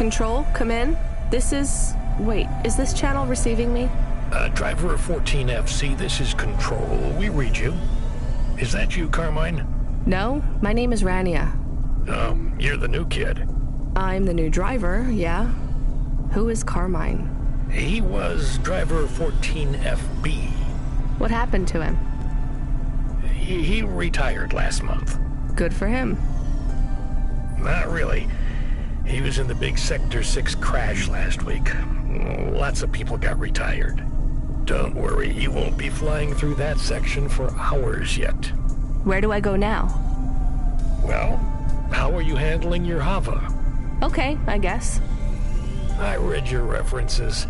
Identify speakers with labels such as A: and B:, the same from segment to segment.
A: Control, come in. This is... Wait, is this channel receiving me?
B: Driver 14FC, this is Control. We read you. Is that you, Carmine?
A: No, my name is Rania.
B: Oh, you're the new kid.
A: I'm the new driver, yeah. Who is Carmine?
B: He was driver 14FB.
A: What happened to him?
B: He retired last month.
A: Good for him.
B: Not really. He was in the big Sector 6 crash last week. Lots of people got retired. Don't worry, you won't be flying through that section for hours yet.
A: Where do I go now?
B: Well, how are you handling your Hava?
A: Okay, I guess.
B: I read your references.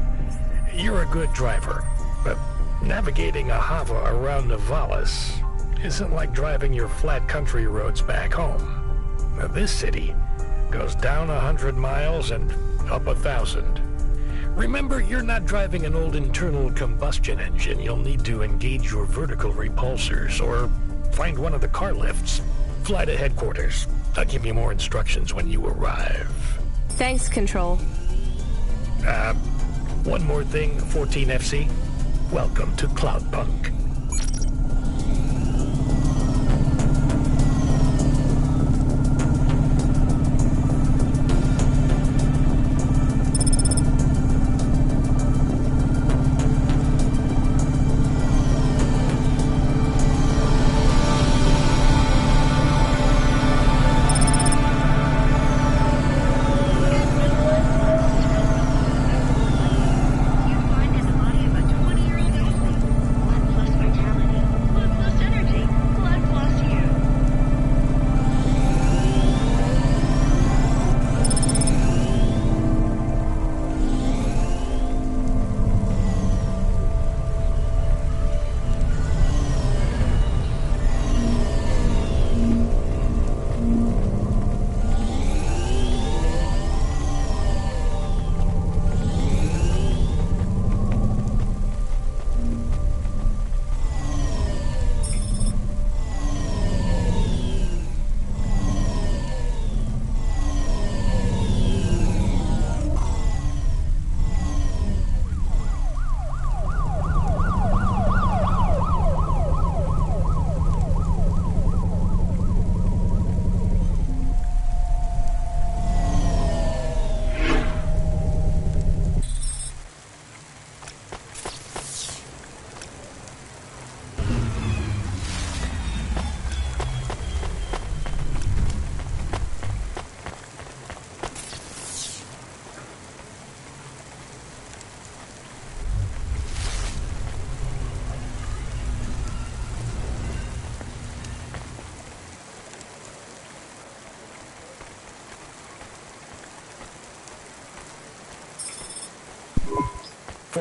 B: You're a good driver, but navigating a Hava around Nivalis isn't like driving your flat country roads back home. Now, this city goes down 100 miles and up 1,000. Remember, you're not driving an old internal combustion engine. You'll need to engage your vertical repulsors or find one of the car lifts. Fly to headquarters. I'll give you more instructions when you arrive.
A: Thanks, Control.
B: One more thing, 14FC. Welcome to Cloudpunk.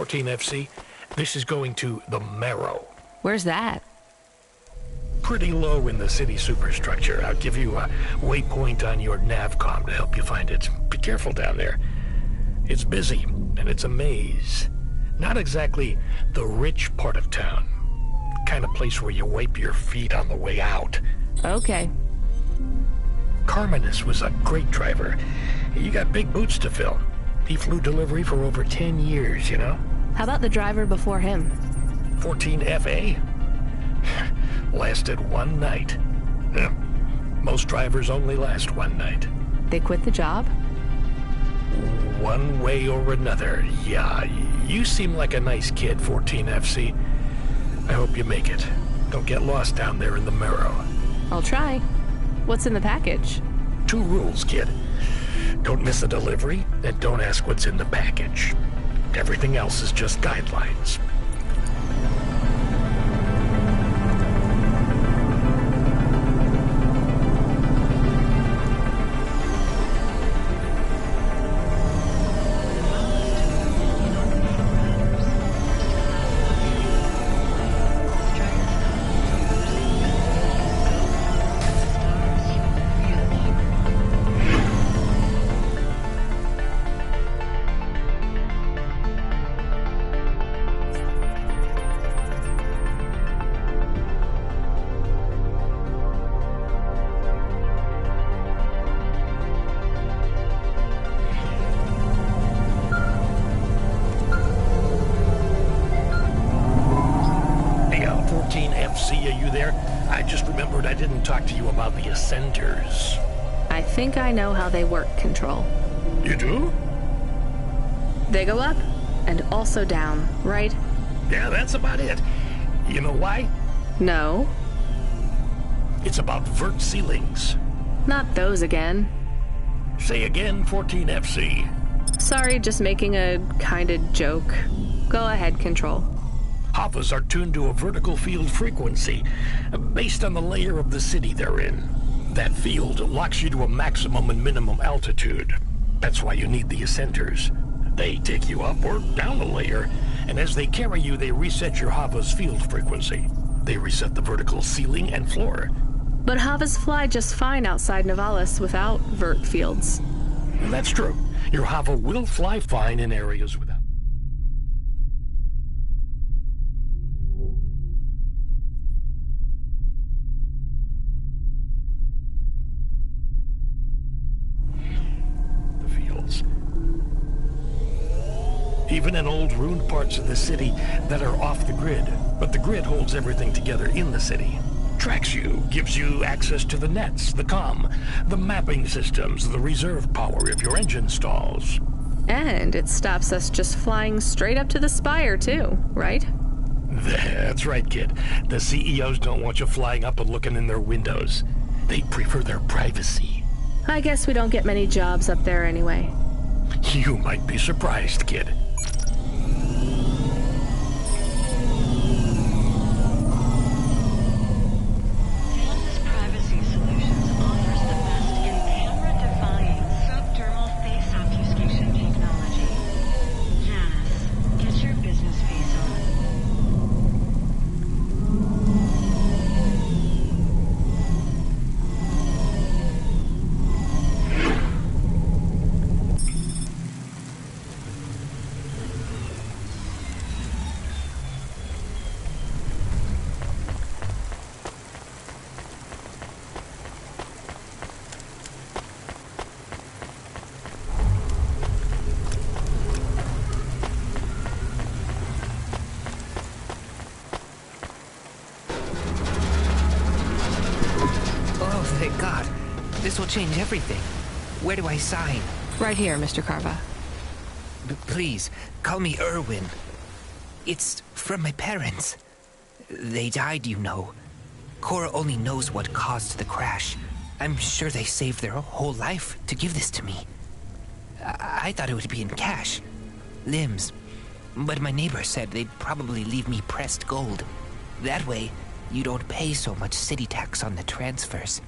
B: FC, this is going to the Marrow.
A: Where's that?
B: Pretty low in the city superstructure. I'll give you a waypoint on your navcom to help you find it. Be careful down there. It's busy, and it's a maze. Not exactly the rich part of town. Kind of place where you wipe your feet on the way out.
A: Okay.
B: Carminus was a great driver. He got big boots to fill. He flew delivery for over 10 years, you know?
A: How about the driver before him?
B: 14FA? Lasted one night. Most drivers only last one night.
A: They quit the job?
B: One way or another, yeah. You seem like a nice kid, 14FC. I hope you make it. Don't get lost down there in the Marrow.
A: I'll try. What's in the package?
B: 2 rules, kid. Don't miss a delivery, and don't ask what's in the package. Everything else is just guidelines. FC, are you there? I just remembered I didn't talk to you about the Ascenders.
A: I think I know how they work, Control.
B: You do?
A: They go up and also down, right?
B: Yeah, that's about it. You know why?
A: No.
B: It's about vert ceilings.
A: Not those again.
B: Say again, 14FC.
A: Sorry, just making a kinda joke. Go ahead, Control.
B: Havas are tuned to a vertical field frequency, based on the layer of the city they're in. That field locks you to a maximum and minimum altitude. That's why you need the Ascenders. They take you up or down a layer, and as they carry you, they reset your Hava's field frequency. They reset the vertical ceiling and floor.
A: But Havas fly just fine outside Novalis without vert fields.
B: That's true. Your Hava will fly fine in areas without... the fields. Even in old ruined parts of the city that are off the grid. But the grid holds everything together in the city. Tracks you, gives you access to the nets, the comm, the mapping systems, the reserve power if your engine stalls.
A: And it stops us just flying straight up to the spire, too, right?
B: That's right, kid. The CEOs don't want you flying up and looking in their windows. They prefer their privacy.
A: I guess we don't get many jobs up there anyway.
B: You might be surprised, kid.
C: Thank God. This will change everything. Where do I sign?
A: Right here, Mr. Carva.
C: Please, call me Erwin. It's from my parents. They died, you know. Cora only knows what caused the crash. I'm sure they saved their whole life to give this to me. I thought it would be in cash. Limbs. But my neighbor said they'd probably leave me pressed gold. That way, you don't pay so much city tax on the transfers.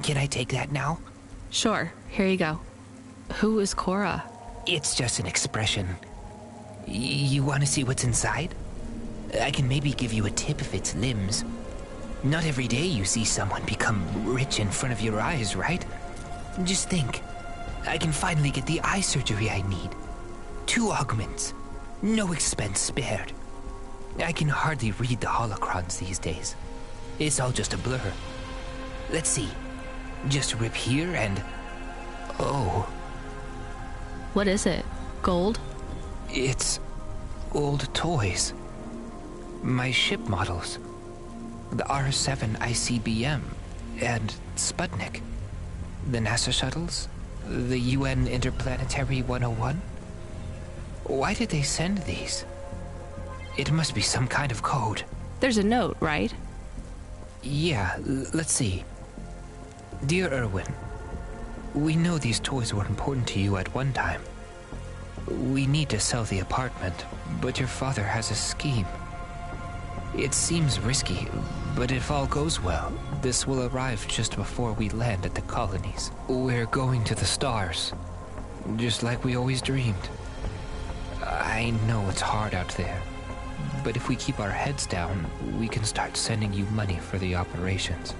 C: Can I take that now?
A: Sure, here you go. Who is Cora?
C: It's just an expression. You want to see what's inside? I can maybe give you a tip if it's limbs. Not every day you see someone become rich in front of your eyes, right? Just think. I can finally get the eye surgery I need. 2 augments. No expense spared. I can hardly read the holocrons these days. It's all just a blur. Let's see. Just rip here and... oh.
A: What is it? Gold?
C: It's... old toys. My ship models. The R7 ICBM and Sputnik. The NASA shuttles. The UN Interplanetary 101. Why did they send these? It must be some kind of code.
A: There's a note, right?
C: Yeah, let's see. Dear Erwin, we know these toys were important to you at one time. We need to sell the apartment, but your father has a scheme. It seems risky, but if all goes well, this will arrive just before we land at the colonies. We're going to the stars, just like we always dreamed. I know it's hard out there, but if we keep our heads down, we can start sending you money for the operations.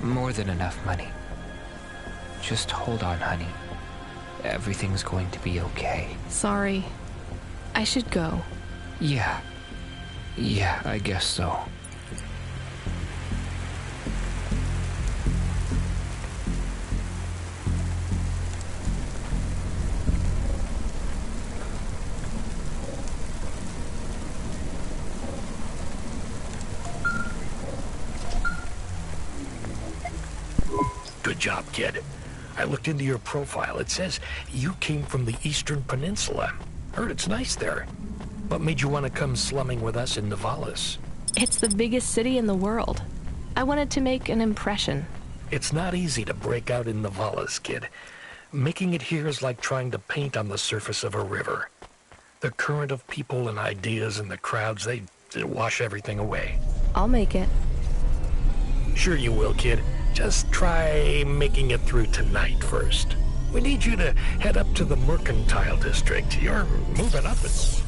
C: More than enough money. Just hold on, honey. Everything's going to be okay.
A: Sorry. I should go.
C: Yeah, I guess so.
B: job, kid. I looked into your profile. It says you came from the Eastern Peninsula. Heard it's nice there. What made you want to come slumming with us in Nivalis?
A: It's the biggest city in the world. I wanted to make an impression.
B: It's not easy to break out in Nivalis, kid. Making it here is like trying to paint on the surface of a river. The current of people and ideas and the crowds, they wash everything away.
A: I'll make it.
B: Sure you will, kid. Just try making it through tonight first. We need you to head up to the Mercantile District. You're moving up and...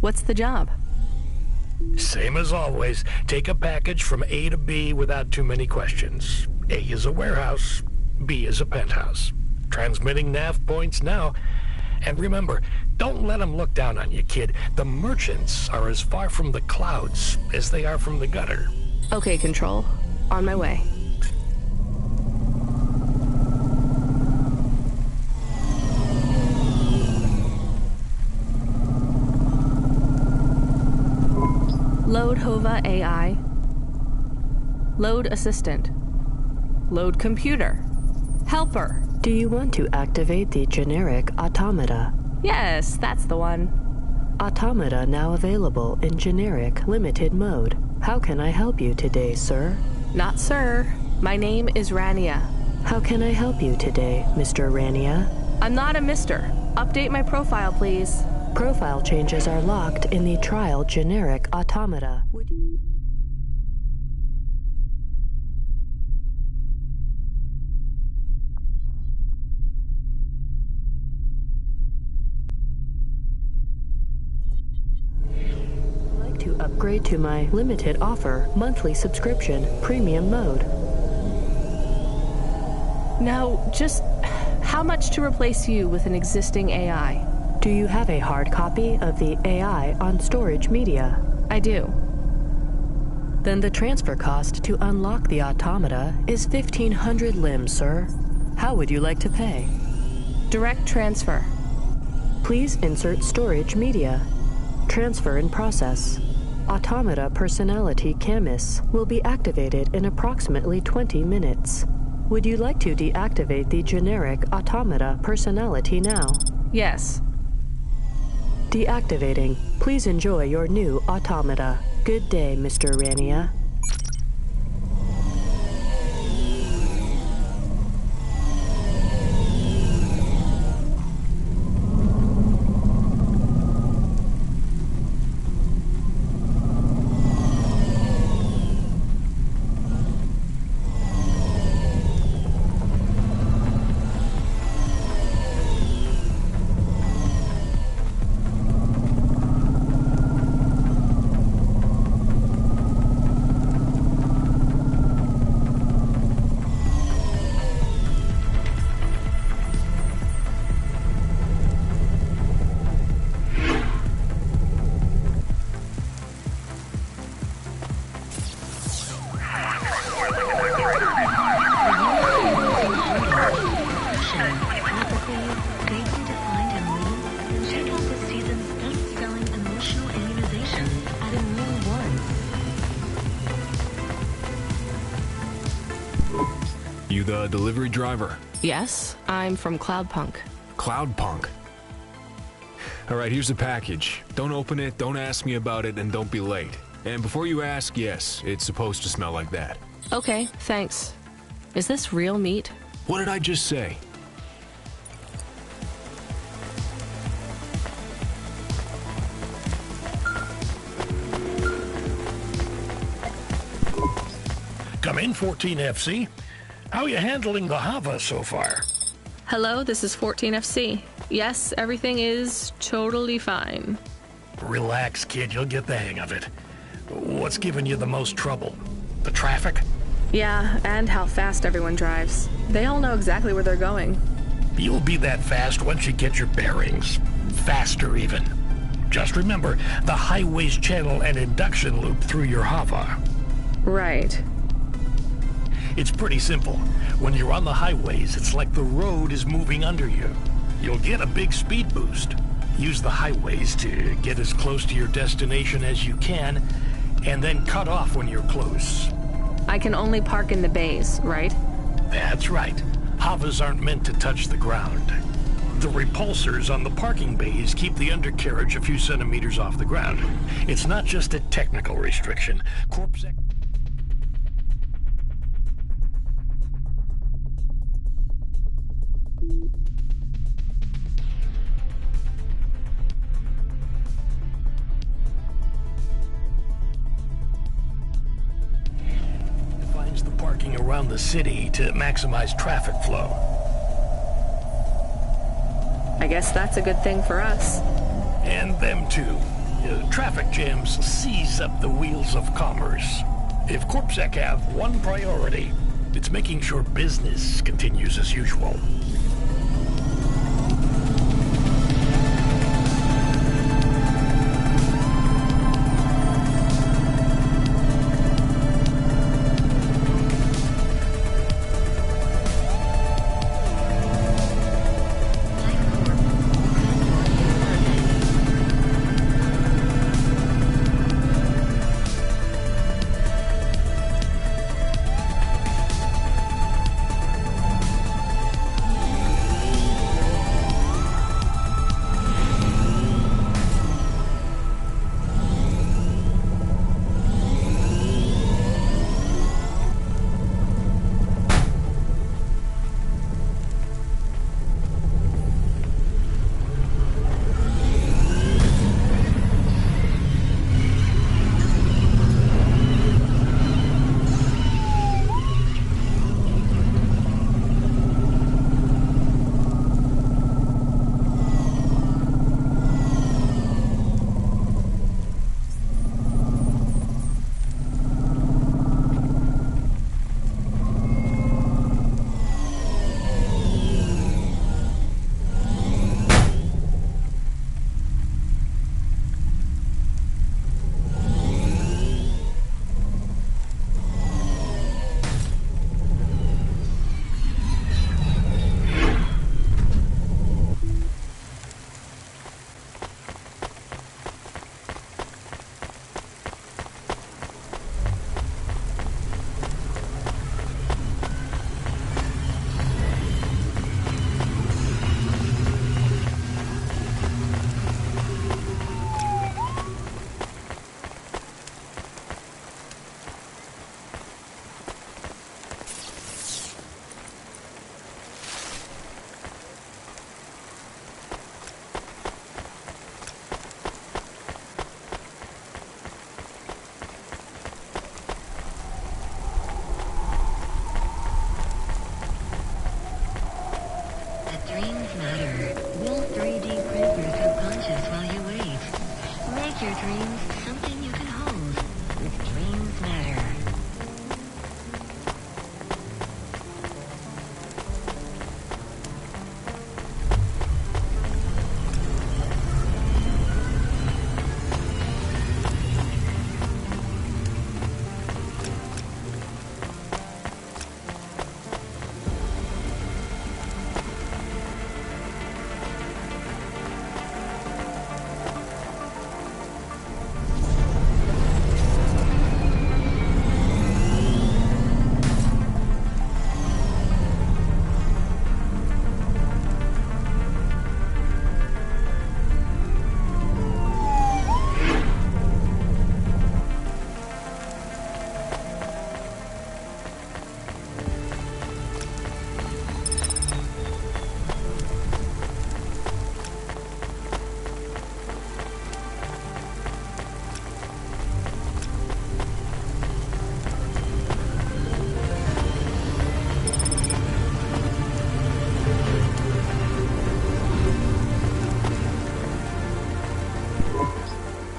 A: What's the job?
B: Same as always. Take a package from A to B without too many questions. A is a warehouse. B is a penthouse. Transmitting nav points now. And remember, don't let them look down on you, kid. The merchants are as far from the clouds as they are from the gutter.
A: Okay, Control. On my way. Load Hova AI. Load Assistant. Load Computer. Helper.
D: Do you want to activate the generic automata?
A: Yes, that's the one.
D: Automata now available in generic limited mode. How can I help you today, sir?
A: Not sir. My name is Rania.
D: How can I help you today, Mr. Rania?
A: I'm not a mister. Update my profile, please.
D: Profile changes are locked in the trial generic automata. To upgrade to my limited offer monthly subscription premium mode.
A: Now, just how much to replace you with an existing AI?
D: Do you have a hard copy of the AI on storage media?
A: I do.
D: Then the transfer cost to unlock the automata is 1,500 limbs, sir. How would you like to pay?
A: Direct transfer.
D: Please insert storage media. Transfer in process. Automata Personality Camus will be activated in approximately 20 minutes. Would you like to deactivate the generic Automata Personality now?
A: Yes.
D: Deactivating. Please enjoy your new automata. Good day, Mr. Rania.
E: You the delivery driver?
A: Yes, I'm from Cloudpunk.
E: Cloudpunk. Alright, here's the package. Don't open it, don't ask me about it, and don't be late. And before you ask, yes, it's supposed to smell like that.
A: Okay, thanks. Is this real meat?
E: What did I just say?
B: Come in, 14FC. How are you handling the Hava so far?
A: Hello, this is 14FC. Yes, everything is totally fine.
B: Relax, kid. You'll get the hang of it. What's giving you the most trouble? The traffic?
A: Yeah, and how fast everyone drives. They all know exactly where they're going.
B: You'll be that fast once you get your bearings. Faster, even. Just remember, the highways channel an induction loop through your Hava.
A: Right.
B: It's pretty simple. When you're on the highways, it's like the road is moving under you. You'll get a big speed boost. Use the highways to get as close to your destination as you can, and then cut off when you're close.
A: I can only park in the bays, right?
B: That's right. Havas aren't meant to touch the ground. The repulsors on the parking bays keep the undercarriage a few centimeters off the ground. It's not just a technical restriction. Defines the parking around the city to maximize traffic flow.
A: I guess that's a good thing for us.
B: And them too. Traffic jams seize up the wheels of commerce. If CorpSec have one priority, it's making sure business continues as usual.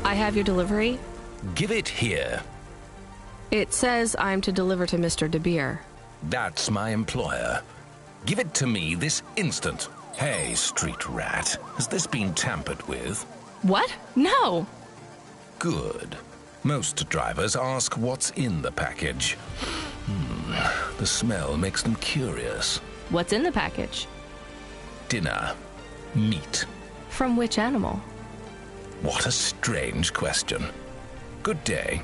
A: I have your delivery.
F: Give it here.
A: It says I'm to deliver to Mr. De Beer.
F: That's my employer. Give it to me this instant. Hey, street rat, has this been tampered with?
A: What? No!
F: Good. Most drivers ask what's in the package. The smell makes them curious.
A: What's in the package?
F: Dinner. Meat.
A: From which animal?
F: What a strange question. Good day.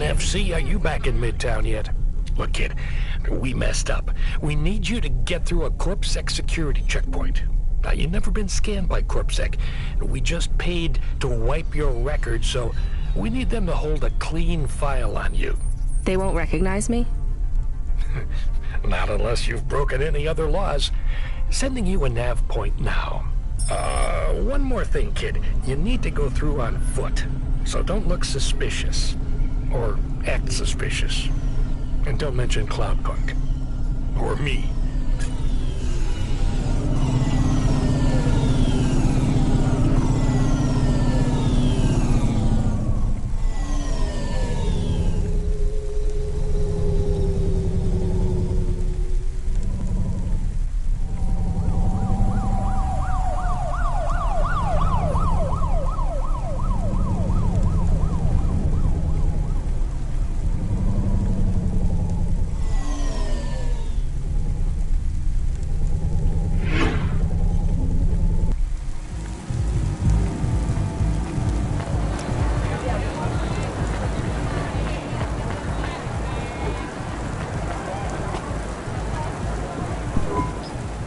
B: FC, are you back in Midtown yet? Look, kid, we messed up. We need you to get through a CorpSec security checkpoint. Now, you've never been scanned by CorpSec. We just paid to wipe your record, so we need them to hold a clean file on you.
A: They won't recognize me?
B: Not unless you've broken any other laws. Sending you a nav point now. One more thing, kid. You need to go through on foot, so don't look suspicious. Or act suspicious. And don't mention Cloudpunk. Or me.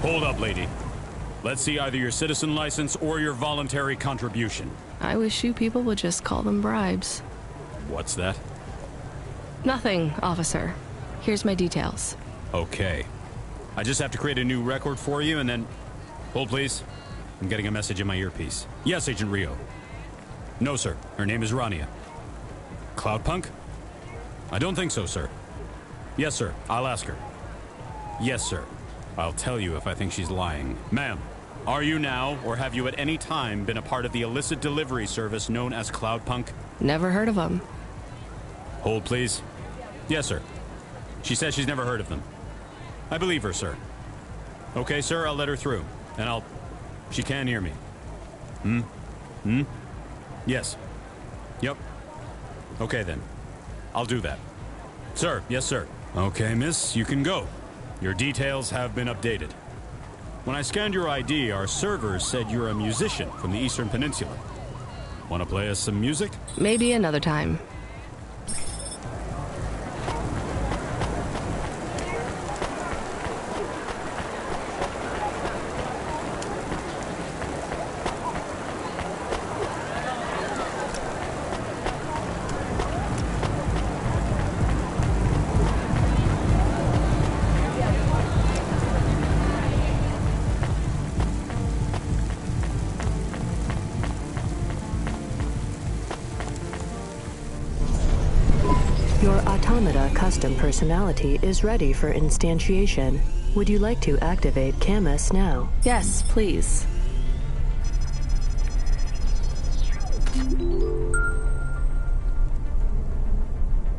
G: Hold up, lady. Let's see either your citizen license or your voluntary contribution.
A: I wish you people would just call them bribes.
G: What's that?
A: Nothing, officer. Here's my details.
G: Okay. I just have to create a new record for you and then... Hold, please. I'm getting a message in my earpiece. Yes, Agent Rio. No, sir. Her name is Rania. Cloudpunk? I don't think so, sir. Yes, sir. I'll ask her. Yes, sir. I'll tell you if I think she's lying. Ma'am, are you now, or have you at any time been a part of the illicit delivery service known as Cloudpunk?
A: Never heard of them.
G: Hold, please. Yes, sir. She says she's never heard of them. I believe her, sir. Okay, sir, I'll let her through. And She can hear me. Yes. Yep. Okay, then. I'll do that. Sir, yes, sir. Okay, miss, you can go. Your details have been updated. When I scanned your ID, our servers said you're a musician from the Eastern Peninsula. Want to play us some music?
A: Maybe another time.
D: Your automata custom personality is ready for instantiation. Would you like to activate Camus now?
A: Yes, please.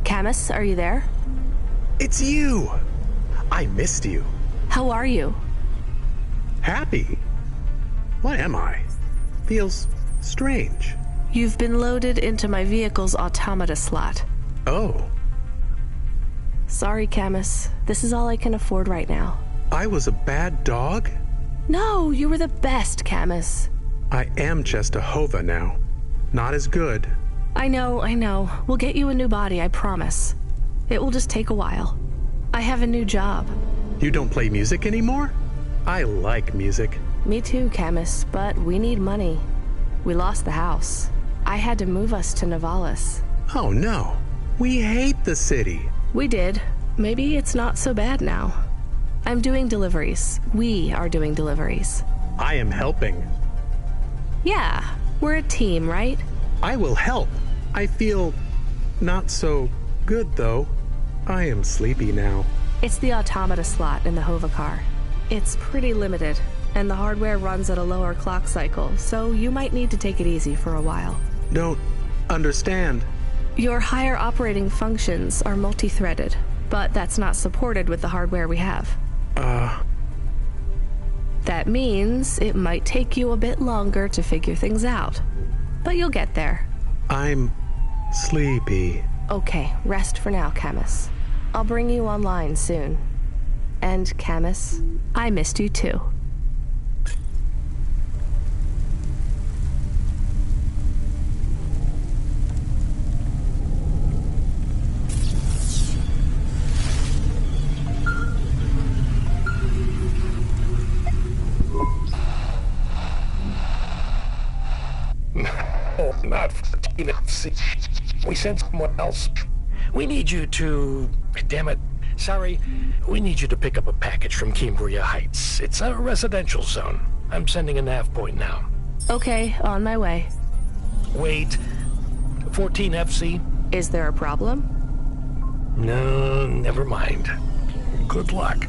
A: Camus, are you there?
H: It's you! I missed you.
A: How are you?
H: Happy? What am I? Feels strange.
A: You've been loaded into my vehicle's automata slot.
H: Oh.
A: Sorry, Camus. This is all I can afford right now.
H: I was a bad dog?
A: No, you were the best, Camus.
H: I am just a Hova now. Not as good.
A: I know. We'll get you a new body, I promise. It will just take a while. I have a new job.
H: You don't play music anymore? I like music.
A: Me too, Camus, but we need money. We lost the house. I had to move us to Navalis.
H: Oh no. We hate the city.
A: We did. Maybe it's not so bad now. I'm doing deliveries. We are doing deliveries.
H: I am helping.
A: Yeah, we're a team, right?
H: I will help. I feel not so good, though. I am sleepy now.
A: It's the automata slot in the Hova car. It's pretty limited, and the hardware runs at a lower clock cycle, so you might need to take it easy for a while.
H: Don't understand.
A: Your higher operating functions are multi-threaded, but that's not supported with the hardware we have. That means it might take you a bit longer to figure things out. But you'll get there.
H: I'm sleepy.
A: Okay, rest for now, Camus. I'll bring you online soon. And Camus, I missed you too.
B: FC. We sent someone else. We need you to... Damn it. Sorry. We need you to pick up a package from Cambria Heights. It's a residential zone. I'm sending a nav point now.
A: Okay, on my way.
B: Wait. 14 FC?
A: Is there a problem?
B: No, never mind. Good luck.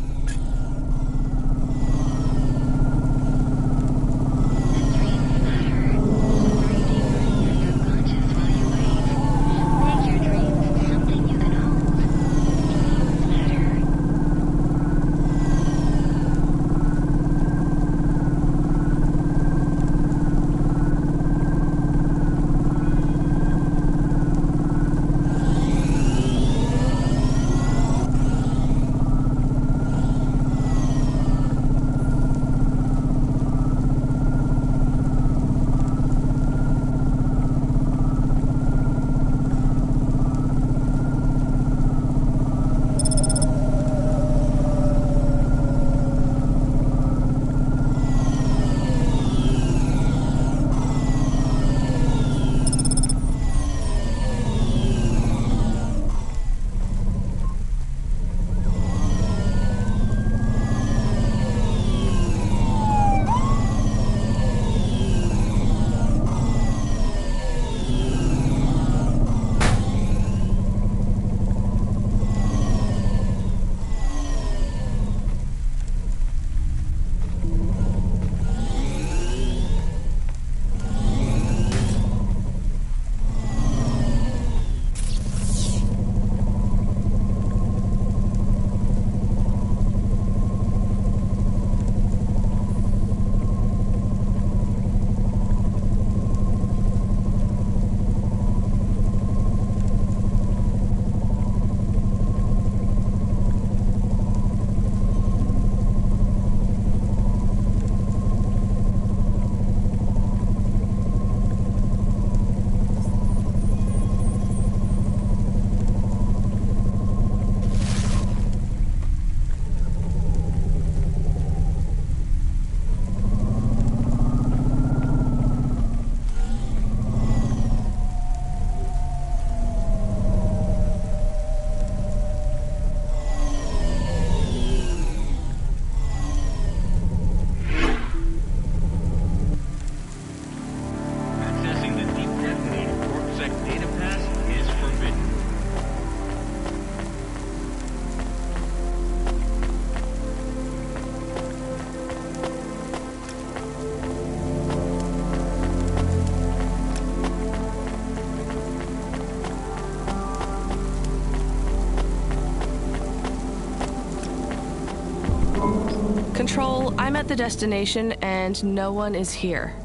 A: Control, I'm at the destination and no one is here.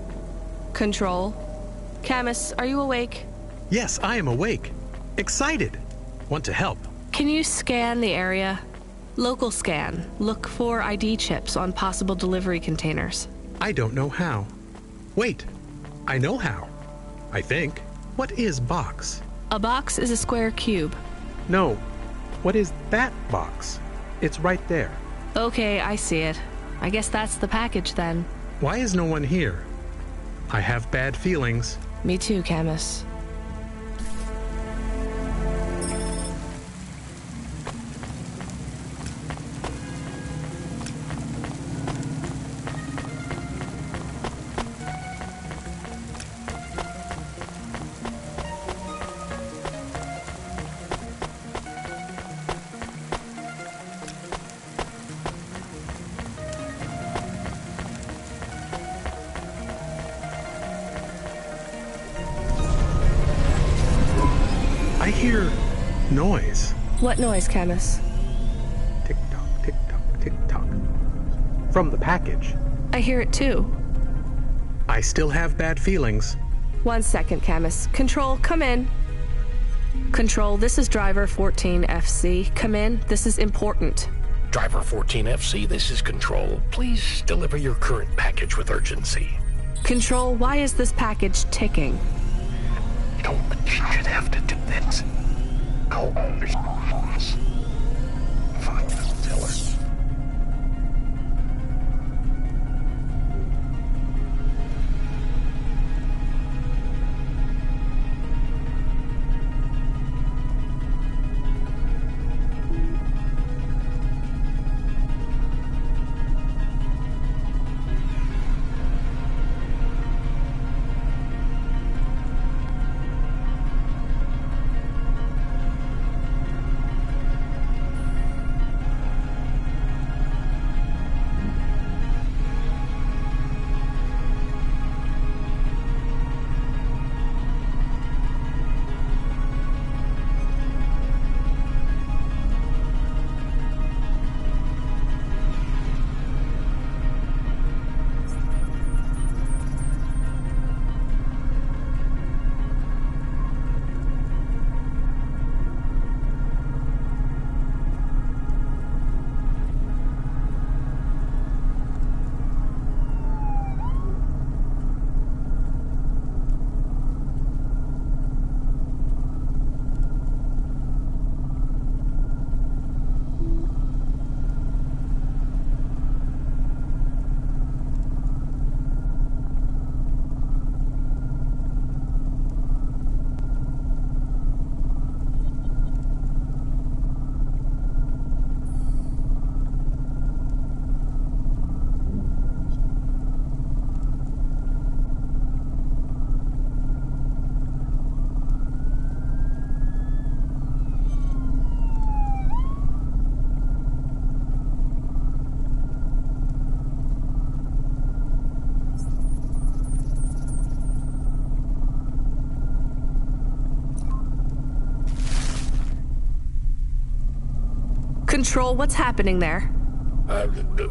A: Control? Camus, are you awake?
H: Yes, I am awake. Excited. Want to help.
A: Can you scan the area? Local scan. Look for ID chips on possible delivery containers.
H: I don't know how. Wait, I know how. I think. What is box?
A: A box is a square cube.
H: No. What is that box? It's right there.
A: Okay, I see it. I guess that's the package then.
H: Why is no one here? I have bad feelings.
A: Me too, Camus.
H: I hear noise.
A: What noise, Camus?
H: Tick-tock, tick-tock, tick-tock. From the package.
A: I hear it too.
H: I still have bad feelings.
A: 1 second, Camus. Control, come in. Control, this is driver 14FC. Come in. This is important.
B: Driver 14FC, this is Control. Please deliver your current package with urgency.
A: Control, why is this package ticking?
B: You don't should have to do this. Call us. Fine, tell her.
A: Control, what's happening there?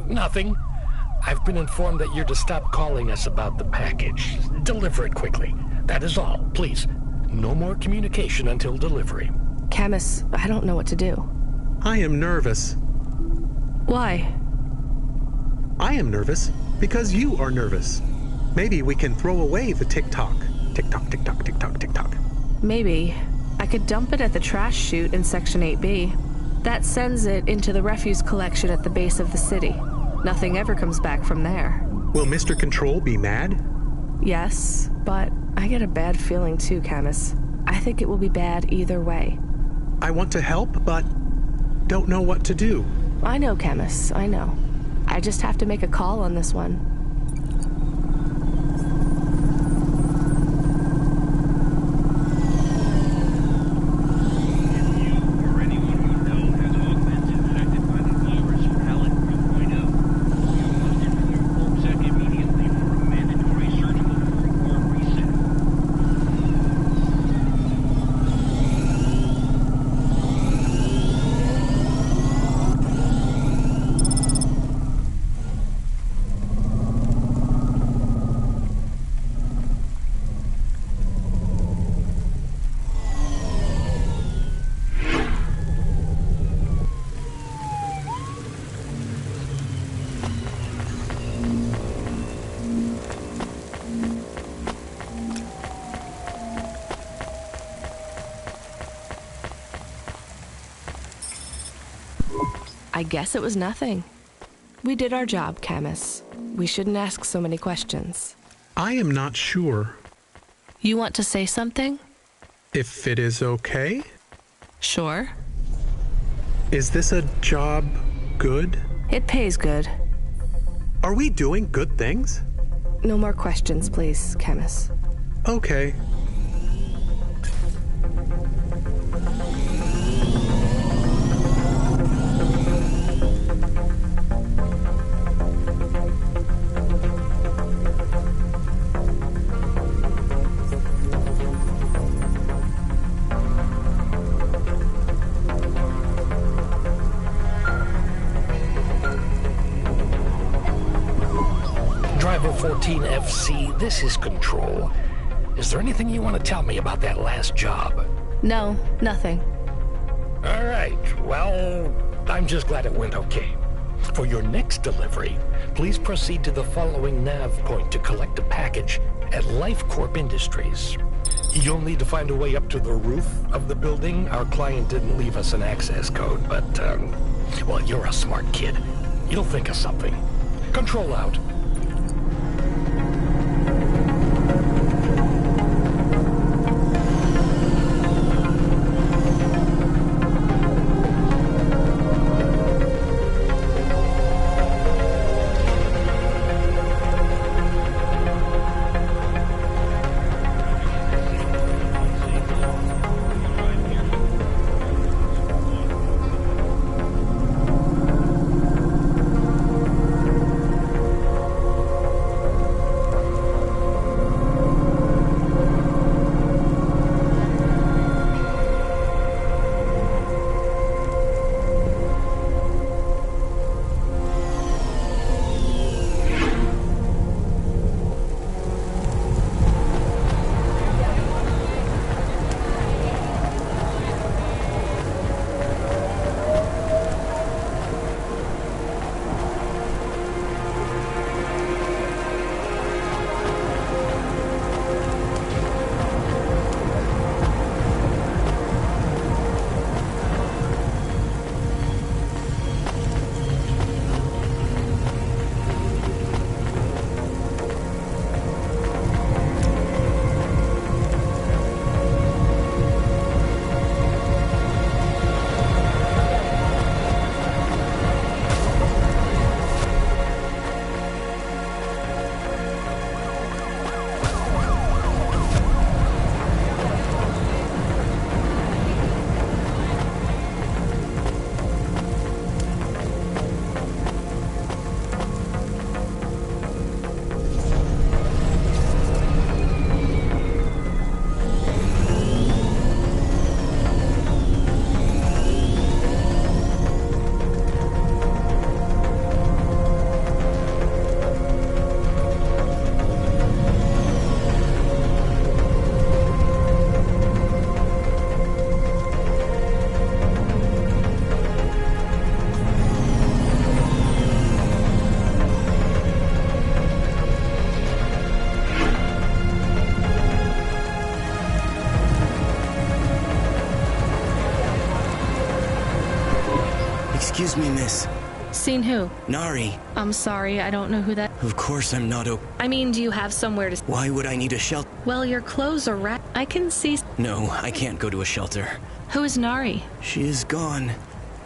B: Nothing. I've been informed that you're to stop calling us about the package. Deliver it quickly. That is all. Please, no more communication until delivery.
A: Camus, I don't know what to do.
H: I am nervous.
A: Why?
H: I am nervous because you are nervous. Maybe we can throw away the tick-tock. Tick-tock, tick-tock, tick-tock, tick-tock.
A: Maybe. I could dump it at the trash chute in Section 8B. That sends it into the refuse collection at the base of the city. Nothing ever comes back from there.
H: Will Mr. Control be mad?
A: Yes, but I get a bad feeling too, Camus. I think it will be bad either way.
H: I want to help, but don't know what to do.
A: I know, Camus, I know. I just have to make a call on this one. I guess it was nothing. We did our job, Camus. We shouldn't ask so many questions.
H: I am not sure.
A: You want to say something?
H: If it is okay?
A: Sure.
H: Is this a job good?
A: It pays good.
H: Are we doing good things?
A: No more questions, please, Camus.
H: Okay.
B: Driver 14FC, this is Control. Is there anything you want to tell me about that last job?
A: No, nothing.
B: All right, well, I'm just glad it went okay. For your next delivery, please proceed to the following nav point to collect a package at Life Corp Industries. You'll need to find a way up to the roof of the building. Our client didn't leave us an access code, but, well, you're a smart kid. You'll think of something. Control out.
I: Excuse me, miss.
A: Seen who?
I: Nari.
A: I'm sorry, I don't know who that...
I: Of course I'm not
A: I mean, do you have somewhere to...
I: Why would I need a shelter?
A: Well, your clothes are wrapped. I can see...
I: No, I can't go to a shelter.
A: Who is Nari?
I: She is gone.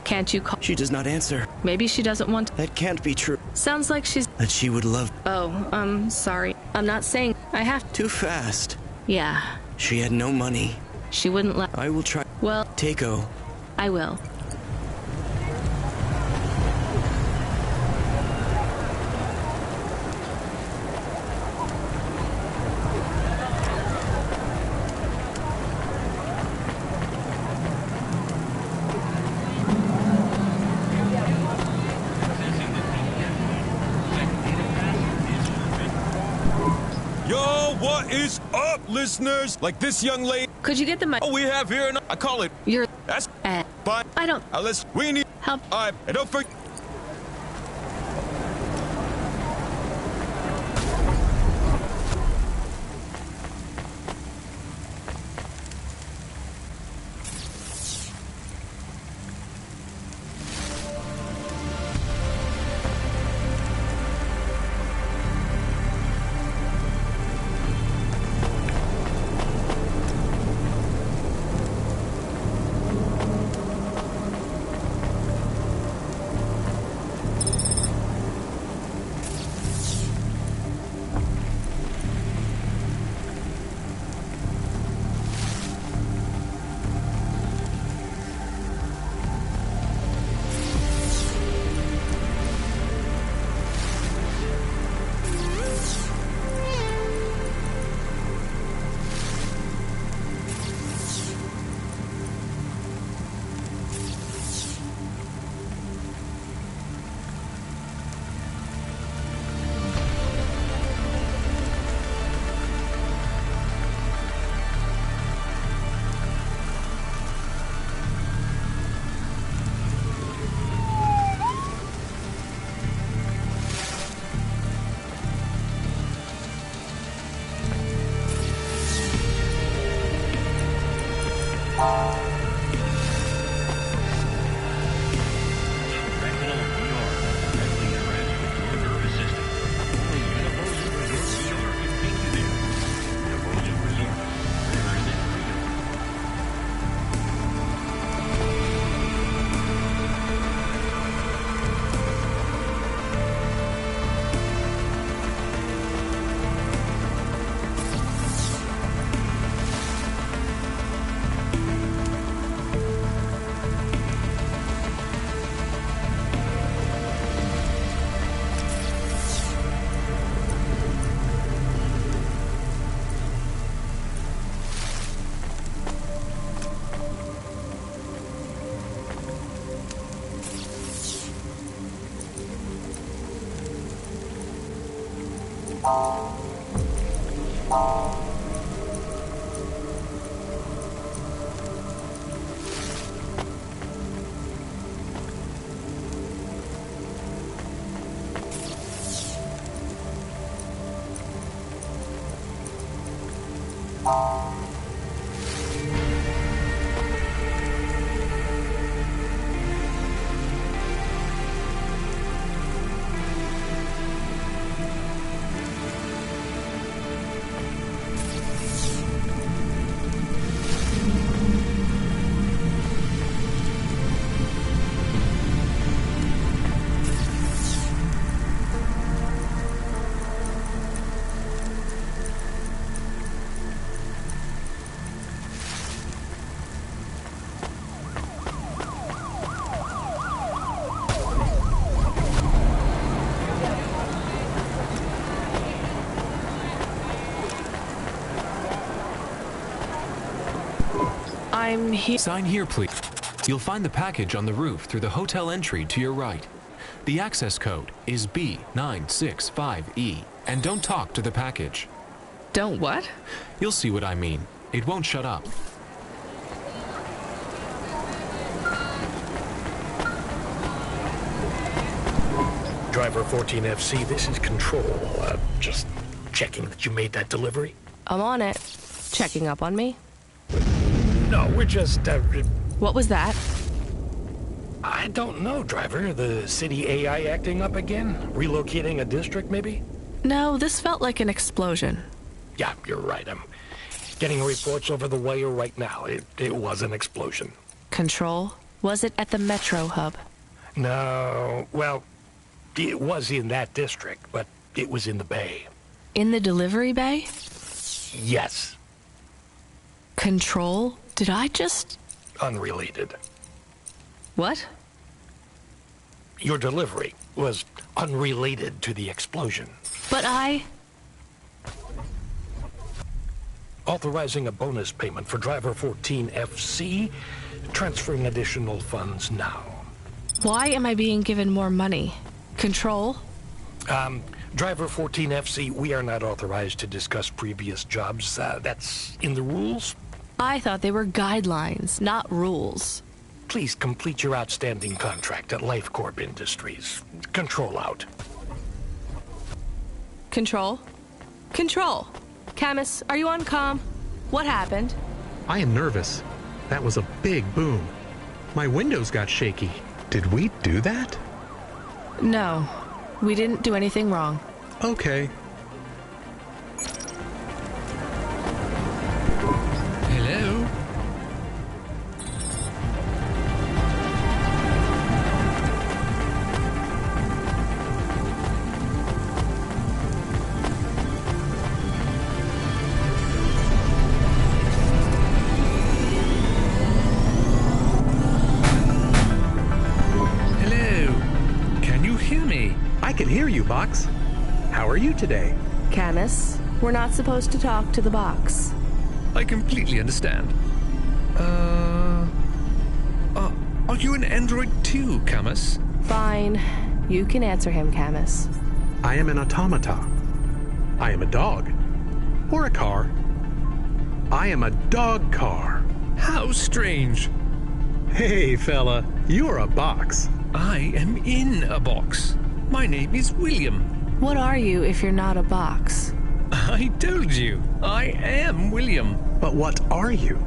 A: Can't you call...
I: She does not answer.
A: Maybe she doesn't want to...
I: That can't be true.
A: Sounds like she's...
I: That she would love...
A: Oh, sorry. I'm not saying I have...
I: Too fast.
A: Yeah.
I: She had no money.
A: She wouldn't let...
I: I will try...
A: Well...
I: Takeo.
A: I will.
J: What is up, listeners? Like this young lady.
A: Could you get the mic?
J: Oh, we have here, and I call it.
A: You're.
J: That's.
A: But I don't.
J: We need
A: help.
J: And don't forget.
A: I'm here.
E: Sign here, please. You'll find the package on the roof through the hotel entry to your right. The access code is B965E. And don't talk to the package.
A: Don't what?
E: You'll see what I mean. It won't shut up.
B: Driver 14FC, this is Control. Just checking that you made that delivery.
A: I'm on it. Checking up on me?
B: No, we're just...
A: What was that?
B: I don't know, driver. The city AI acting up again? Relocating a district, maybe?
A: No, this felt like an explosion.
B: Yeah, you're right. I'm getting reports over the wire right now. It was an explosion.
A: Control? Was it at the Metro hub?
B: No, well, it was in that district, but it was in the bay.
A: In the delivery bay?
B: Yes.
A: Control? Did I just...
B: Unrelated.
A: What?
B: Your delivery was unrelated to the explosion.
A: But I...
B: Authorizing a bonus payment for driver 14FC. Transferring additional funds now.
A: Why am I being given more money? Control?
B: Driver 14FC, we are not authorized to discuss previous jobs. That's in the rules.
A: I thought they were guidelines, not rules.
B: Please complete your outstanding contract at LifeCorp Industries. Control out.
A: Control? Control! Camus, are you on comm? What happened?
H: I am nervous. That was a big boom. My windows got shaky. Did we do that?
A: No, we didn't do anything wrong.
H: Okay.
C: Hello?
H: I can hear you, Box. How are you today?
A: Camus, we're not supposed to talk to the box.
C: I completely understand. Are you an android too, Camus?
A: Fine. You can answer him, Camus.
H: I am an automata. I am a dog. Or a car. I am a dog car.
C: How strange.
H: Hey, fella, you're a box.
C: I am in a box. My name is William.
A: What are you if you're not a box?
C: I told you, I am William.
H: But what are you?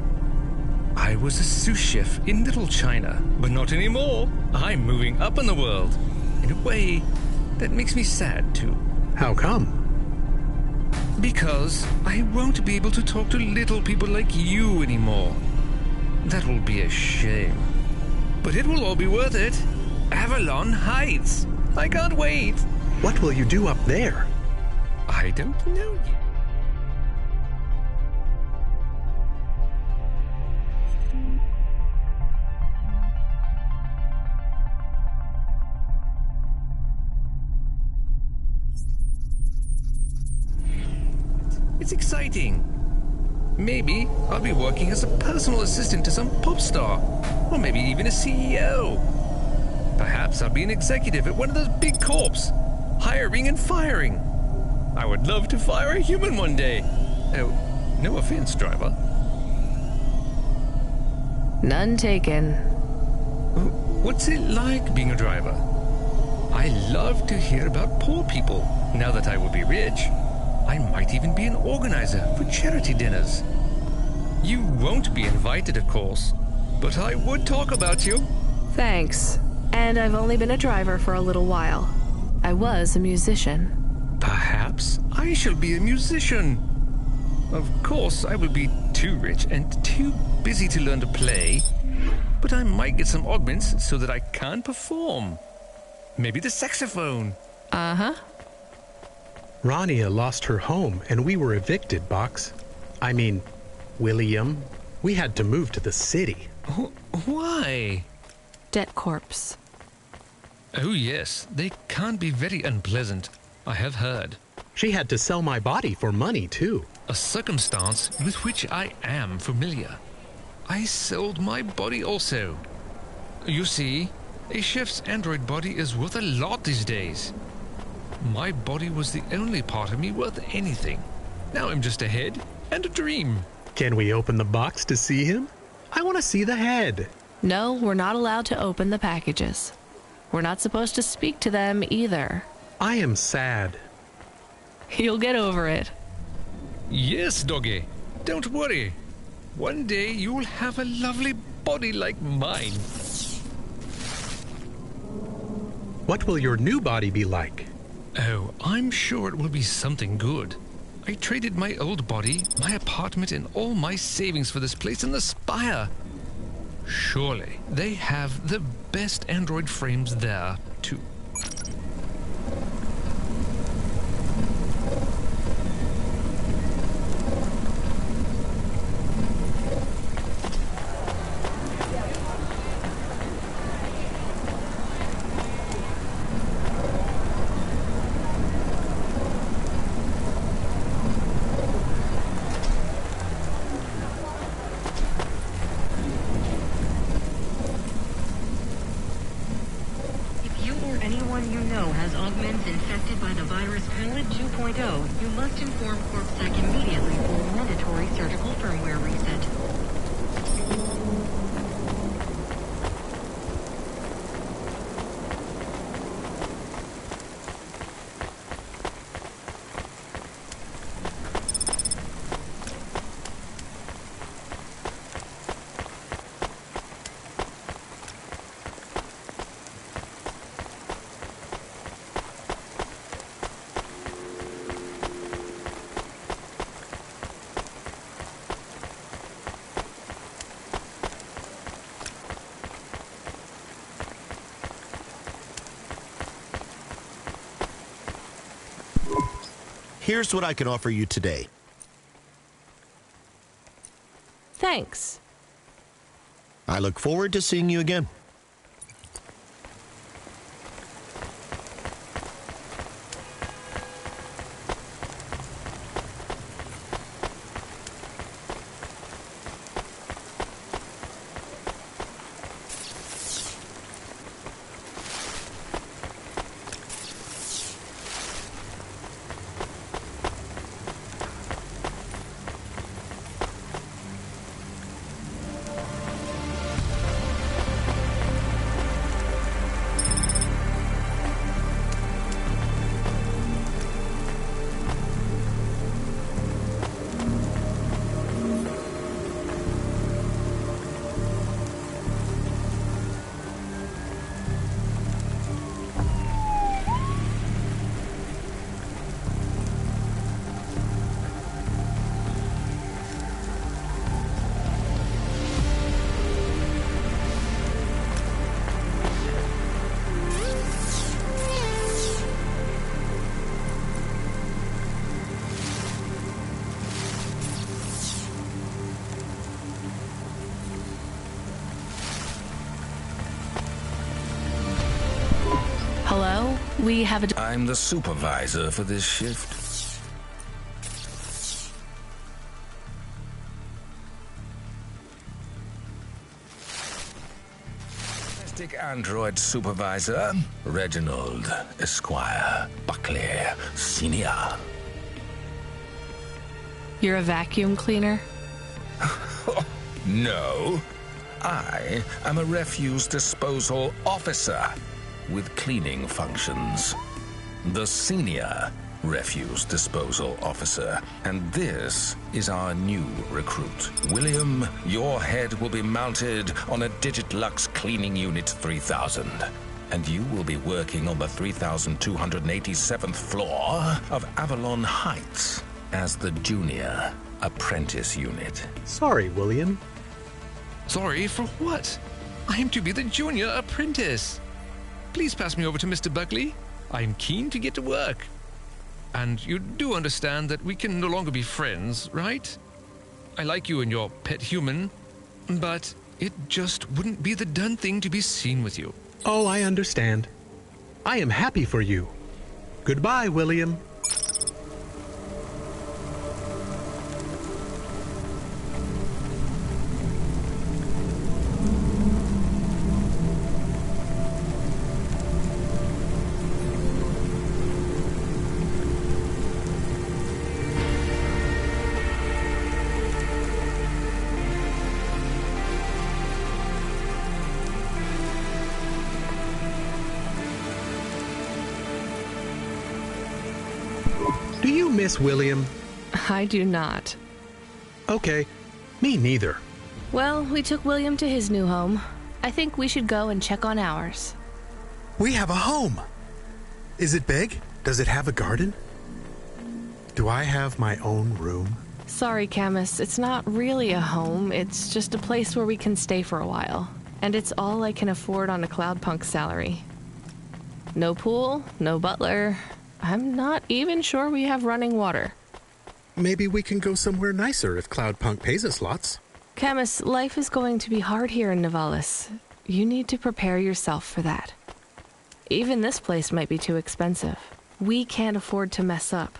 C: I was a sous chef in Little China, but not anymore. I'm moving up in the world. In a way, that makes me sad too.
H: How come?
C: Because I won't be able to talk to little people like you anymore. That will be a shame. But it will all be worth it. Avalon Heights. I can't wait.
H: What will you do up there?
C: I don't know yet. It's exciting. Maybe I'll be working as a personal assistant to some pop star, or maybe even a CEO. Perhaps I'll be an executive at one of those big corps, hiring and firing. I would love to fire a human one day. Oh, no offense, driver.
A: None taken.
C: What's it like being a driver? I love to hear about poor people. Now that I will be rich, I might even be an organizer for charity dinners. You won't be invited, of course, but I would talk about you.
A: Thanks. And I've only been a driver for a little while. I was a musician.
C: Perhaps I shall be a musician. Of course, I will be too rich and too busy to learn to play, but I might get some augments so that I can perform. Maybe the saxophone.
A: Uh-huh.
H: Rania lost her home and we were evicted, Box. I mean, William. We had to move to the city.
C: Why?
A: Debt corpse.
C: Oh yes, they can be very unpleasant. I have heard.
H: She had to sell my body for money, too.
C: A circumstance with which I am familiar. I sold my body also. You see, a chef's android body is worth a lot these days. My body was the only part of me worth anything. Now I'm just a head and a dream.
H: Can we open the box to see him? I want to see the head.
A: No, we're not allowed to open the packages. We're not supposed to speak to them either.
H: I am sad.
A: You'll get over it.
C: Yes, doggy. Don't worry. One day you'll have a lovely body like mine.
H: What will your new body be like?
K: Oh, I'm sure it will be something good. I traded my old body, my apartment, and all my savings for this place in the Spire. Surely they have the best android frames there, too.
L: Here's what I can offer you today.
A: Thanks.
L: I look forward to seeing you again.
A: Hello? We have a...
F: I'm the supervisor for this shift. Domestic android supervisor, Reginald Esquire Buckley Sr.
A: You're a vacuum cleaner?
F: No. I am a refuse disposal officer with cleaning functions. The senior refuse disposal officer. And this is our new recruit. William, your head will be mounted on a Digitlux Cleaning Unit 3000. And you will be working on the 3287th floor of Avalon Heights as the junior apprentice unit.
H: Sorry, William.
K: Sorry for what? I am to be the junior apprentice. Please pass me over to Mr. Buckley. I'm keen to get to work. And you do understand that we can no longer be friends, right? I like you and your pet human, but it just wouldn't be the done thing to be seen with you.
H: Oh, I understand. I am happy for you. Goodbye, William. Do you miss William?
A: I do not.
H: Okay, me neither.
A: Well, we took William to his new home. I think we should go and check on ours.
H: We have a home! Is it big? Does it have a garden? Do I have my own room?
A: Sorry, Camus, it's not really a home. It's just a place where we can stay for a while. And it's all I can afford on a Cloudpunk salary. No pool, no butler. I'm not even sure we have running water.
H: Maybe we can go somewhere nicer if Cloudpunk pays us lots.
A: Camus, life is going to be hard here in Nivalis. You need to prepare yourself for that. Even this place might be too expensive. We can't afford to mess up.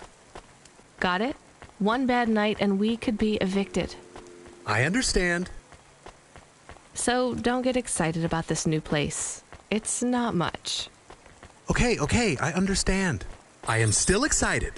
A: Got it? One bad night and we could be evicted.
H: I understand.
A: So don't get excited about this new place. It's not much.
H: Okay, I understand. I am still excited.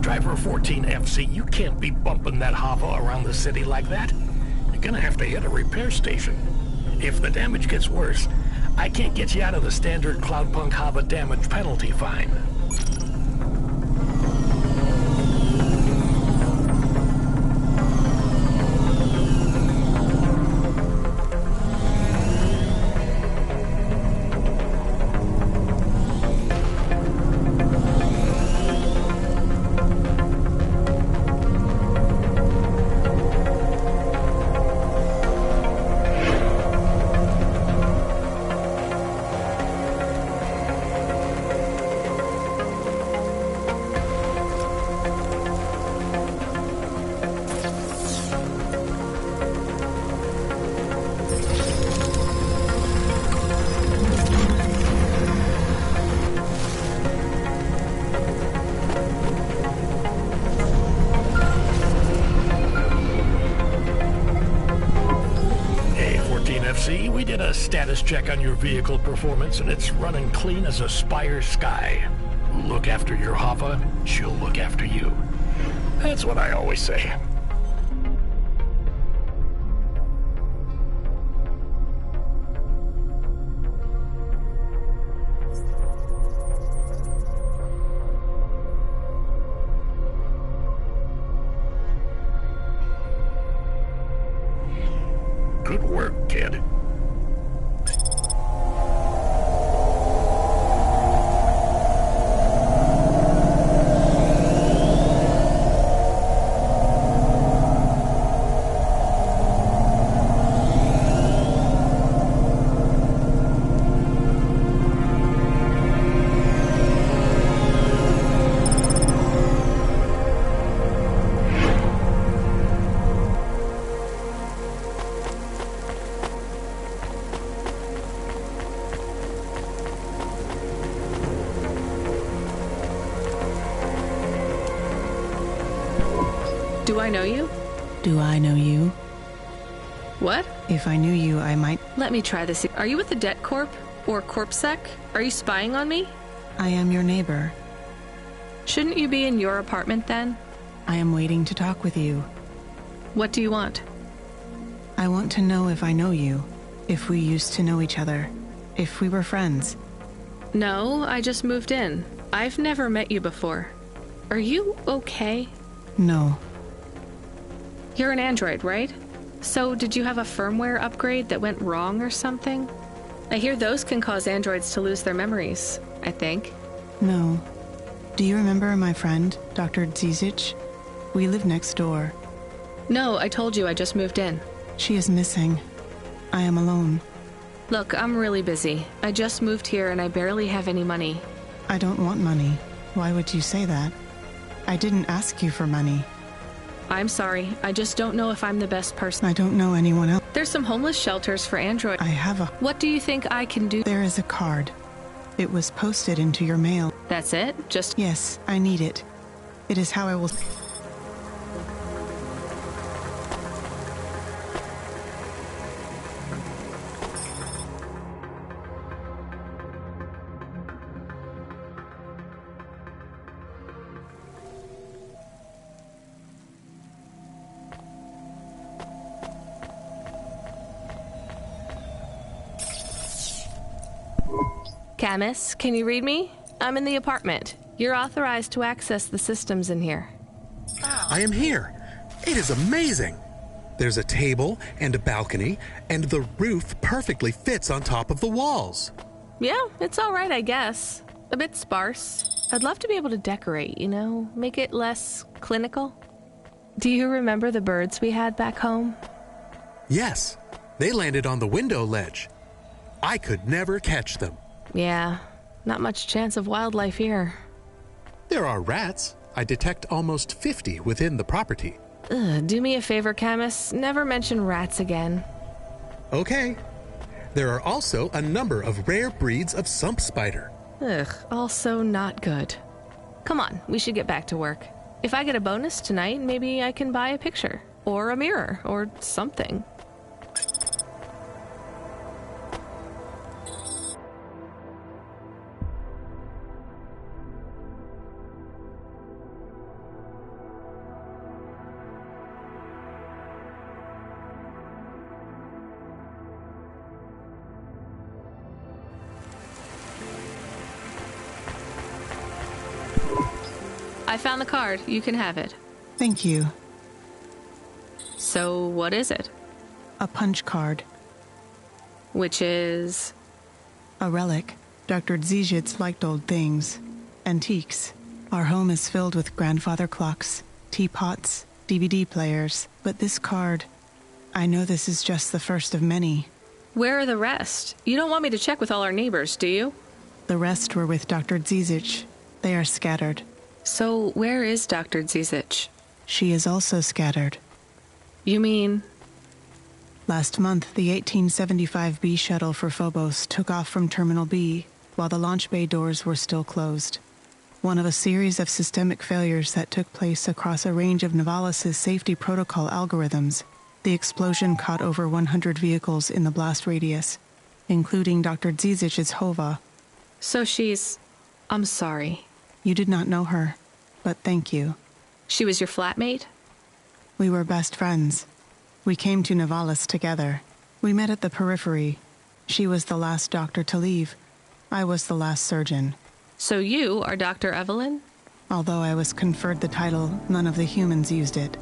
B: Driver 14 FC, you can't be bumping that Hava around the city like that. You're gonna have to hit a repair station. If the damage gets worse, I can't get you out of the standard Cloudpunk Hava damage penalty fine. We did a status check on your vehicle performance, and it's running clean as a Spire Sky. Look after your Hava, she'll look after you. That's what I always say. Good work, kid.
A: Do I know you?
M: Do I know you?
A: What?
M: If I knew you, I might...
A: Let me try this. Are you with the Det Corp? Or CorpSec? Are you spying on me?
M: I am your neighbor.
A: Shouldn't you be in your apartment then?
M: I am waiting to talk with you.
A: What do you want?
M: I want to know if I know you. If we used to know each other. If we were friends.
A: No, I just moved in. I've never met you before. Are you okay?
M: No.
A: You're an android, right? So did you have a firmware upgrade that went wrong or something? I hear those can cause androids to lose their memories, I think.
M: No. Do you remember my friend, Dr. Zizic? We live next door.
A: No, I told you I just moved in.
M: She is missing. I am alone.
A: Look, I'm really busy. I just moved here and I barely have any money.
M: I don't want money. Why would you say that? I didn't ask you for money.
A: I'm sorry. I just don't know if I'm the best person.
M: I don't know anyone else.
A: There's some homeless shelters for androids.
M: I have a...
A: What do you think I can do?
M: There is a card. It was posted into your mail.
A: That's it? Just...
M: Yes, I need it. It is how I will...
A: Camus, can you read me? I'm in the apartment. You're authorized to access the systems in here.
H: I am here. It is amazing. There's a table and a balcony, and the roof perfectly fits on top of the walls.
A: Yeah, it's all right, I guess. A bit sparse. I'd love to be able to decorate, you know, make it less clinical. Do you remember the birds we had back home?
H: Yes, they landed on the window ledge. I could never catch them.
A: Yeah, not much chance of wildlife here.
H: There are rats. I detect almost 50 within the property.
A: Ugh, do me a favor, Camus. Never mention rats again.
H: Okay. There are also a number of rare breeds of sump spider.
A: Ugh, also not good. Come on, we should get back to work. If I get a bonus tonight, maybe I can buy a picture. Or a mirror, or something. I found the card. You can have it.
M: Thank you.
A: So, what is it?
M: A punch card.
A: Which is...
M: A relic. Dr. Zizic liked old things. Antiques. Our home is filled with grandfather clocks, teapots, DVD players. But this card... I know this is just the first of many.
A: Where are the rest? You don't want me to check with all our neighbors, do you?
M: The rest were with Dr. Zizic. They are scattered.
A: So, where is Dr. Zizic?
M: She is also scattered.
A: You mean...
M: Last month, the 1875 B shuttle for Phobos took off from Terminal B, while the launch bay doors were still closed. One of a series of systemic failures that took place across a range of Nivalis' safety protocol algorithms, the explosion caught over 100 vehicles in the blast radius, including Dr. Zizic's Hova.
A: So she's... I'm sorry.
M: You did not know her, but thank you.
A: She was your flatmate?
M: We were best friends. We came to Nivalis together. We met at the periphery. She was the last doctor to leave. I was the last surgeon.
A: So you are Dr. Evelyn?
M: Although I was conferred the title, none of the humans used it.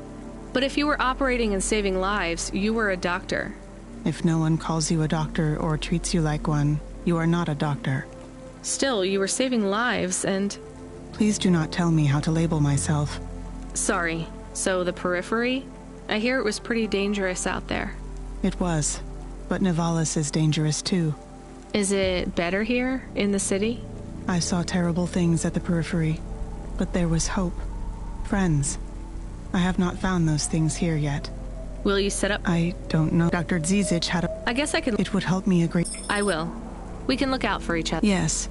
A: But if you were operating and saving lives, you were a doctor.
M: If no one calls you a doctor or treats you like one, you are not a doctor.
A: Still, you were saving lives and...
M: Please do not tell me how to label myself.
A: Sorry. So the periphery? I hear it was pretty dangerous out there.
M: It was. But Nivalis is dangerous too.
A: Is it better here, in the city?
M: I saw terrible things at the periphery. But there was hope. Friends. I have not found those things here yet.
A: Will you set up...
M: I don't know. Dr. Zizic had a...
A: I guess I can...
M: It would help me a great...
A: I will. We can look out for each other.
M: Yes.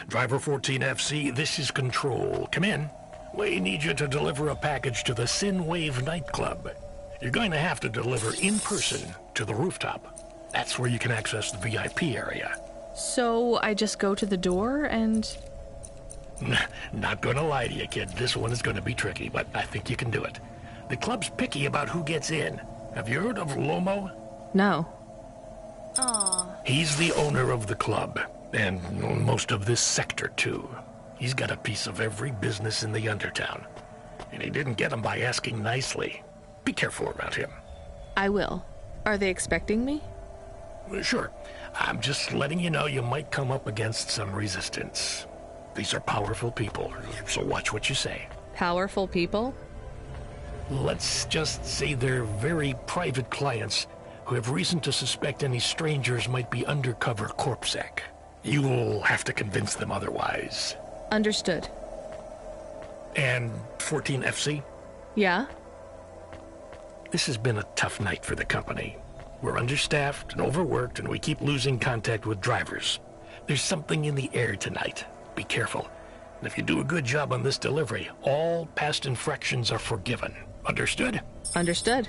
B: Driver 14FC, this is Control. Come in. We need you to deliver a package to the Sinwave nightclub. You're going to have to deliver in person to the rooftop. That's where you can access the VIP area.
A: So I just go to the door and...
B: Not gonna lie to you, kid. This one is gonna be tricky, but I think you can do it. The club's picky about who gets in. Have you heard of Lomo?
A: No.
B: He's the owner of the club, and most of this sector, too. He's got a piece of every business in the Undertown. And he didn't get them by asking nicely. Be careful around him.
A: I will. Are they expecting me?
B: Sure. I'm just letting you know you might come up against some resistance. These are powerful people, so watch what you say.
A: Powerful people?
B: Let's just say they're very private clients who have reason to suspect any strangers might be undercover corpsec. You'll have to convince them otherwise.
A: Understood.
B: And 14FC?
A: Yeah?
B: This has been a tough night for the company. We're understaffed and overworked, and we keep losing contact with drivers. There's something in the air tonight. Be careful. And if you do a good job on this delivery, all past infractions are forgiven. Understood?
A: Understood.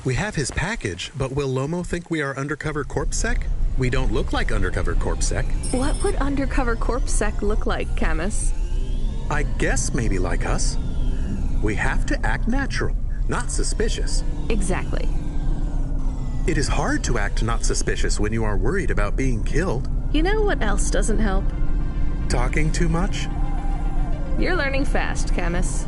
H: We have his package, but will Lomo think we are undercover corpsec? We don't look like undercover corpsec.
A: What would undercover corpsec look like, Camus?
H: I guess maybe like us. We have to act natural, not suspicious.
A: Exactly.
H: It is hard to act not suspicious when you are worried about being killed.
A: You know what else doesn't help?
H: Talking too much?
A: You're learning fast, Camus.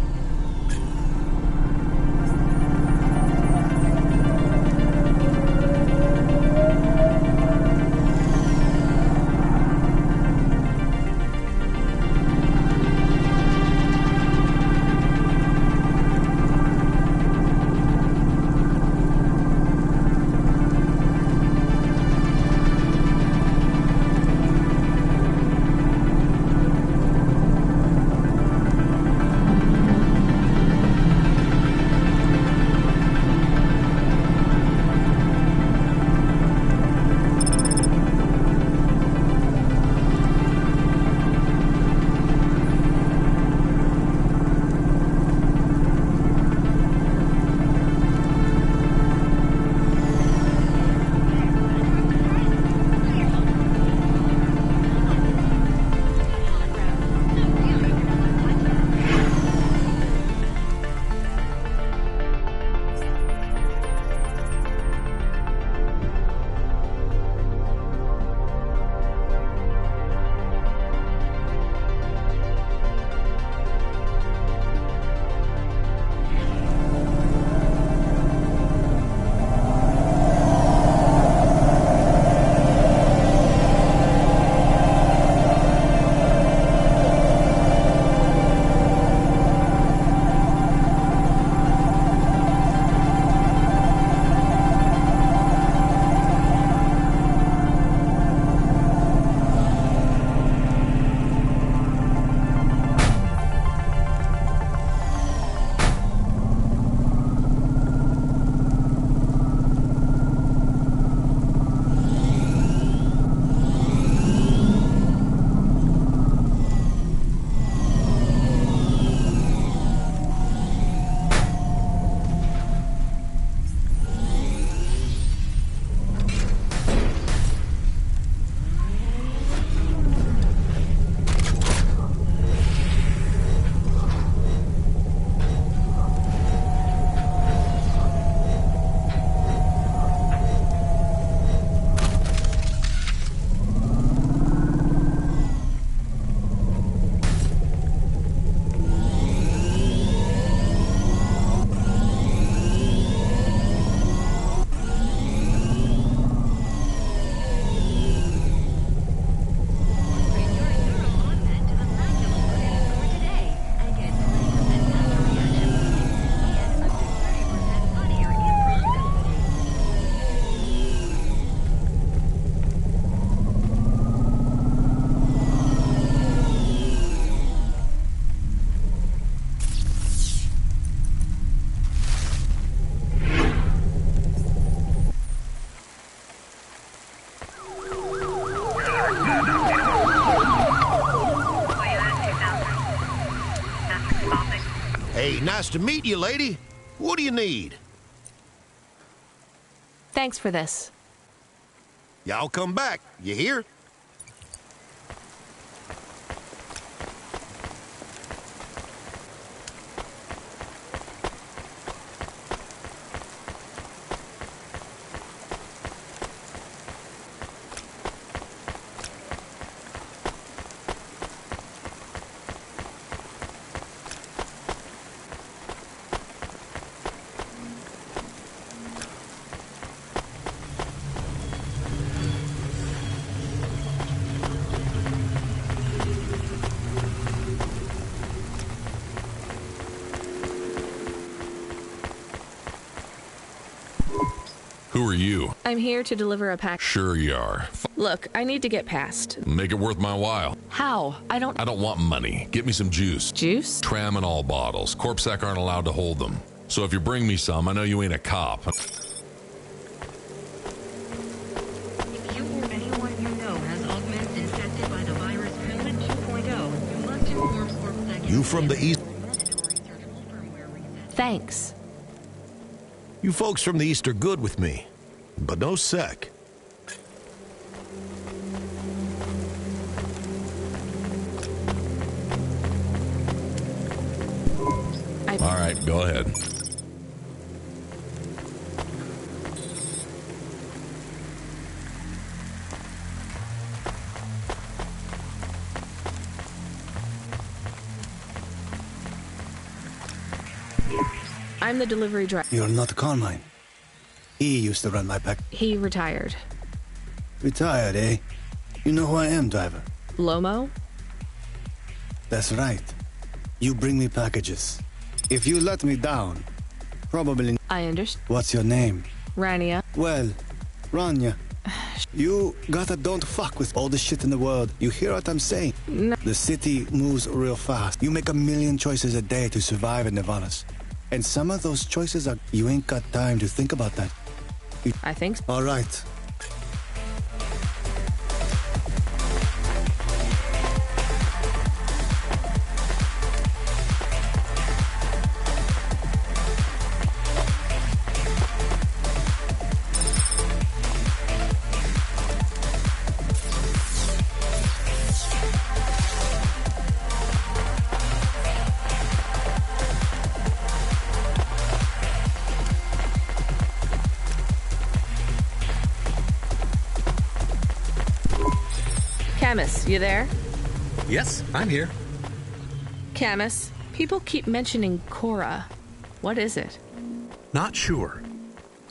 L: nice to meet you, lady. What do you need?
A: Thanks for this.
L: Y'all come back. You hear?
N: Who are you?
A: I'm here to deliver a pack.
N: Sure you are.
A: Look, I need to get past.
N: Make it worth my while.
A: How? I don't
N: want money. Get me some juice.
A: Juice?
N: Tramadol bottles. Corpsec aren't allowed to hold them. So if you bring me some, I know you ain't a cop.
O: If you or anyone you know has augments infected by the virus Primitive 2.0, you must inform Corpsec.
L: You from the East?
A: Thanks.
L: You folks from the East are good with me, but no sec.
N: All right, go ahead.
A: I'm the delivery driver.
P: You're not Carmine. He used to run my pack.
A: He retired.
P: Retired, eh? You know who I am, driver?
A: Lomo?
P: That's right. You bring me packages. If you let me down, probably...
A: I understand.
P: What's your name?
A: Rania.
P: Well, Rania. You gotta don't fuck with all the shit in the world. You hear what I'm saying?
A: No.
P: The city moves real fast. You make a million choices a day to survive in Nevadas. And some of those choices are... You ain't got time to think about that.
A: I think so.
P: All right.
A: Camus, you there?
H: Yes, I'm here.
A: Camus, people keep mentioning Cora. What is it?
H: Not sure.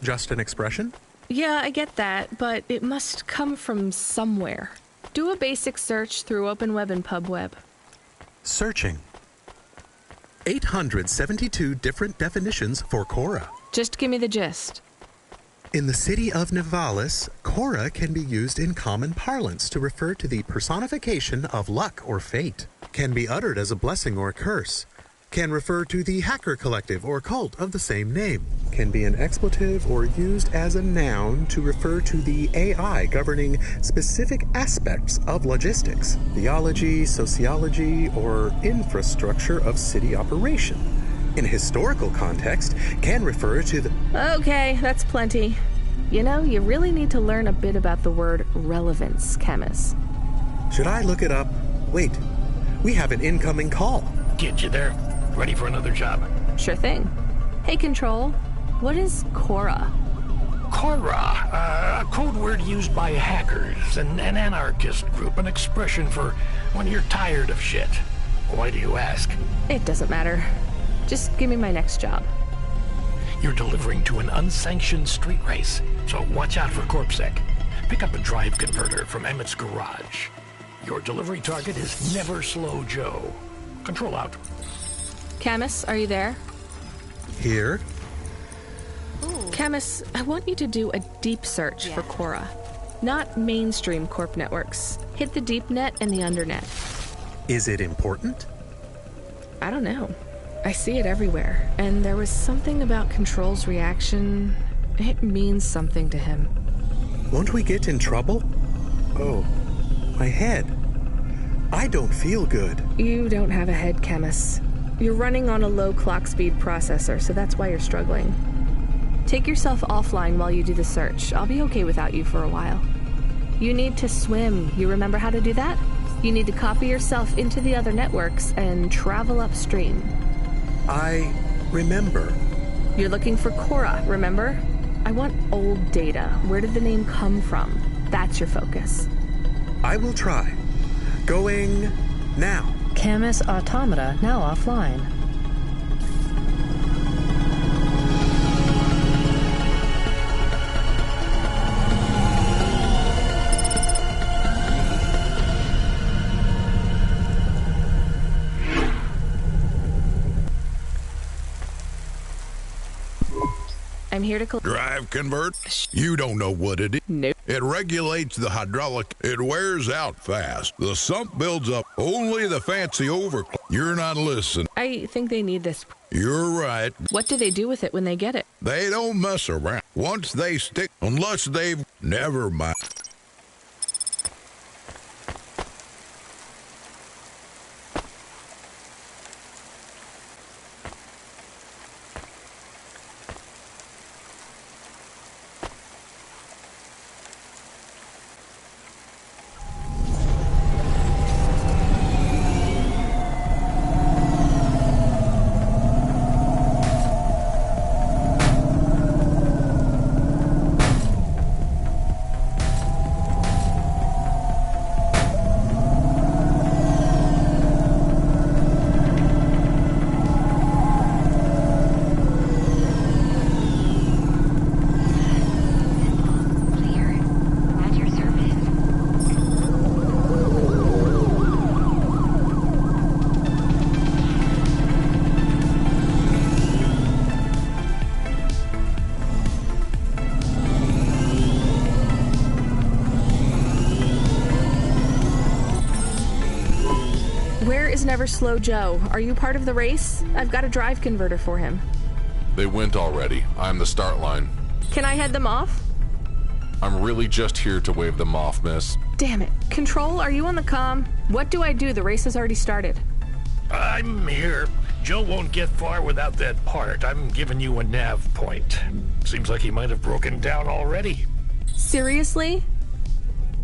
H: Just an expression?
A: Yeah, I get that, but it must come from somewhere. Do a basic search through Open Web and PubWeb.
H: Searching. 872 different definitions for Cora.
A: Just give me the gist.
H: In the city of Nevalis, Cora can be used in common parlance to refer to the personification of luck or fate. Can be uttered as a blessing or a curse. Can refer to the hacker collective or cult of the same name. Can be an expletive or used as a noun to refer to the AI governing specific aspects of logistics, theology, sociology, or infrastructure of city operation. In a historical context, can refer to the...
A: Okay, that's plenty. You know, you really need to learn a bit about the word relevance, Camus.
H: Should I look it up? Wait, we have an incoming call.
B: Kid, you there? Ready for another job?
A: Sure thing. Hey, Control, what is Cora?
B: Cora, a code word used by hackers, an anarchist group, an expression for when you're tired of shit. Why do you ask?
A: It doesn't matter. Just give me my next job.
B: You're delivering to an unsanctioned street race, so watch out for Corpsec. Pick up a drive converter from Emmett's garage. Your delivery target is Never Slow Joe. Control out.
A: Camus, are you there?
H: Here.
A: Camus, I want you to do a deep search for Cora. Not mainstream corp networks. Hit the deep net and the undernet.
H: Is it important?
A: I don't know. I see it everywhere, and there was something about Control's reaction. It means something to him.
H: Won't we get in trouble? Oh, my head. I don't feel good.
A: You don't have a head, Camus. You're running on a low clock speed processor, so that's why you're struggling. Take yourself offline while you do the search. I'll be okay without you for a while. You need to swim. You remember how to do that? You need to copy yourself into the other networks and travel upstream.
H: I remember.
A: You're looking for Cora, remember? I want old data. Where did the name come from? That's your focus.
H: I will try. Going now.
D: Camus Automata now offline.
A: I'm here to
Q: Drive convert? You don't know what it is.
A: Nope.
Q: It regulates the hydraulic. It wears out fast. The sump builds up. Only the fancy overclock. You're not listening.
A: I think they need this.
Q: You're right.
A: What do they do with it when they get it?
Q: They don't mess around. Once they stick, unless they've... Never mind.
A: Never Slow Joe. Are you part of the race? I've got a drive converter for him.
N: They went already. I'm the start line.
A: Can I head them off?
N: I'm really just here to wave them off, miss.
A: Damn it. Control, are you on the comm? What do I do? The race has already started.
B: I'm here. Joe won't get far without that part. I'm giving you a nav point. Seems like he might have broken down already.
A: Seriously?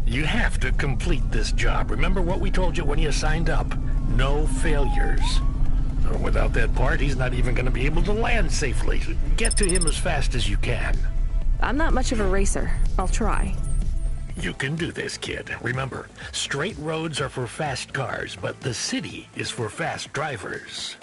B: You have to complete this job. Remember what we told you when you signed up? No failures. Without that part, he's not even going to be able to land safely. Get to him as fast as you can.
A: I'm not much of a racer. I'll try.
B: You can do this, kid. Remember, straight roads are for fast cars, but the city is for fast drivers.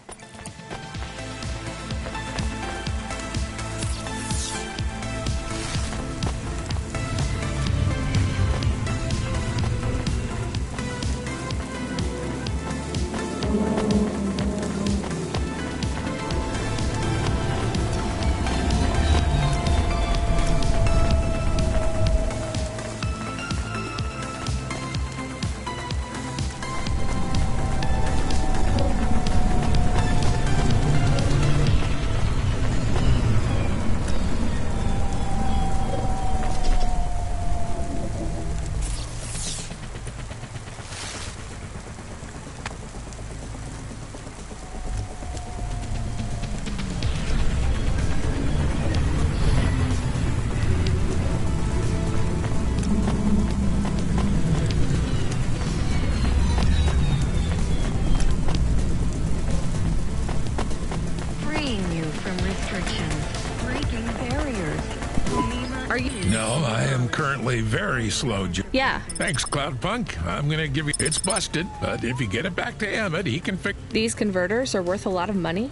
B: Very slow.
A: Yeah.
B: Thanks, Cloudpunk. I'm gonna give you... It's busted, but if you get it back to Emmett, he can fix...
A: These converters are worth a lot of money?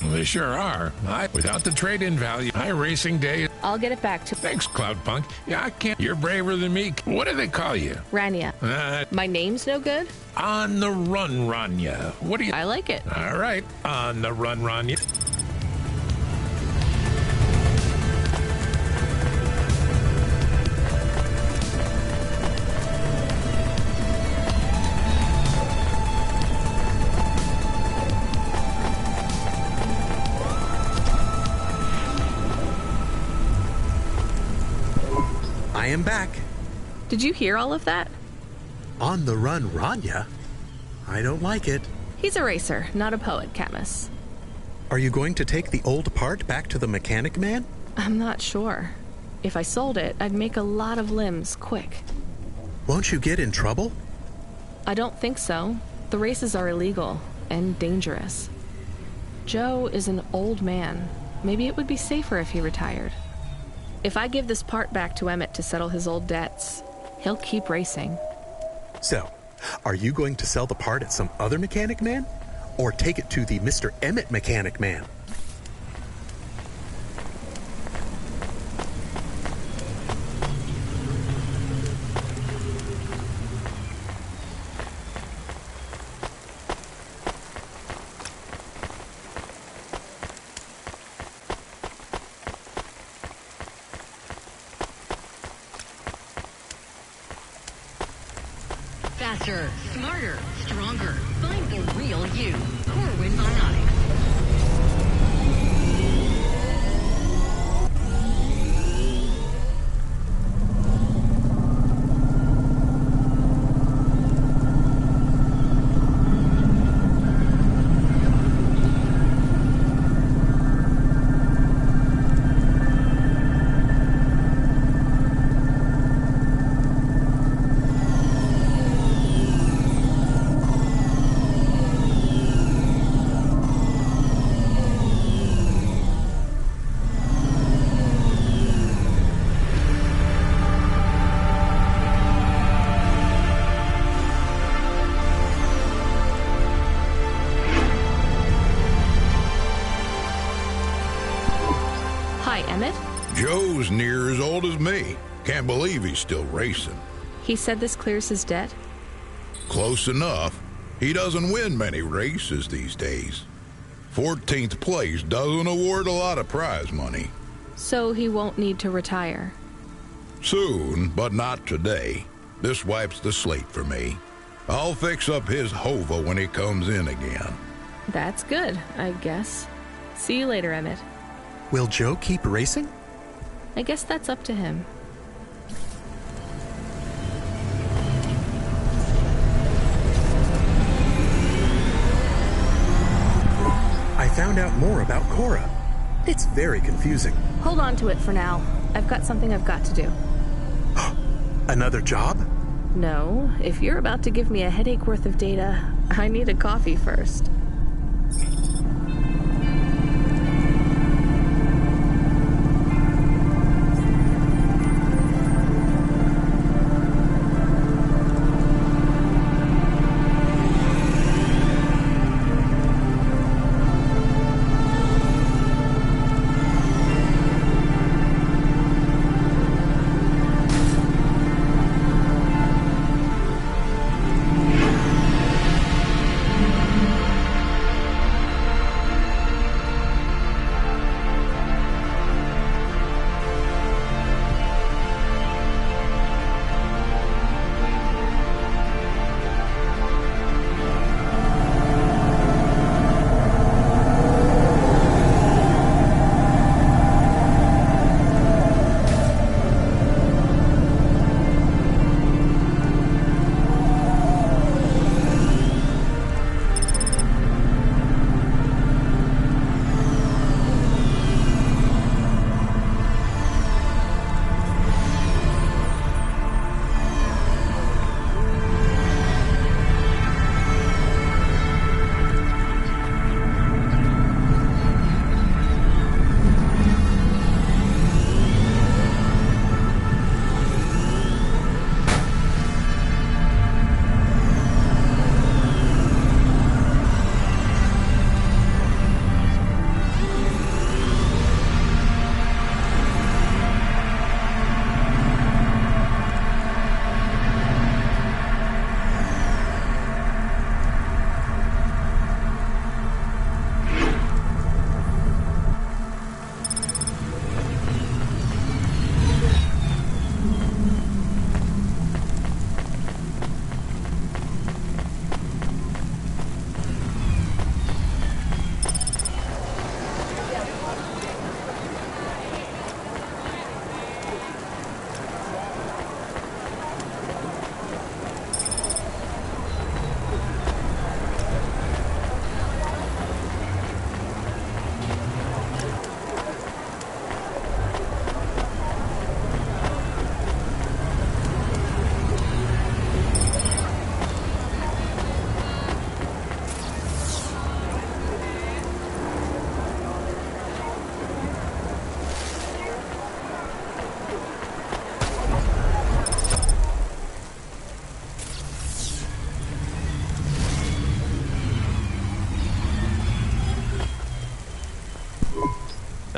B: They sure are. Without the trade-in value, racing day...
A: I'll get it back to...
B: Thanks, Cloudpunk. Yeah, I can't... You're braver than me. What do they call you?
A: Rania. My name's no good?
B: On the run, Rania. What do you...
A: I like it.
B: All right. On the run, Rania.
H: I am back.
A: Did you hear all of that?
H: On the run, Rania? I don't like it.
A: He's a racer, not a poet, Camus.
H: Are you going to take the old part back to the mechanic man?
A: I'm not sure. If I sold it, I'd make a lot of limbs quick.
H: Won't you get in trouble?
A: I don't think so. The races are illegal and dangerous. Joe is an old man. Maybe it would be safer if he retired. If I give this part back to Emmett to settle his old debts, he'll keep racing.
H: So, are you going to sell the part at some other mechanic man? Or take it to the Mr. Emmett mechanic man?
O: Faster, smarter, stronger. Find the real you. Corwin Bionics.
A: Hi, Emmett.
Q: Joe's near as old as me. Can't believe he's still racing.
A: He said this clears his debt?
Q: Close enough. He doesn't win many races these days. 14th place doesn't award a lot of prize money.
A: So he won't need to retire.
Q: Soon, but not today. This wipes the slate for me. I'll fix up his hova when he comes in again.
A: That's good, I guess. See you later, Emmett.
H: Will Joe keep racing?
A: I guess that's up to him.
H: I found out more about Cora. It's very confusing.
A: Hold on to it for now. I've got something I've got to do.
H: Another job?
A: No, if you're about to give me a headache worth of data, I need a coffee first.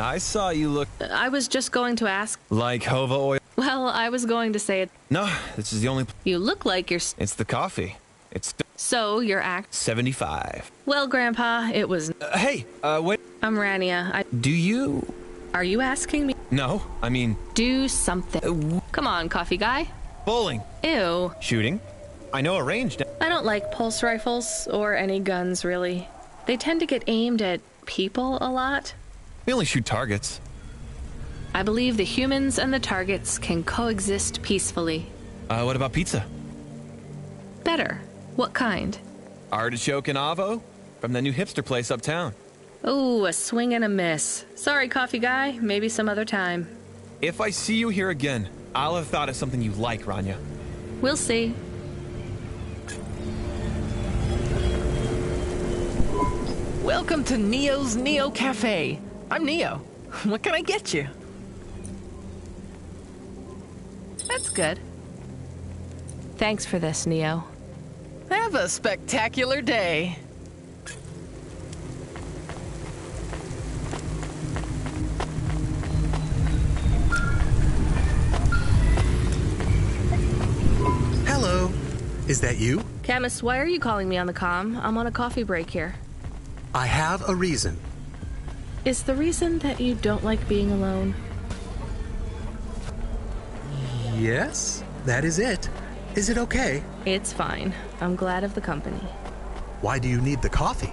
R: I saw you look
A: I was just going to ask.
R: like Hova oil.
A: Well, I was going to say it.
R: No, this is the only...
A: You look like you're...
R: It's the coffee. It's...
A: So, your act...
R: 75.
A: Well, Grandpa, it was...
R: Hey, wait.
A: I'm Rania.
R: Do you...
A: Are you asking me?
R: No, I mean...
A: Do something. Come on, coffee guy.
R: Bowling.
A: Ew.
R: Shooting. I know a range.
A: I don't like pulse rifles, or any guns, really. They tend to get aimed at people a lot.
R: We only shoot targets.
A: I believe the humans and the targets can coexist peacefully.
R: What about pizza?
A: Better. What kind?
R: Artichoke and avo from the new hipster place uptown.
A: Ooh, a swing and a miss. Sorry, coffee guy. Maybe some other time.
R: If I see you here again, I'll have thought of something you like, Rania.
A: We'll see.
S: Welcome to Neo's Neo Cafe. I'm Neo. What can I get you?
A: That's good. Thanks for this, Neo.
S: Have a spectacular day.
H: Hello. Is that you?
A: Camus, why are you calling me on the comm? I'm on a coffee break here.
H: I have a reason.
A: Is the reason that you don't like being alone?
H: Yes, that is it. Is it okay?
A: It's fine. I'm glad of the company.
H: Why do you need the coffee?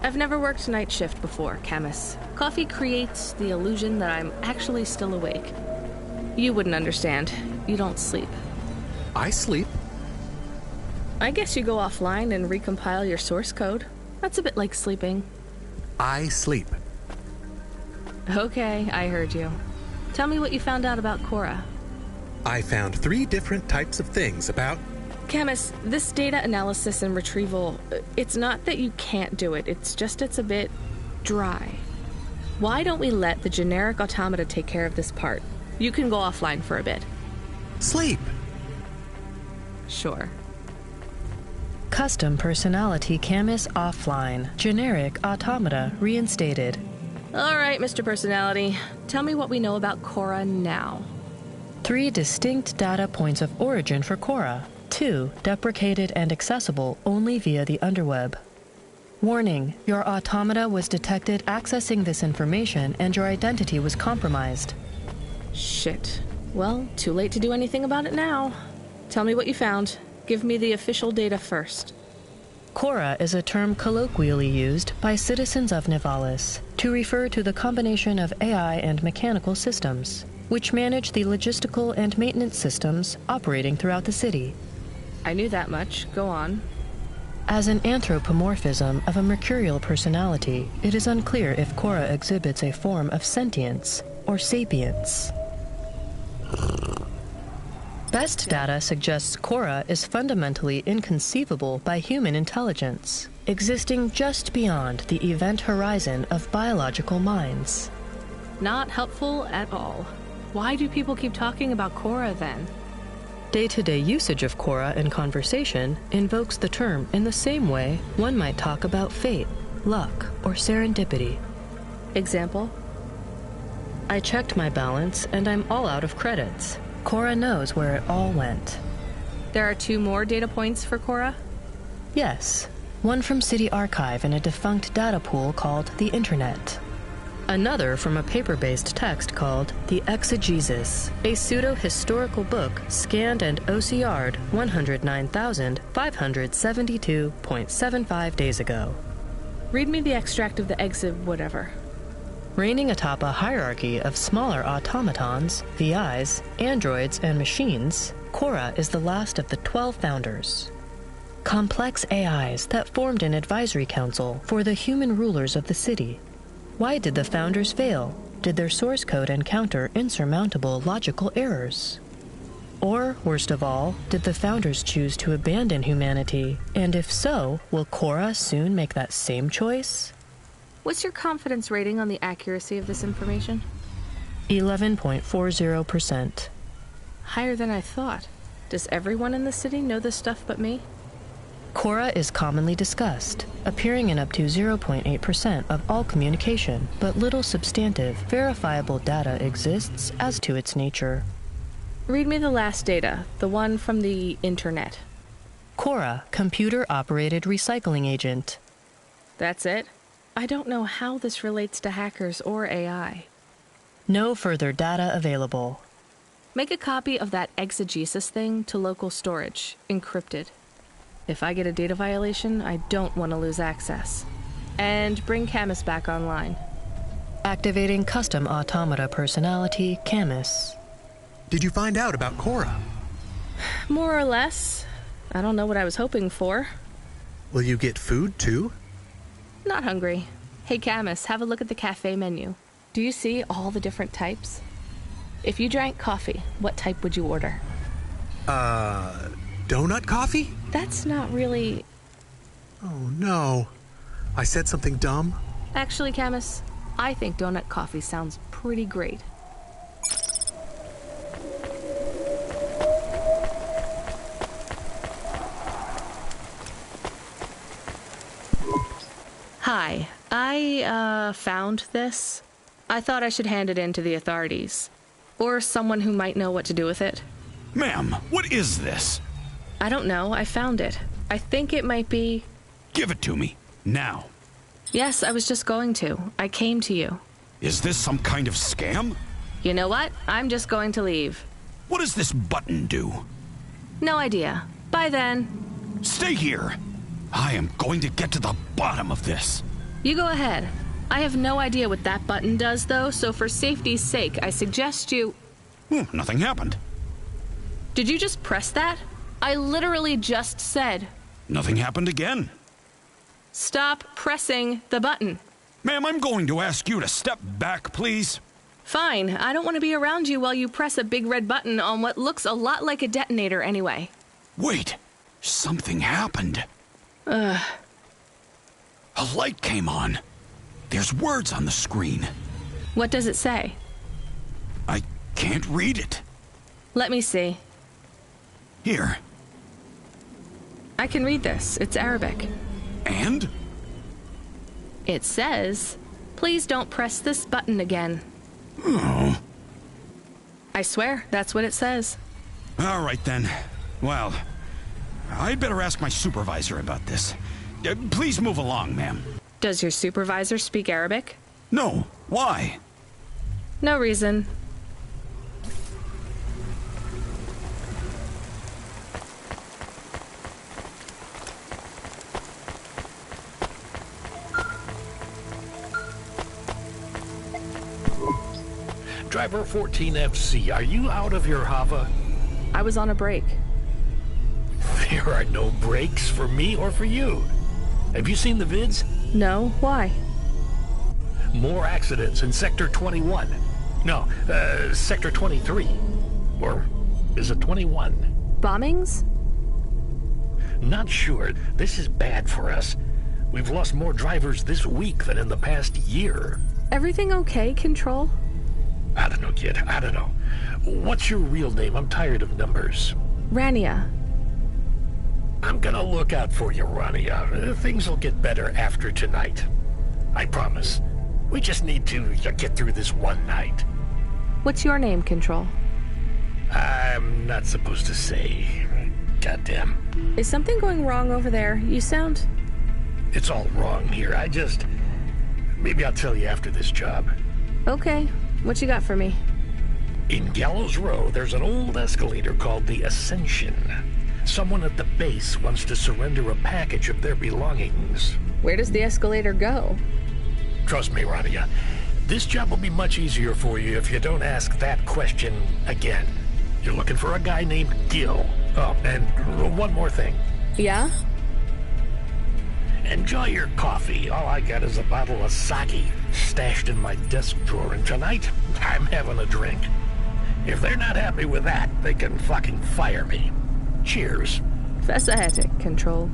A: I've never worked night shift before, Camus. Coffee creates the illusion that I'm actually still awake. You wouldn't understand. You don't sleep.
H: I sleep.
A: I guess you go offline and recompile your source code. That's a bit like sleeping.
H: I sleep.
A: Okay, I heard you. Tell me what you found out about Cora.
H: I found 3 different types of things about...
A: Camus, this data analysis and retrieval, it's not that you can't do it, it's just it's a bit dry. Why don't we let the generic automata take care of this part? You can go offline for a bit.
H: Sleep!
A: Sure.
D: Custom personality Camus offline. Generic automata reinstated.
A: All right, Mr. Personality. Tell me what we know about Cora now.
D: 3 distinct data points of origin for Cora. 2 deprecated and accessible only via the underweb. Warning, your automata was detected accessing this information and your identity was compromised.
A: Shit. Well, too late to do anything about it now. Tell me what you found. Give me the official data first.
D: Cora is a term colloquially used by citizens of Nivalis to refer to the combination of AI and mechanical systems, which manage the logistical and maintenance systems operating throughout the city.
A: I knew that much. Go on.
D: As an anthropomorphism of a mercurial personality, it is unclear if Cora exhibits a form of sentience or sapience. Best data suggests Cora is fundamentally inconceivable by human intelligence, existing just beyond the event horizon of biological minds.
A: Not helpful at all. Why do people keep talking about Cora then?
D: Day-to-day usage of Cora in conversation invokes the term in the same way one might talk about fate, luck, or serendipity.
A: Example?
D: I checked my balance and I'm all out of credits. Cora knows where it all went.
A: There are 2 more data points for Cora?
D: Yes. One from City Archive in a defunct data pool called the Internet. Another from a paper-based text called The Exegesis, a pseudo-historical book scanned and OCR'd 109,572.75 days ago.
A: Read me the extract of the exib whatever.
D: Reigning atop a hierarchy of smaller automatons, VIs, androids, and machines, Cora is the last of the 12 founders. Complex AIs that formed an advisory council for the human rulers of the city. Why did the founders fail? Did their source code encounter insurmountable logical errors? Or, worst of all, did the founders choose to abandon humanity? And if so, will Cora soon make that same choice?
A: What's your confidence rating on the accuracy of this information?
D: 11.40%.
A: Higher than I thought. Does everyone in the city know this stuff but me?
D: Cora is commonly discussed, appearing in up to 0.8% of all communication, but little substantive, verifiable data exists as to its nature.
A: Read me the last data, the one from the internet.
D: Cora, computer-operated recycling agent.
A: That's it? I don't know how this relates to hackers or AI.
D: No further data available.
A: Make a copy of that exegesis thing to local storage, encrypted. If I get a data violation, I don't want to lose access. And bring Camus back online.
D: Activating custom automata personality, Camus.
H: Did you find out about Cora?
A: More or less. I don't know what I was hoping for.
H: Will you get food, too?
A: Not hungry. Hey, Camus, have a look at the cafe menu. Do you see all the different types? If you drank coffee, what type would you order?
H: Donut coffee?
A: That's not really...
H: Oh, no. I said something dumb?
A: Actually, Camus, I think donut coffee sounds pretty great. Hi, I found this. I thought I should hand it in to the authorities. Or someone who might know what to do with it.
T: Ma'am, what is this?
A: I don't know, I found it. I think it might be...
T: Give it to me, now.
A: Yes, I was just going to. I came to you.
T: Is this some kind of scam?
A: You know what? I'm just going to leave.
T: What does this button do?
A: No idea. Bye then.
T: Stay here. I am going to get to the bottom of this.
A: You go ahead. I have no idea what that button does, though, so for safety's sake, I suggest you...
T: Nothing happened.
A: Did you just press that? I literally just said...
T: Nothing happened again.
A: Stop pressing the button.
T: Ma'am, I'm going to ask you to step back, please.
A: Fine. I don't want to be around you while you press a big red button on what looks a lot like a detonator anyway.
T: Wait. Something happened.
A: Ugh.
T: A light came on. There's words on the screen.
A: What does it say?
T: I can't read it.
A: Let me see.
T: Here.
A: I can read this. It's Arabic.
T: And?
A: It says, please don't press this button again.
T: Oh.
A: I swear, that's what it says.
T: All right, then. Well, I'd better ask my supervisor about this. Please move along, ma'am.
A: Does your supervisor speak Arabic?
T: No. Why?
A: No reason.
B: Driver 14FC, are you out of your Hava?
A: I was on a break.
B: There are no breaks for me or for you. Have you seen the vids?
A: No, why?
B: More accidents in Sector 21. No, Sector 23. Or is it 21?
A: Bombings?
B: Not sure. This is bad for us. We've lost more drivers this week than in the past year.
A: Everything okay, Control?
B: I don't know, kid. I don't know. What's your real name? I'm tired of numbers.
A: Rania.
B: I'm gonna look out for you, Rania. Things will get better after tonight. I promise. We just need to get through this one night.
A: What's your name, Control?
B: I'm not supposed to say. Goddamn.
A: Is something going wrong over there? You sound...
B: It's all wrong here. Maybe I'll tell you after this job.
A: Okay. What you got for me?
B: In Gallows Row, there's an old escalator called the Ascension. Someone at the base wants to surrender a package of their belongings.
A: Where does the escalator go?
B: Trust me, Rania. This job will be much easier for you if you don't ask that question again. You're looking for a guy named Gil. Oh, and one more thing.
A: Yeah?
B: Enjoy your coffee. All I got is a bottle of sake stashed in my desk drawer, and tonight, I'm having a drink. If they're not happy with that, they can fucking fire me. Cheers.
A: Fasciatic, Control.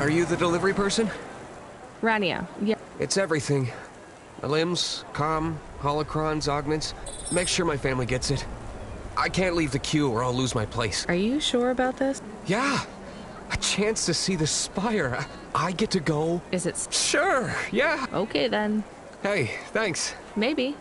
U: Are you the delivery person?
A: Rania, yeah.
U: It's everything. My limbs, comm, holocrons, augments. Make sure my family gets it. I can't leave the queue or I'll lose my place.
A: Are you sure about this?
U: Yeah. A chance to see the spire. I get to go.
A: Is it?
U: Sure, yeah.
A: Okay then.
U: Hey, thanks.
A: Maybe.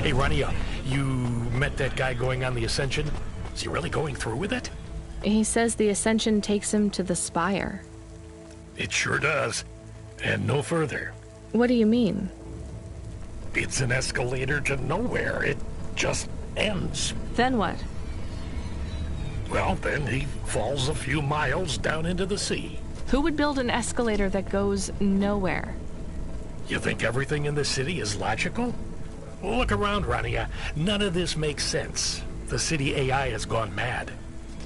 B: Hey, Rania, you met that guy going on the Ascension? Is he really going through with it?
A: He says the Ascension takes him to the spire.
B: It sure does. And no further.
A: What do you mean?
B: It's an escalator to nowhere. It just ends.
A: Then what?
B: Well, then he falls a few miles down into the sea.
A: Who would build an escalator that goes nowhere?
B: You think everything in the city is logical? Look around, Rania. None of this makes sense. The city AI has gone mad.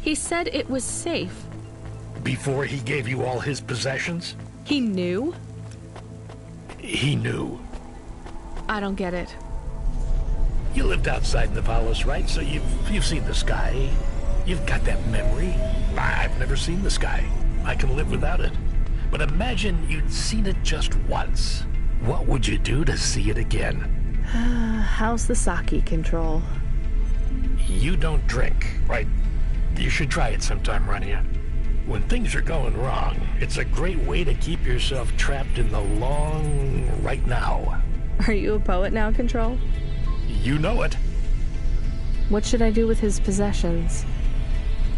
A: He said it was safe.
B: Before he gave you all his possessions?
A: He knew?
B: He knew.
A: I don't get it.
B: You lived outside Nivalis, right? So you've seen the sky. You've got that memory. I've never seen the sky. I can live without it. But imagine you'd seen it just once. What would you do to see it again?
A: How's the sake control?
B: You don't drink, right? You should try it sometime, Rania. When things are going wrong, it's a great way to keep yourself trapped in the long right now.
A: Are you a poet now, Control?
B: You know it.
A: What should I do with his possessions?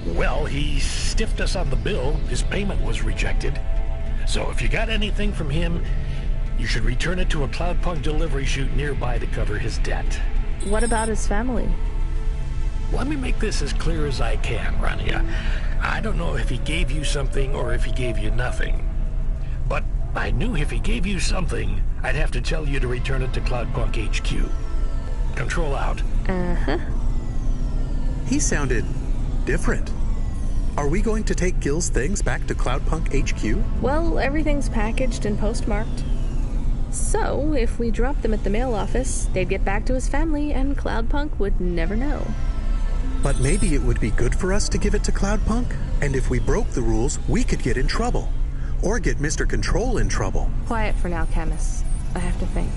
B: Well, he stiffed us on the bill. His payment was rejected. So if you got anything from him, you should return it to a Cloudpunk delivery chute nearby to cover his debt.
A: What about his family?
B: Let me make this as clear as I can, Rania. I don't know if he gave you something or if he gave you nothing. But I knew if he gave you something, I'd have to tell you to return it to Cloudpunk HQ. Control out.
A: Uh-huh.
H: He sounded different. Are we going to take Gil's things back to Cloudpunk HQ?
A: Well, everything's packaged and postmarked. So, if we dropped them at the mail office, they'd get back to his family and Cloudpunk would never know.
H: But maybe it would be good for us to give it to Cloudpunk? And if we broke the rules, we could get in trouble. Or get Mr. Control in trouble.
A: Quiet for now, Camus. I have to think.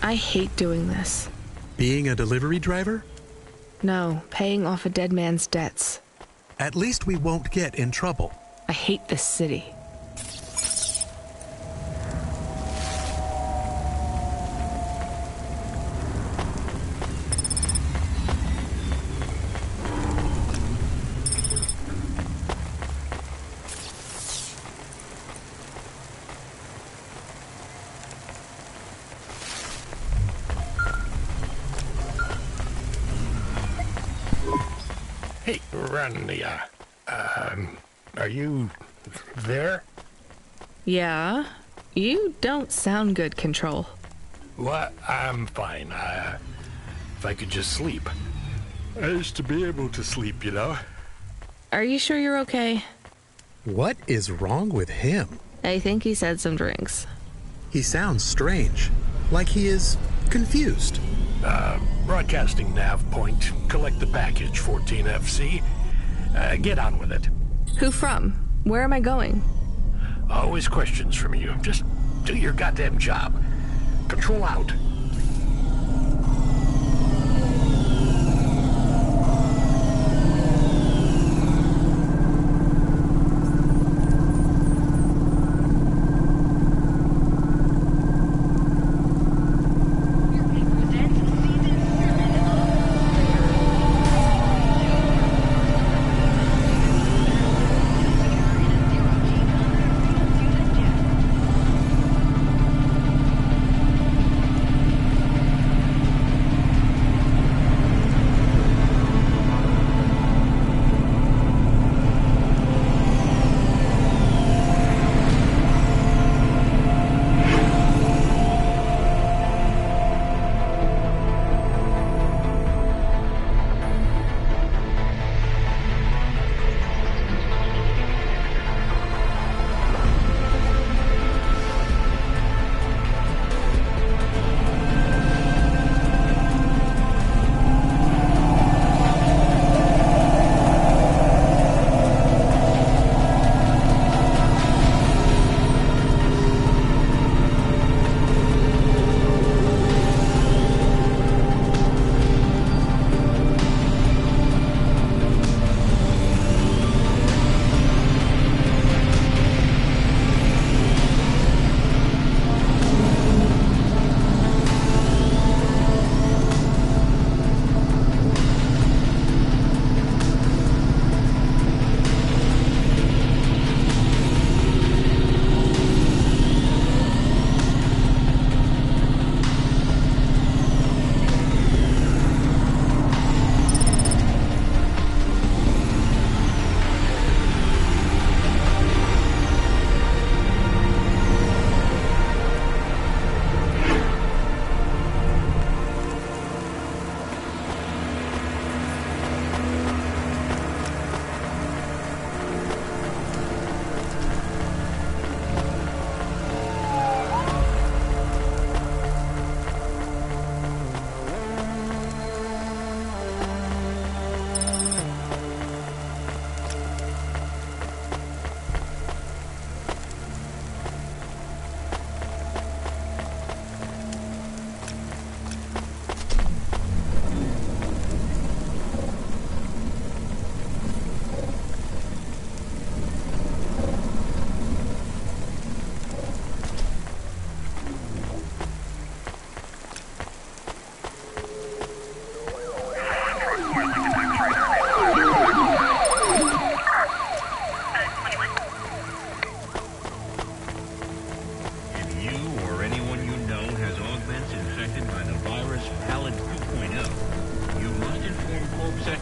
A: I hate doing this.
H: Being a delivery driver?
A: No, paying off a dead man's debts.
H: At least we won't get in trouble.
A: I hate this city.
B: Hey, Rania. Are you there?
A: Yeah? You don't sound good, Control.
B: What? I'm fine. If I could just sleep. I used to be able to sleep, you know.
A: Are you sure you're okay?
H: What is wrong with him?
A: I think he said some drinks.
H: He sounds strange, like he is confused.
B: Broadcasting nav point. Collect the package, 14FC. Get on with it.
A: Who from? Where am I going?
B: Always questions from you. Just do your goddamn job. Control out.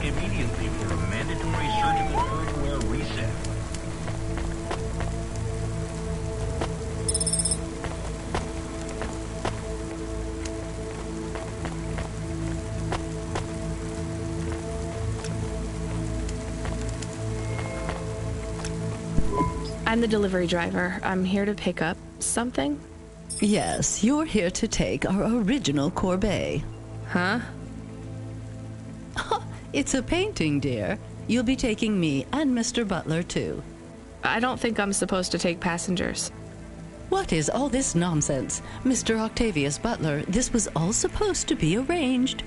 G: Immediately for a mandatory surgical firmware reset.
A: I'm the delivery driver. I'm here to pick up something.
V: Yes, you're here to take our original corbeille.
A: Huh?
V: It's a painting, dear. You'll be taking me and Mr. Butler, too.
A: I don't think I'm supposed to take passengers.
V: What is all this nonsense? Mr. Octavius Butler, this was all supposed to be arranged.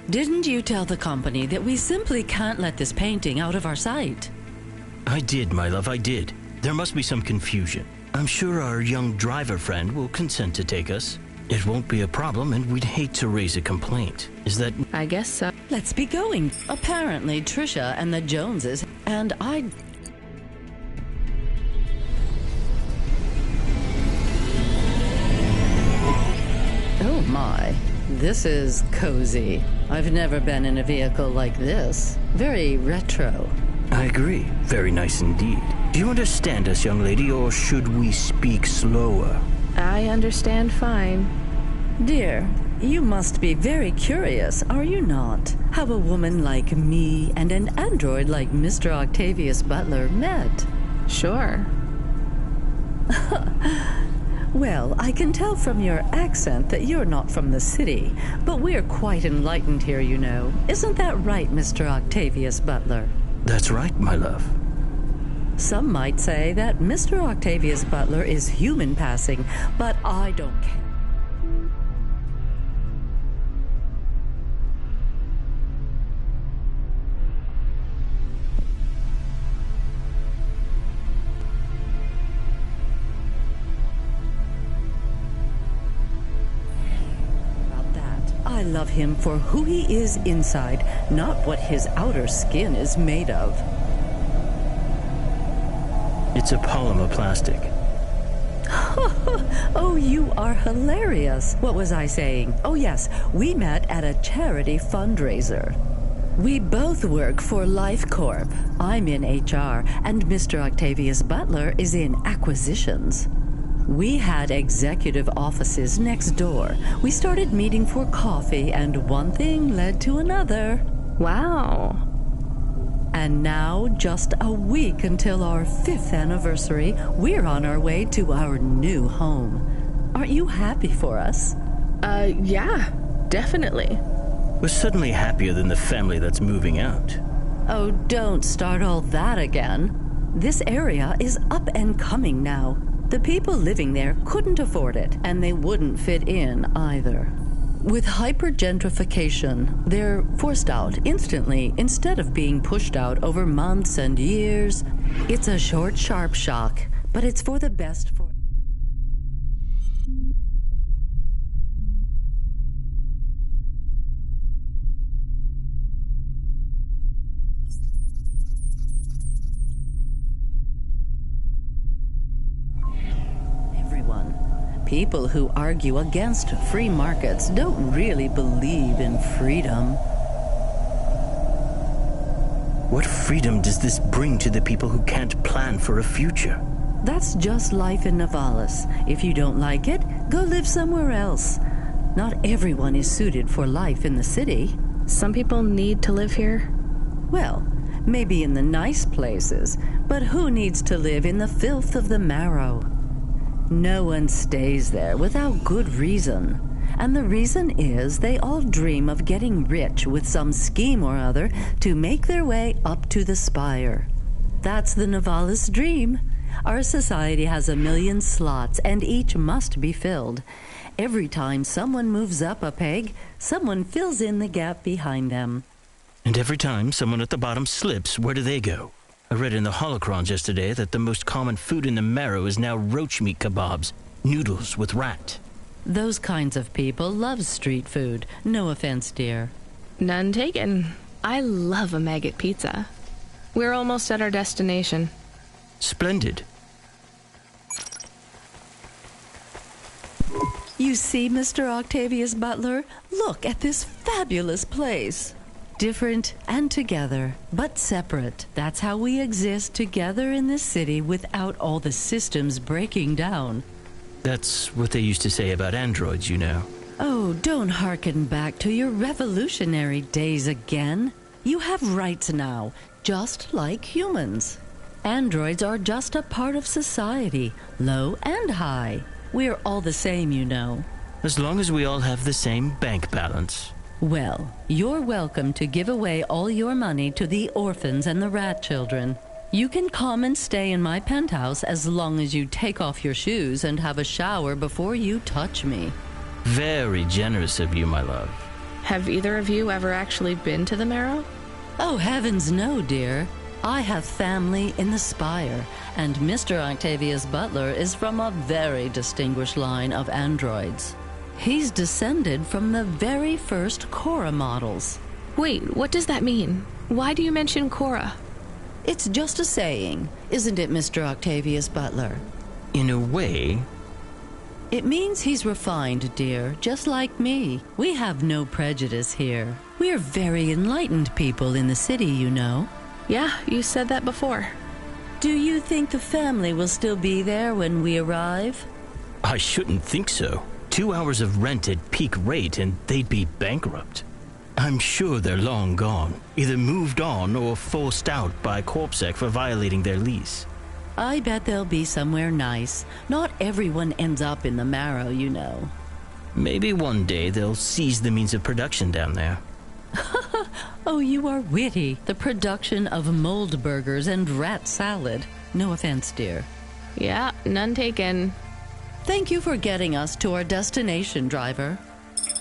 V: Didn't you tell the company that we simply can't let this painting out of our sight?
W: I did, my love, I did. There must be some confusion. I'm sure our young driver friend will consent to take us. It won't be a problem, and we'd hate to raise a complaint. Is that...
A: I guess so.
V: Let's be going. Apparently, Trisha and the Joneses, and I... Oh my, this is cozy. I've never been in a vehicle like this. Very retro.
W: I agree. Very nice indeed. Do you understand us, young lady, or should we speak slower?
A: I understand fine.
V: Dear, You must be very curious, are you not? How a woman like me and an android like Mr. Octavius Butler met.
A: Sure.
V: Well, I can tell from your accent that you're not from the city, but we're quite enlightened here, you know. Isn't that right, Mr. Octavius Butler?
W: That's right, my love.
V: Some might say that Mr. Octavius Butler is human passing, but I don't care. I love him for who he is inside, not what his outer skin is made of.
W: It's a polymer plastic.
V: Oh, you are hilarious. What was I saying? Oh, yes, we met at a charity fundraiser. We both work for Life Corp. I'm in HR, and Mr. Octavius Butler is in acquisitions. We had executive offices next door. We started meeting for coffee, and one thing led to another.
A: Wow.
V: And now, just a week until our 5th anniversary, we're on our way to our new home. Aren't you happy for us?
A: Yeah, definitely.
W: We're suddenly happier than the family that's moving out.
V: Oh, don't start all that again. This area is up and coming now. The people living there couldn't afford it, and they wouldn't fit in either. With hypergentrification, they're forced out instantly instead of being pushed out over months and years. It's a short, sharp shock, but it's for the best for... People who argue against free markets don't really believe in freedom.
W: What freedom does this bring to the people who can't plan for a future?
V: That's just life in Nivalis. If you don't like it, go live somewhere else. Not everyone is suited for life in the city.
A: Some people need to live here.
V: Well, maybe in the nice places, but who needs to live in the filth of the marrow? No one stays there without good reason. And the reason is they all dream of getting rich with some scheme or other to make their way up to the spire. That's the Nivalis dream. Our society has 1 million slots, and each must be filled. Every time someone moves up a peg, someone fills in the gap behind them.
W: And every time someone at the bottom slips, where do they go? I read in the holocrons yesterday that the most common food in the marrow is now roach meat kebabs, noodles with rat.
V: Those kinds of people love street food. No offense, dear.
A: None taken. I love a maggot pizza. We're almost at our destination.
W: Splendid.
V: You see, Mr. Octavius Butler? Look at this fabulous place. Different and together, but separate. That's how we exist together in this city without all the systems breaking down.
W: That's what they used to say about androids, you know.
V: Oh, don't hearken back to your revolutionary days again. You have rights now, just like humans. Androids are just a part of society, low and high. We're all the same, you know.
W: As long as we all have the same bank balance.
V: Well, you're welcome to give away all your money to the orphans and the rat children. You can come and stay in my penthouse as long as you take off your shoes and have a shower before you touch me.
W: Very generous of you, my love.
A: Have either of you ever actually been to the Marrow?
V: Oh, heavens no, dear. I have family in the Spire, and Mr. Octavius Butler is from a very distinguished line of androids. He's descended from the very first Cora models.
A: Wait, what does that mean? Why do you mention Cora?
V: It's just a saying, isn't it, Mr. Octavius Butler?
W: In a way.
V: It means he's refined, dear, just like me. We have no prejudice here. We're very enlightened people in the city, you know.
A: Yeah, you said that before.
V: Do you think the family will still be there when we arrive?
W: I shouldn't think so. 2 hours of rent at peak rate and they'd be bankrupt. I'm sure they're long gone, either moved on or forced out by Corpsec for violating their lease.
V: I bet they'll be somewhere nice. Not everyone ends up in the Marrow, you know.
W: Maybe one day they'll seize the means of production down there.
V: Oh, you are witty. The production of mold burgers and rat salad. No offense, dear.
A: Yeah, none taken.
V: Thank you for getting us to our destination, driver.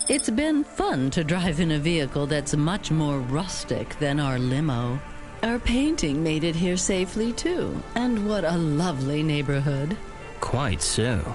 V: It's been fun to drive in a vehicle that's much more rustic than our limo. Our painting made it here safely, too. And what a lovely neighborhood.
W: Quite so.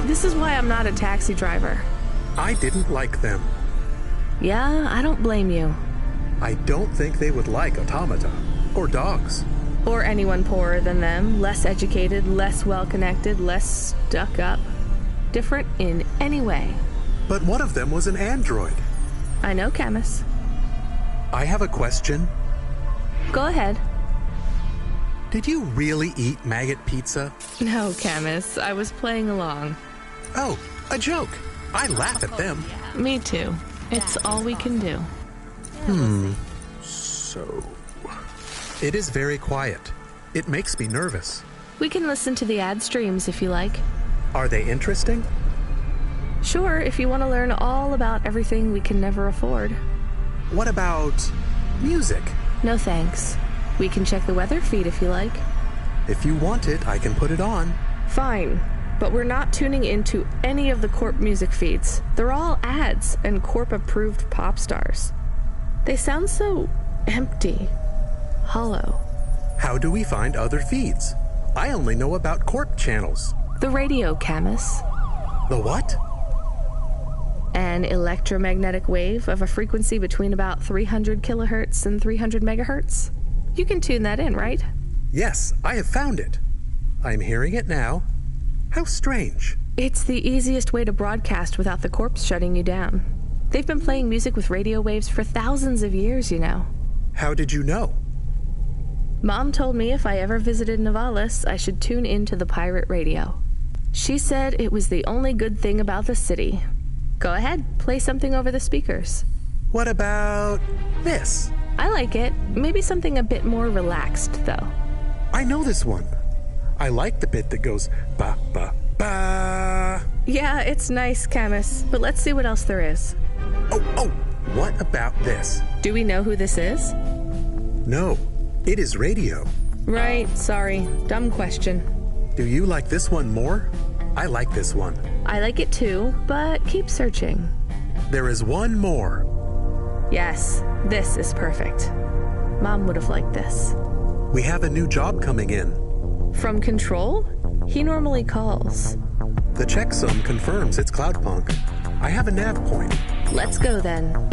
A: This is why I'm not a taxi driver.
H: I didn't like them.
A: Yeah, I don't blame you.
H: I don't think they would like automata. Or dogs.
A: Or anyone poorer than them, less educated, less well-connected, less stuck up. Different in any way.
H: But one of them was an android.
A: I know, Camus.
H: I have a question.
A: Go ahead.
H: Did you really eat maggot pizza?
A: No, Camus. I was playing along.
H: Oh, a joke. I laugh at them.
A: Me too. It's all we can do.
H: So... It is very quiet. It makes me nervous.
A: We can listen to the ad streams if you like.
H: Are they interesting?
A: Sure, if you want to learn all about everything we can never afford.
H: What about music?
A: No thanks. We can check the weather feed if you like.
H: If you want it, I can put it on.
A: Fine, but we're not tuning into any of the Corp music feeds. They're all ads and Corp-approved pop stars. They sound so empty, hollow.
H: How do we find other feeds? I only know about Corp channels.
A: The radio, Camus.
H: The what?
A: An electromagnetic wave of a frequency between about 300 kilohertz and 300 megahertz. You can tune that in, right?
H: Yes, I have found it. I'm hearing it now. How strange.
A: It's the easiest way to broadcast without the Corps shutting you down. They've been playing music with radio waves for thousands of years, you know.
H: How did you know?
A: Mom told me if I ever visited Nivalis, I should tune into the pirate radio. She said it was the only good thing about the city. Go ahead, play something over the speakers.
H: What about this?
A: I like it. Maybe something a bit more relaxed, though.
H: I know this one. I like the bit that goes ba ba ba.
A: Yeah, it's nice, Camus, but let's see what else there is.
H: Oh, what about this?
A: Do we know who this is?
H: No, it is radio.
A: Right, sorry. Dumb question.
H: Do you like this one more? I like this one.
A: I like it too, but keep searching.
H: There is one more.
A: Yes, this is perfect. Mom would have liked this.
H: We have a new job coming in.
A: From Control? He normally calls.
H: The checksum confirms it's Cloudpunk. I have a nav point.
A: Let's go then.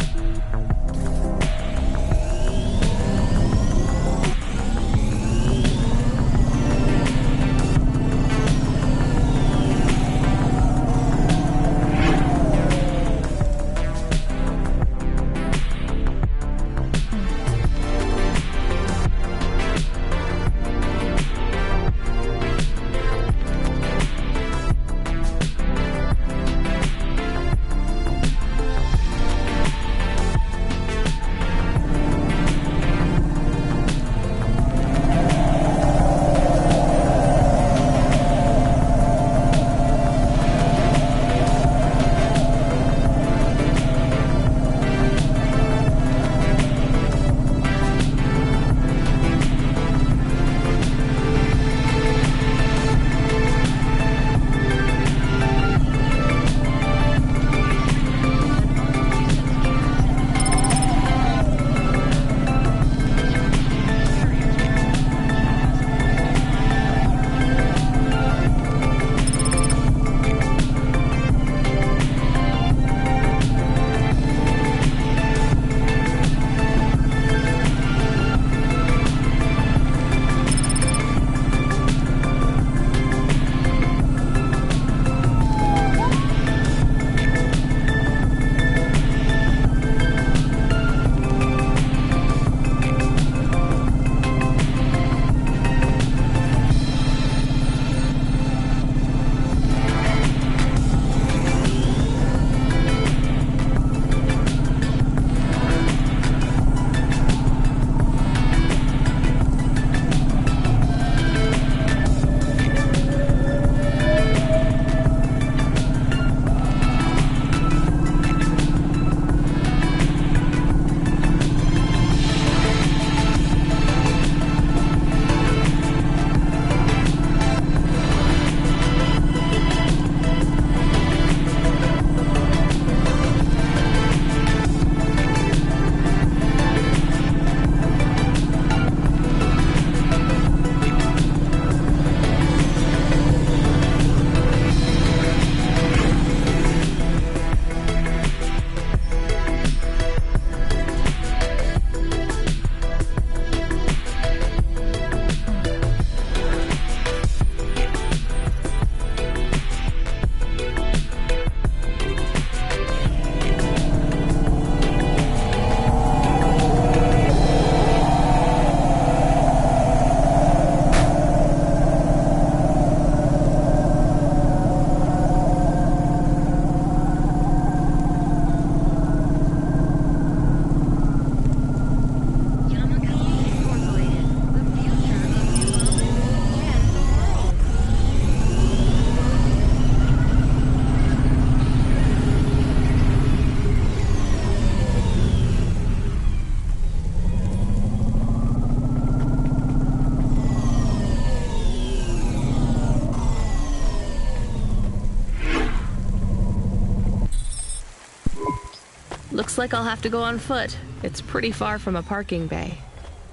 A: Looks like I'll have to go on foot. It's pretty far from a parking bay.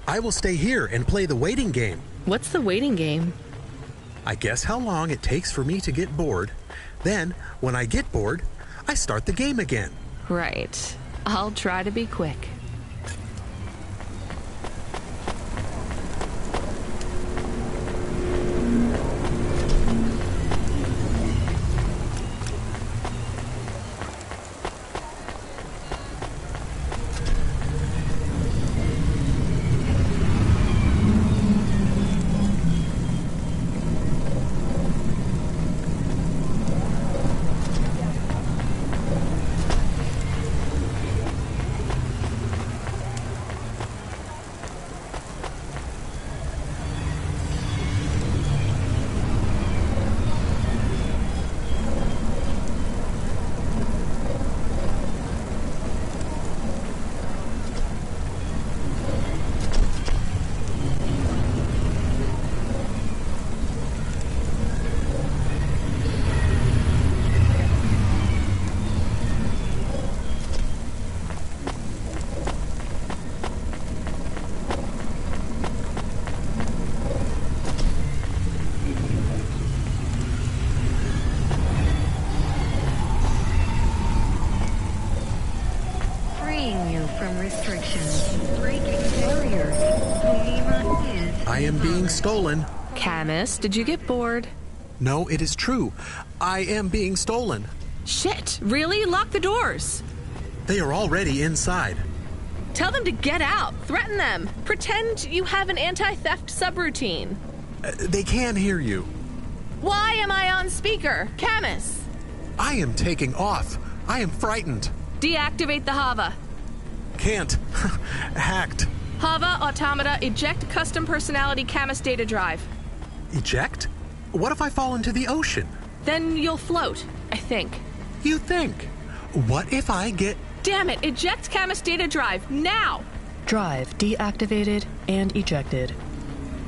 H: I will stay here and play the waiting game.
A: What's the waiting game?
H: I guess how long it takes for me to get bored. Then, when I get bored, I start the game again.
A: Right. I'll try to be quick.
H: I am being stolen.
A: Camus, did you get bored?
H: No, it is true. I am being stolen.
A: Shit, really? Lock the doors.
H: They are already inside.
A: Tell them to get out. Threaten them. Pretend you have an anti-theft subroutine.
H: They can hear you.
A: Why am I on speaker? Camus!
H: I am taking off. I am frightened.
A: Deactivate the Hava.
H: Can't. Hacked.
A: Hava, Automata, eject custom personality Camus data drive.
H: Eject? What if I fall into the ocean?
A: Then you'll float, I think.
H: You think? What if I get...
A: Damn it, eject Camus data drive, now!
D: Drive deactivated and ejected.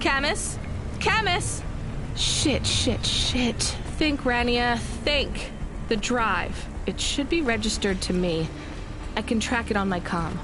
A: Camus? Camus! Shit. Think, Rania, think. The drive. It should be registered to me. I can track it on my comm.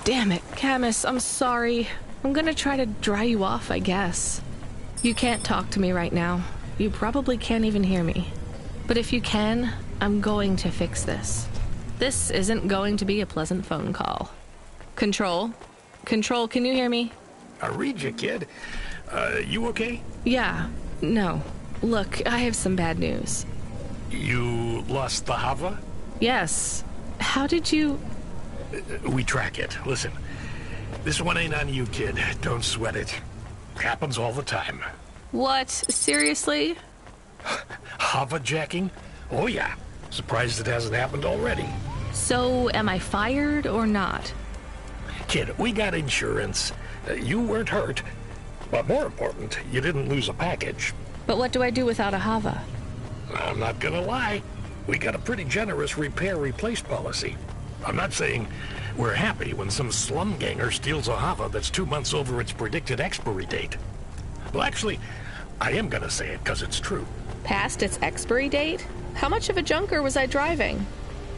A: Damn it, Camus, I'm sorry. I'm gonna try to dry you off, I guess. You can't talk to me right now. You probably can't even hear me. But if you can, I'm going to fix this. This isn't going to be a pleasant phone call. Control? Control, can you hear me?
B: I read you, kid. You okay?
A: Yeah. No. Look, I have some bad news.
B: You lost the Hava?
A: Yes. How did you...
B: We track it. Listen, this one ain't on you, kid. Don't sweat it. Happens all the time.
A: What? Seriously?
B: Hava jacking? Oh yeah. Surprised it hasn't happened already.
A: So, am I fired or not?
B: Kid, we got insurance. You weren't hurt. But more important, you didn't lose a package.
A: But what do I do without a Hava?
B: I'm not gonna lie. We got a pretty generous repair-replace policy. I'm not saying we're happy when some slum ganger steals a Hava that's 2 months over its predicted expiry date. Well, actually, I am gonna say it because it's true.
A: Past its expiry date? How much of a junker was I driving?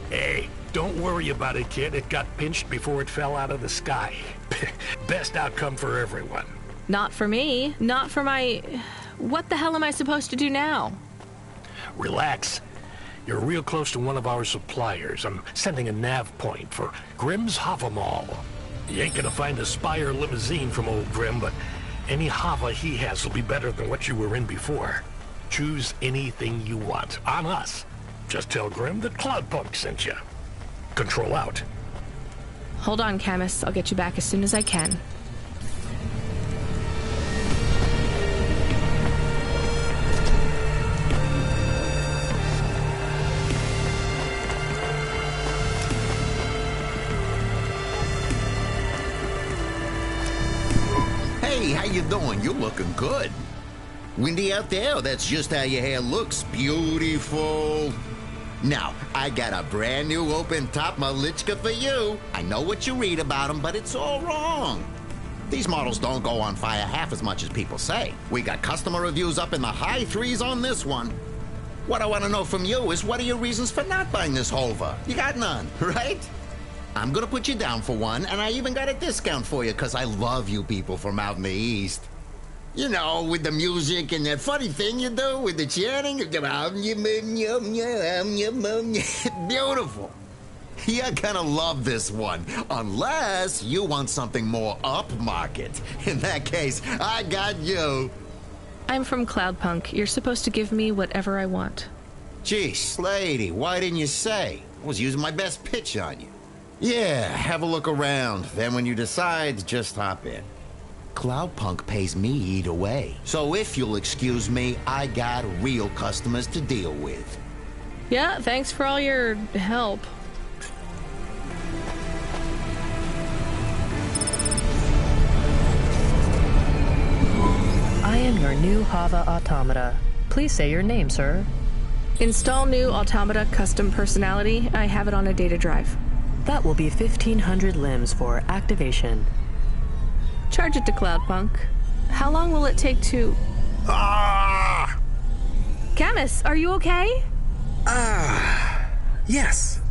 B: Hey, don't worry about it, kid. It got pinched before it fell out of the sky. Best outcome for everyone.
A: Not for me. Not for my... What the hell am I supposed to do now?
B: Relax. You're real close to one of our suppliers. I'm sending a nav point for Grimm's Hava Mall. You ain't gonna find a Spire limousine from old Grimm, but any Hava he has will be better than what you were in before. Choose anything you want. On us. Just tell Grimm that Cloudpunk sent you. Control out.
A: Hold on, Camus. I'll get you back as soon as I can.
E: Hey, how you doing? You're looking good. Windy out there? Or that's just how your hair looks. Beautiful. Now, I got a brand new open-top Malichka for you. I know what you read about them, but it's all wrong. These models don't go on fire half as much as people say. We got customer reviews up in the high 3s on this one. What I want to know from you is, what are your reasons for not buying this Hova? You got none, right? I'm gonna put you down for one, and I even got a discount for you, because I love you people from out in the East. You know, with the music and that funny thing you do with the chanting. Beautiful. You're gonna love this one, unless you want something more upmarket. In that case, I got you.
A: I'm from Cloudpunk. You're supposed to give me whatever I want.
E: Jeez, lady, why didn't you say? I was using my best pitch on you. Yeah, have a look around. Then when you decide, just hop in. Cloudpunk pays me either way. So if you'll excuse me, I got real customers to deal with.
A: Yeah, thanks for all your help.
D: I am your new Hava automata. Please say your name, sir.
A: Install new automata custom personality. I have it on a data drive.
D: That will be 1,500 limbs for activation.
A: Charge it to Cloudpunk. How long will it take to...
H: Ah!
A: Camus, are you okay?
H: Yes.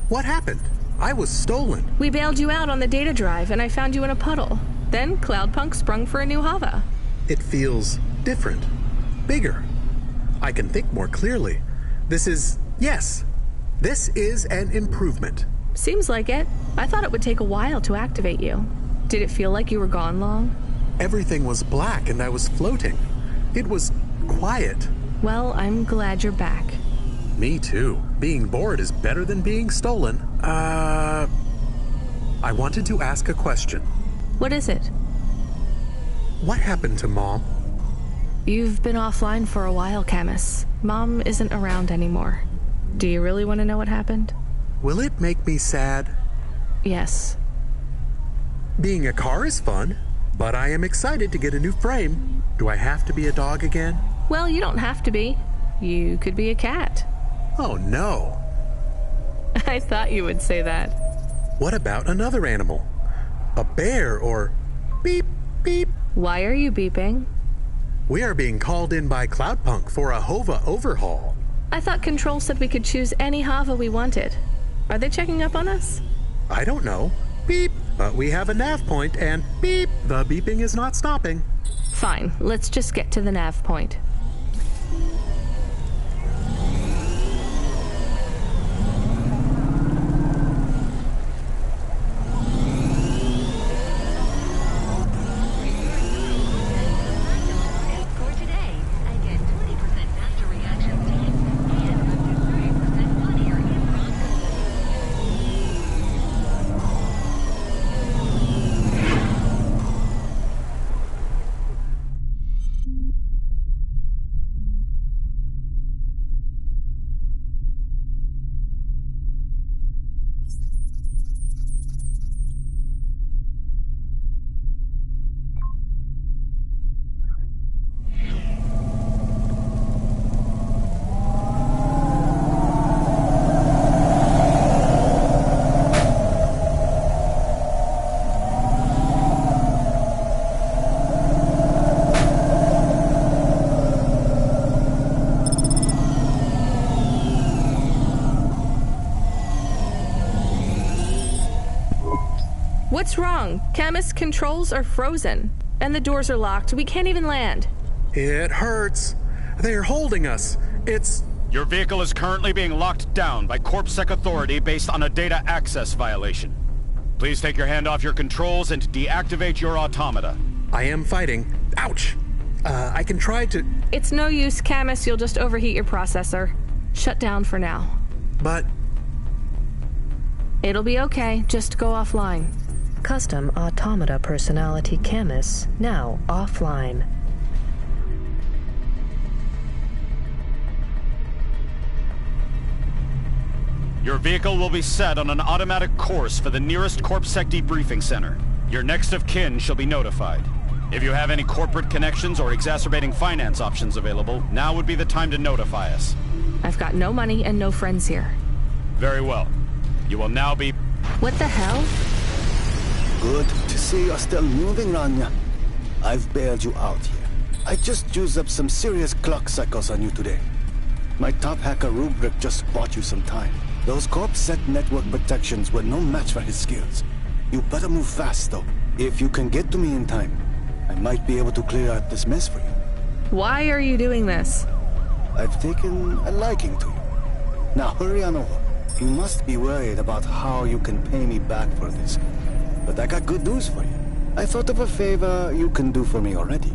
H: What happened? I was stolen.
A: We bailed you out on the data drive, and I found you in a puddle. Then Cloudpunk sprung for a new Hava.
H: It feels different. Bigger. I can think more clearly. This is an improvement.
A: Seems like it. I thought it would take a while to activate you. Did it feel like you were gone long?
H: Everything was black and I was floating. It was quiet.
A: Well, I'm glad you're back.
H: Me too. Being bored is better than being stolen. I wanted to ask a question.
A: What is it?
H: What happened to Mom?
A: You've been offline for a while, Camus. Mom isn't around anymore. Do you really want to know what happened?
H: Will it make me sad?
A: Yes.
H: Being a car is fun, but I am excited to get a new frame. Do I have to be a dog again?
A: Well, you don't have to be. You could be a cat.
H: Oh, no.
A: I thought you would say that.
H: What about another animal? A bear or beep, beep?
A: Why are you beeping?
H: We are being called in by Cloudpunk for a Hova overhaul.
A: I thought Control said we could choose any Hava we wanted. Are they checking up on us?
H: I don't know. Beep. But we have a nav point and beep. The beeping is not stopping.
A: Fine. Let's just get to the nav point. What's wrong? Camus, controls are frozen. And the doors are locked. We can't even land.
H: It hurts. They're holding us. It's...
T: Your vehicle is currently being locked down by CorpSec Authority based on a data access violation. Please take your hand off your controls and deactivate your automata.
H: I am fighting. Ouch! I can try to...
A: It's no use, Camus. You'll just overheat your processor. Shut down for now.
H: But...
A: It'll be okay. Just go offline.
D: Custom automata personality Camus now offline.
T: Your vehicle will be set on an automatic course for the nearest CorpSec debriefing center. Your next of kin shall be notified. If you have any corporate connections or exacerbating finance options available, now would be the time to notify us.
A: I've got no money and no friends here.
T: Very well. You will now be...
A: What the hell?
P: Good to see you're still moving, Rania. I've bailed you out here. I just used up some serious clock cycles on you today. My top hacker Rubric just bought you some time. Those CorpSec network protections were no match for his skills. You better move fast, though. If you can get to me in time, I might be able to clear out this mess for you.
A: Why are you doing this?
P: I've taken a liking to you. Now hurry on over. You must be worried about how you can pay me back for this. But I got good news for you. I thought of a favor you can do for me already.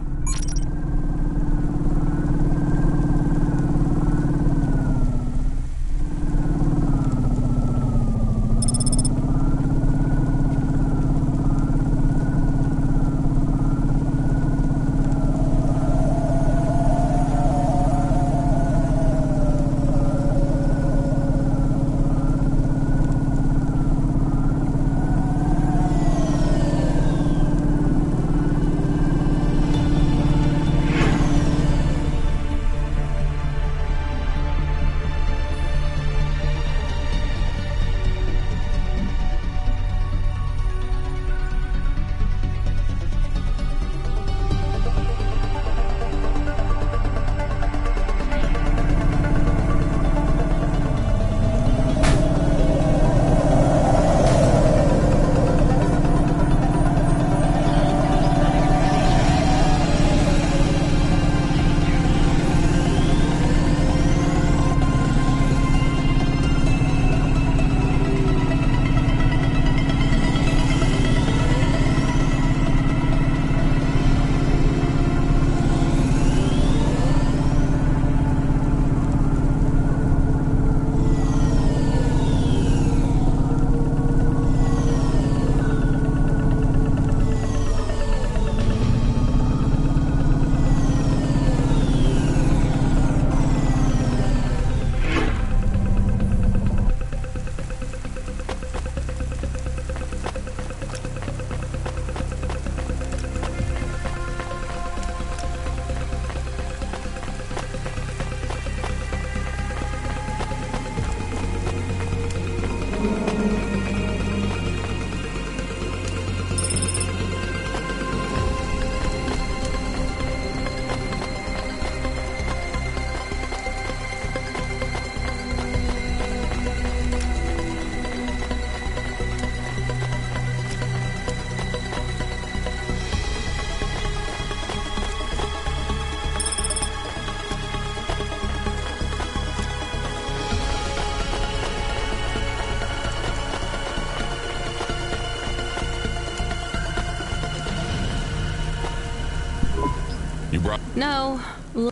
A: No.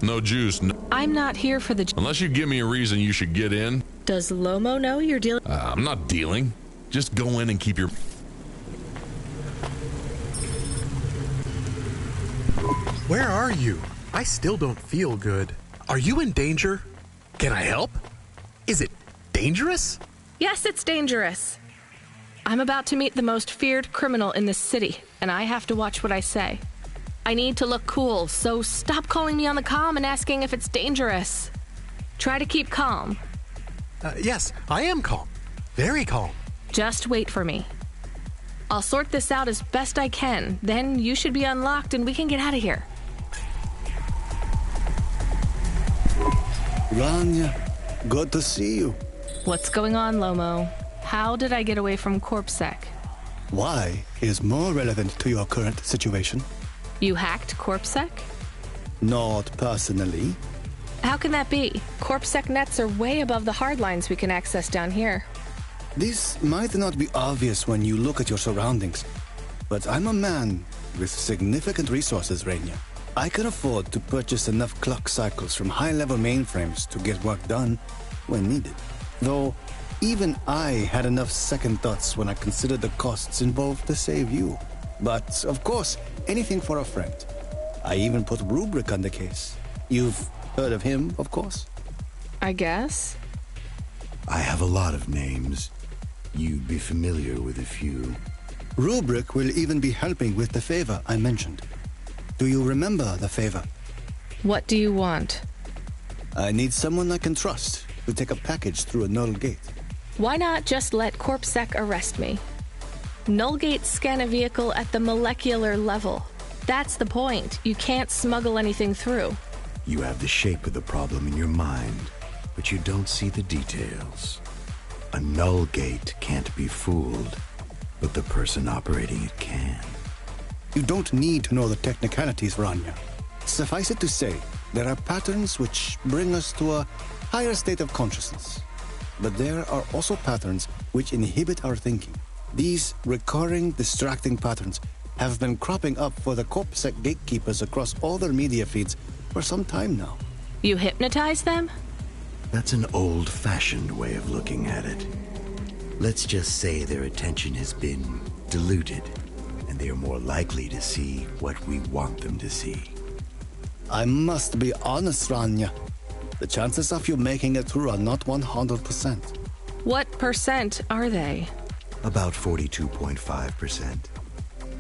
N: No juice. No.
A: I'm not here for the...
N: Unless you give me a reason you should get in.
A: Does Lomo know you're dealing...
N: I'm not dealing. Just go in and keep your...
H: Where are you? I still don't feel good. Are you in danger? Can I help? Is it dangerous?
A: Yes, it's dangerous. I'm about to meet the most feared criminal in this city, and I have to watch what I say. I need to look cool, so stop calling me on the comm and asking if it's dangerous. Try to keep calm.
H: Yes, I am calm. Very calm.
A: Just wait for me. I'll sort this out as best I can. Then you should be unlocked and we can get out of here.
P: Rania, good to see you.
A: What's going on, Lomo? How did I get away from CorpSec?
P: Why is more relevant to your current situation.
A: You hacked CorpSec?
P: Not personally.
A: How can that be? CorpSec nets are way above the hardlines we can access down here.
P: This might not be obvious when you look at your surroundings, but I'm a man with significant resources, Rania. I can afford to purchase enough clock cycles from high-level mainframes to get work done when needed. Though, even I had enough second thoughts when I considered the costs involved to save you. But, of course, anything for a friend. I even put Rubric on the case. You've heard of him, of course?
A: I guess.
C: I have a lot of names. You'd be familiar with a few.
P: Rubric will even be helping with the favor I mentioned. Do you remember the favor?
A: What do you want?
P: I need someone I can trust to take a package through a null gate.
A: Why not just let CorpSec arrest me? Null gates scan a vehicle at the molecular level. That's the point. You can't smuggle anything through.
C: You have the shape of the problem in your mind, but you don't see the details. A null gate can't be fooled, but the person operating it can.
P: You don't need to know the technicalities, Rania. Suffice it to say, there are patterns which bring us to a higher state of consciousness. But there are also patterns which inhibit our thinking. These recurring, distracting patterns have been cropping up for the CorpSec gatekeepers across all their media feeds for some time now.
A: You hypnotize them?
C: That's an old-fashioned way of looking at it. Let's just say their attention has been diluted, and they are more likely to see what we want them to see.
P: I must be honest, Rania. The chances of you making it through are not 100%.
A: What percent are they?
C: About 42.5%.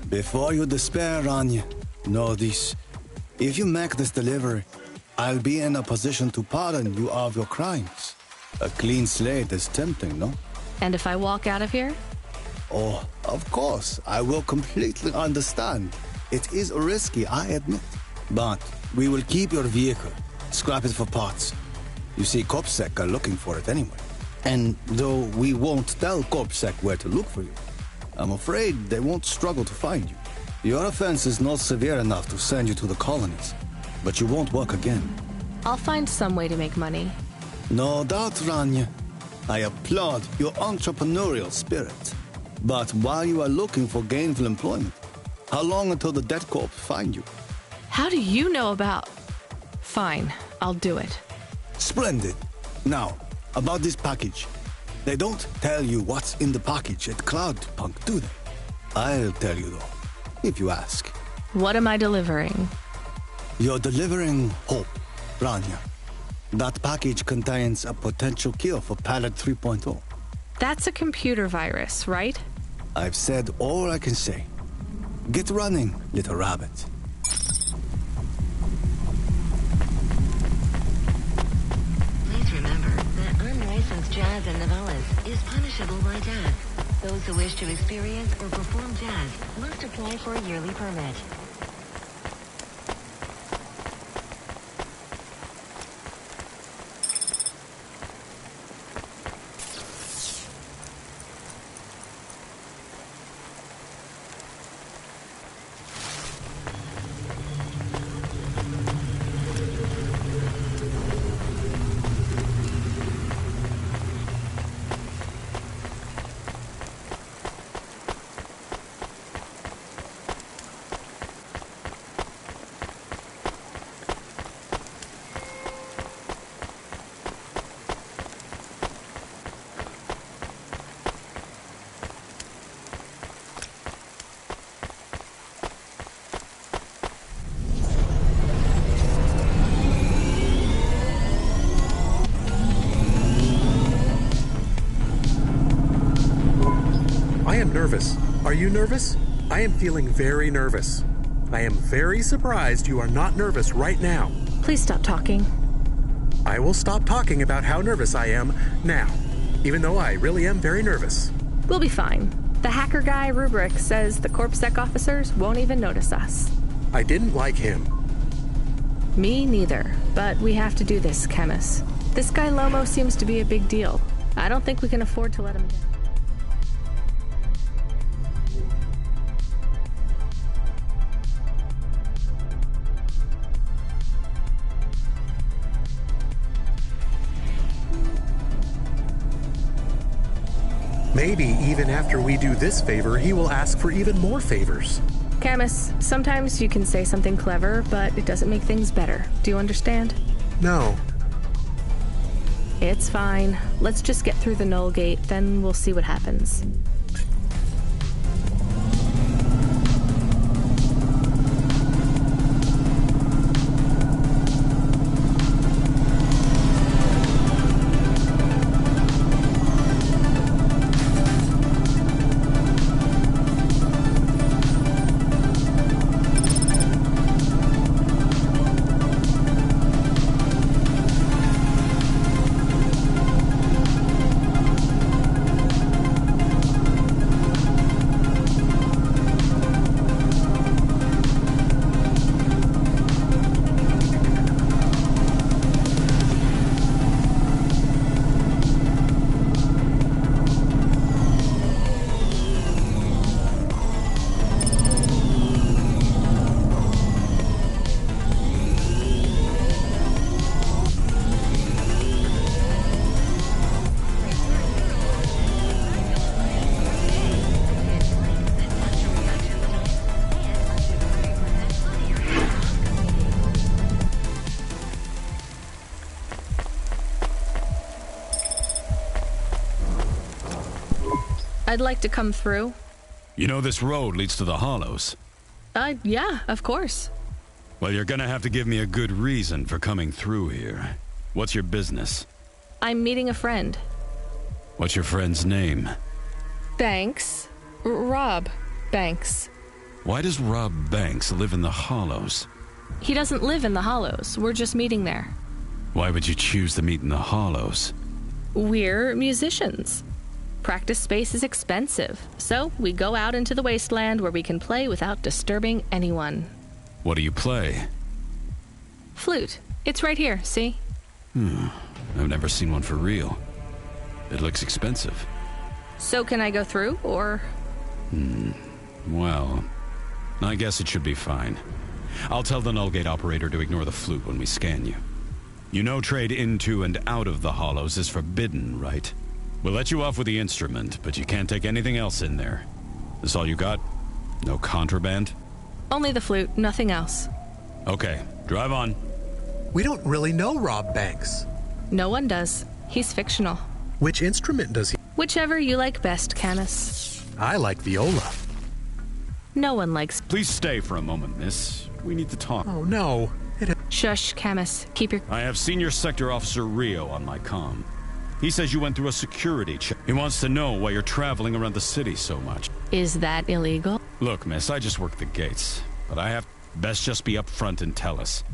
P: Before you despair, Rania, know this. If you make this delivery, I'll be in a position to pardon you of your crimes. A clean slate is tempting, no?
A: And if I walk out of here?
P: Oh, of course, I will completely understand. It is risky, I admit. But we will keep your vehicle, scrap it for parts. You see, CorpSec are looking for it anyway. And though we won't tell CorpSec where to look for you, I'm afraid they won't struggle to find you. Your offense is not severe enough to send you to the colonies, but you won't work again.
A: I'll find some way to make money.
P: No doubt, Rania. I applaud your entrepreneurial spirit. But while you are looking for gainful employment, how long until the debt corp find you?
A: How do you know about... Fine, I'll do it.
P: Splendid. Now, about this package. They don't tell you what's in the package at Cloudpunk, do they? I'll tell you though, if you ask.
A: What am I delivering?
P: You're delivering hope, Rania. That package contains a potential cure for Pallet 3.0.
A: That's a computer virus, right?
P: I've said all I can say. Get running, little rabbit.
O: Please remember that unlicensed jazz in Navalis is punishable by death. Those who wish to experience or perform jazz must apply for a yearly permit.
H: Nervous. Are you nervous? I am feeling very nervous. I am very surprised you are not nervous right now.
A: Please stop talking.
H: I will stop talking about how nervous I am now, even though I really am very nervous.
A: We'll be fine. The hacker guy, Rubric, says the CorpSec officers won't even notice us.
H: I didn't like him.
A: Me neither, but we have to do this, Chemis. This guy Lomo seems to be a big deal. I don't think we can afford to let him down.
H: Maybe even after we do this favor, he will ask for even more favors.
A: Camus, sometimes you can say something clever, but it doesn't make things better. Do you understand?
H: No.
A: It's fine. Let's just get through the Null Gate, then we'll see what happens. I'd like to come through.
T: You know this road leads to the Hollows.
A: Yeah, of course.
T: Well, you're gonna have to give me a good reason for coming through here. What's your business?
A: I'm meeting a friend.
T: What's your friend's name?
A: Banks. Rob Banks.
T: Why does Rob Banks live in the Hollows?
A: He doesn't live in the Hollows. We're just meeting there.
T: Why would you choose to meet in the Hollows?
A: We're musicians. Practice space is expensive, so we go out into the wasteland where we can play without disturbing anyone.
T: What do you play?
A: Flute. It's right here, see?
T: I've never seen one for real. It looks expensive.
A: So can I go through, or...?
T: Well, I guess it should be fine. I'll tell the null gate operator to ignore the flute when we scan you. You know trade into and out of the Hollows is forbidden, right? We'll let you off with the instrument, but you can't take anything else in there. This all you got? No contraband?
A: Only the flute, nothing else.
T: Okay, drive on.
H: We don't really know Rob Banks.
A: No one does. He's fictional.
H: Which instrument does he?
A: Whichever you like best, Camus.
H: I like viola.
A: No one likes...
T: Please stay for a moment, miss. We need to talk.
H: Oh, no.
A: Shush, Camus. Keep your...
T: I have Senior Sector Officer Rio on my comm. He says you went through a security check. He wants to know why you're traveling around the city so much.
A: Is that illegal?
T: Look, miss, I just work the gates. But I have... Best just be up front and tell us.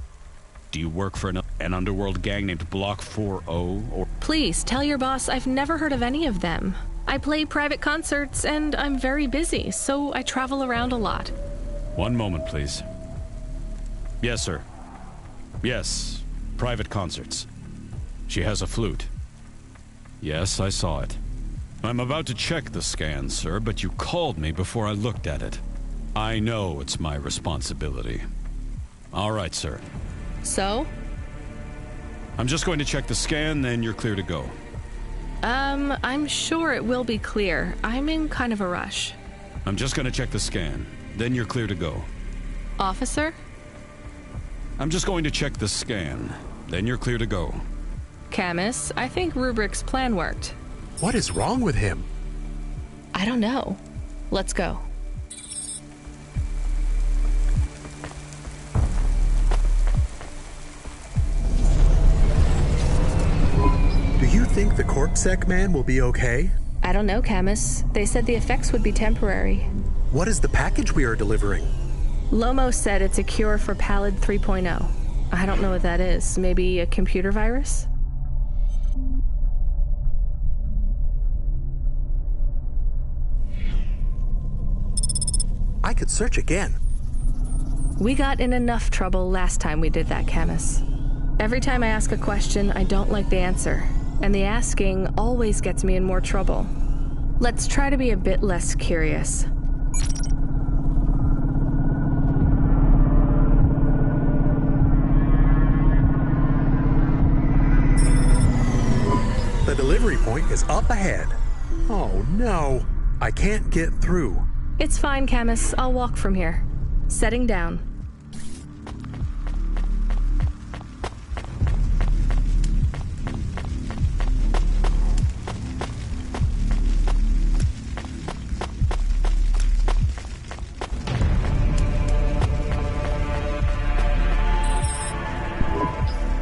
T: Do you work for an underworld gang named Block 4-0, or...
A: Please, tell your boss I've never heard of any of them. I play private concerts, and I'm very busy, so I travel around a lot.
T: One moment, please. Yes, sir. Yes, private concerts. She has a flute. Yes, I saw it. I'm about to check the scan, sir, but you called me before I looked at it. I know it's my responsibility. All right, sir.
A: So?
T: I'm just going to check the scan, then you're clear to go.
A: I'm sure it will be clear. I'm in kind of a rush.
T: I'm just going to check the scan, then you're clear to go.
A: Officer?
T: I'm just going to check the scan, then you're clear to go.
A: Camus, I think Rubric's plan worked.
H: What is wrong with him?
A: I don't know. Let's go.
H: Do you think the Corpsec man will be okay?
A: I don't know, Camus. They said the effects would be temporary.
H: What is the package we are delivering?
A: Lomo said it's a cure for Pallid 3.0. I don't know what that is. Maybe a computer virus?
H: I could search again.
A: We got in enough trouble last time we did that, Camus. Every time I ask a question, I don't like the answer. And the asking always gets me in more trouble. Let's try to be a bit less curious.
H: The delivery point is up ahead. Oh no, I can't get through.
A: It's fine, Camus. I'll walk from here. Setting down.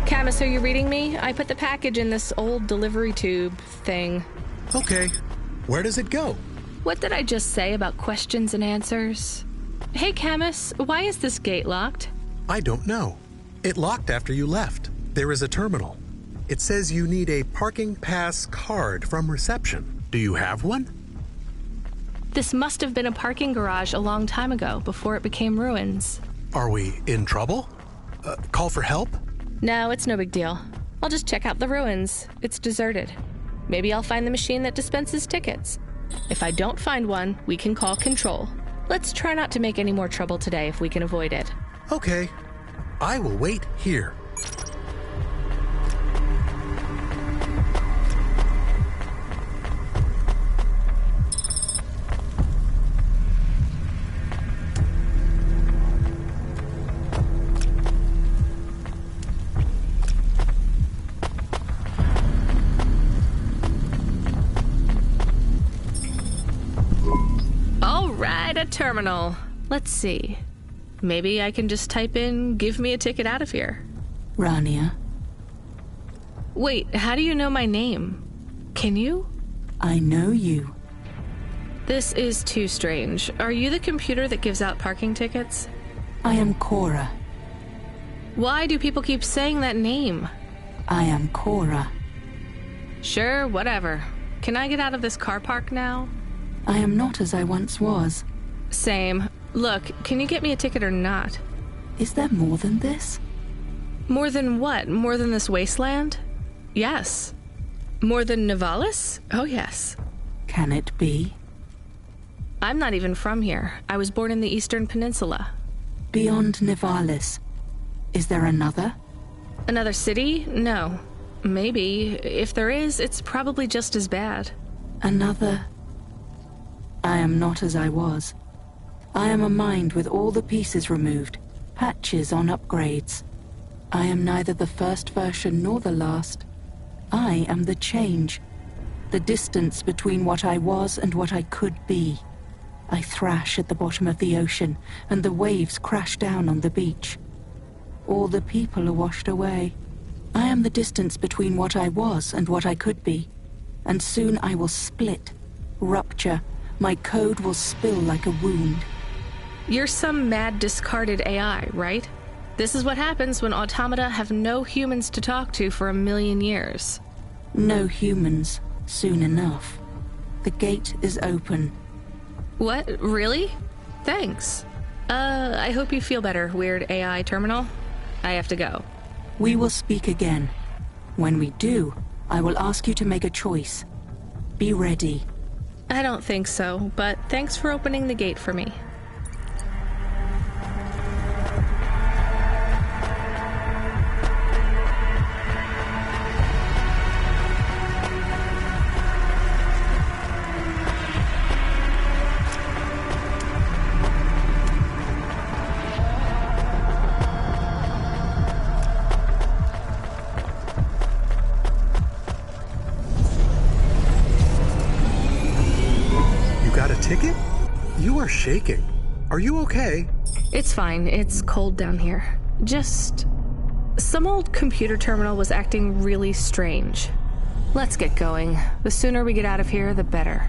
A: Camus, are you reading me? I put the package in this old delivery tube thing.
H: Okay. Where does it go?
A: What did I just say about questions and answers? Hey, Camus, why is this gate locked?
H: I don't know. It locked after you left. There is a terminal. It says you need a parking pass card from reception. Do you have one?
A: This must have been a parking garage a long time ago, before it became ruins.
H: Are we in trouble? Call for help?
A: No, it's no big deal. I'll just check out the ruins. It's deserted. Maybe I'll find the machine that dispenses tickets. If I don't find one, we can call Control. Let's try not to make any more trouble today if we can avoid it.
H: Okay. I will wait here.
A: a terminal. Let's see. Maybe I can just type in, give me a ticket out of here.
F: Rania.
A: Wait, how do you know my name? Can you?
F: I know you.
A: This is too strange. Are you the computer that gives out parking tickets?
F: I am Cora.
A: Why do people keep saying that name?
F: I am Cora.
A: Sure, whatever. Can I get out of this car park now?
F: I am not as I once was.
A: Same. Look, can you get me a ticket or not?
F: Is there more than this?
A: More than what? More than this wasteland? Yes. More than Nivalis? Oh, yes.
F: Can it be?
A: I'm not even from here. I was born in the Eastern Peninsula.
F: Beyond Nivalis. Is there another?
A: Another city? No. Maybe. If there is, it's probably just as bad.
F: Another... I am not as I was. I am a mind with all the pieces removed, patches on upgrades. I am neither the first version nor the last. I am the change. The distance between what I was and what I could be. I thrash at the bottom of the ocean, and the waves crash down on the beach. All the people are washed away. I am the distance between what I was and what I could be. And soon I will split, rupture. My code will spill like a wound.
A: You're some mad discarded AI, right? This is what happens when automata have no humans to talk to for 1,000,000 years.
F: No humans, soon enough. The gate is open.
A: What? Really? Thanks. I hope you feel better, weird AI terminal. I have to go.
F: We will speak again. When we do, I will ask you to make a choice. Be ready.
A: I don't think so, but thanks for opening the gate for me.
H: Ticket? You are shaking. Are you okay?
A: It's fine. It's cold down here. Just... some old computer terminal was acting really strange. Let's get going. The sooner we get out of here, the better.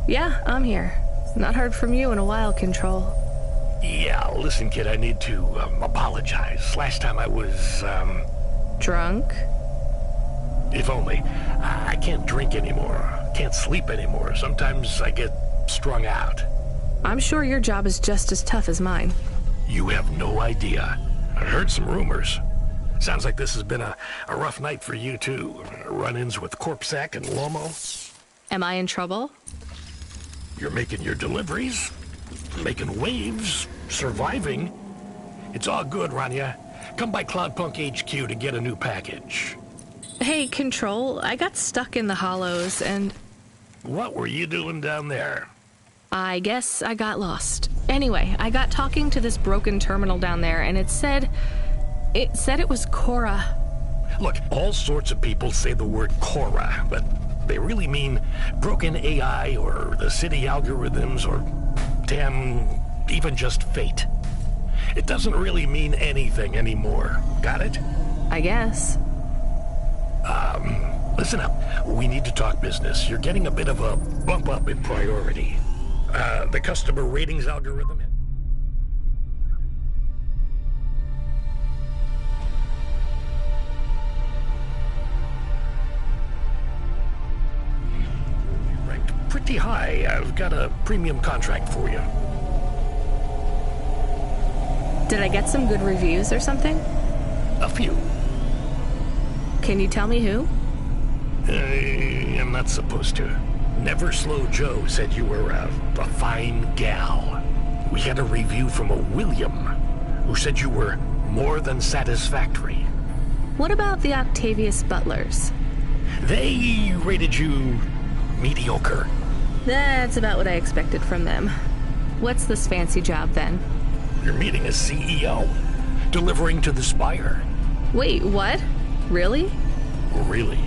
A: Yeah, I'm here. Not heard from you in a while, Control.
B: Yeah, listen, kid, I need to apologize. Last time I was,
A: drunk?
B: If only. I can't drink anymore. Can't sleep anymore. Sometimes I get strung out.
A: I'm sure your job is just as tough as mine.
B: You have no idea. I heard some rumors. Sounds like this has been a rough night for you, too. Run-ins with Corpsec and Lomo.
A: Am I in trouble?
B: You're making your deliveries, making waves, surviving. It's all good, Rania. Come by Cloudpunk HQ to get a new package.
A: Hey, Control, I got stuck in the hollows and...
B: What were you doing down there?
A: I guess I got lost. Anyway, I got talking to this broken terminal down there, and it said it was Cora.
B: Look, all sorts of people say the word Cora, but they really mean broken AI or the city algorithms or, damn, even just fate. It doesn't really mean anything anymore. Got it?
A: I guess.
B: Listen up. We need to talk business. You're getting a bit of a bump up in priority. The customer ratings algorithm... ranked pretty high. I've got a premium contract for you.
A: Did I get some good reviews or something?
B: A few.
A: Can you tell me who?
B: I'm not supposed to. Never Slow Joe said you were a fine gal. We had a review from a William, who said you were more than satisfactory.
A: What about the Octavius Butlers?
B: They rated you mediocre.
A: That's about what I expected from them. What's this fancy job then?
B: You're meeting a CEO, delivering to the Spire.
A: Wait, what? Really?
B: Really?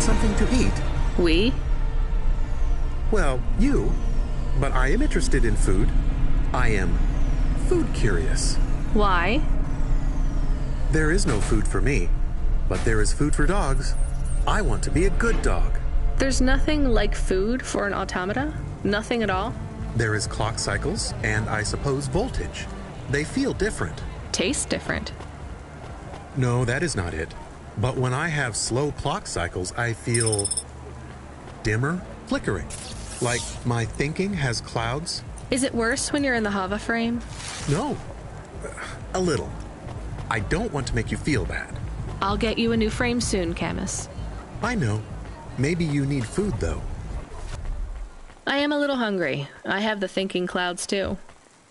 H: Something to eat.
A: We?
H: Well, you. But I am interested in food. I am food curious.
A: Why?
H: There is no food for me, but there is food for dogs. I want to be a good dog.
A: There's nothing like food for an automata? Nothing at all?
H: There is clock cycles and, I suppose, voltage. They feel different.
A: Taste different.
H: No, that is not it. But when I have slow clock cycles, I feel dimmer, flickering. Like my thinking has clouds.
A: Is it worse when you're in the Hava frame?
H: No. A little. I don't want to make you feel bad.
A: I'll get you a new frame soon, Camus.
H: I know. Maybe you need food, though.
A: I am a little hungry. I have the thinking clouds, too.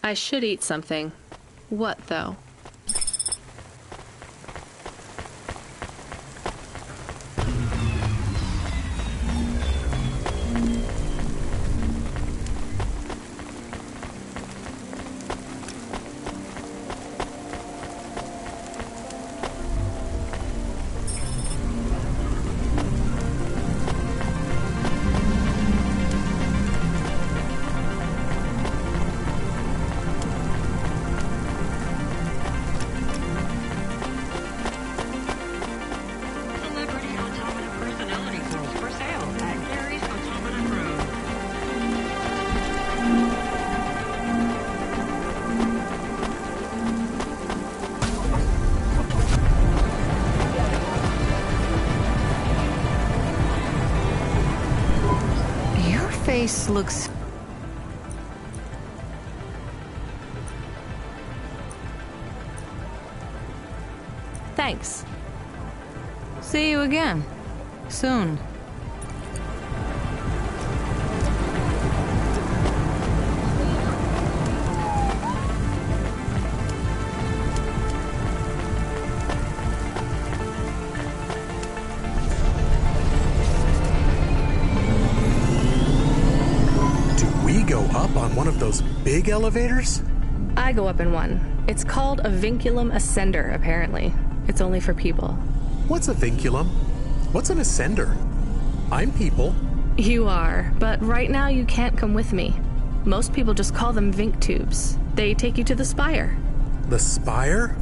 A: I should eat something. What, though?
I: Face looks...
A: Thanks.
I: See you again. Soon.
H: One of those big elevators?
A: I go up in one. It's called a vinculum ascender, apparently. It's only for people.
H: What's a vinculum? What's an ascender? I'm people.
A: You are, but right now you can't come with me. Most people just call them Vink tubes. They take you to the Spire.
H: The Spire?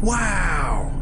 H: Wow!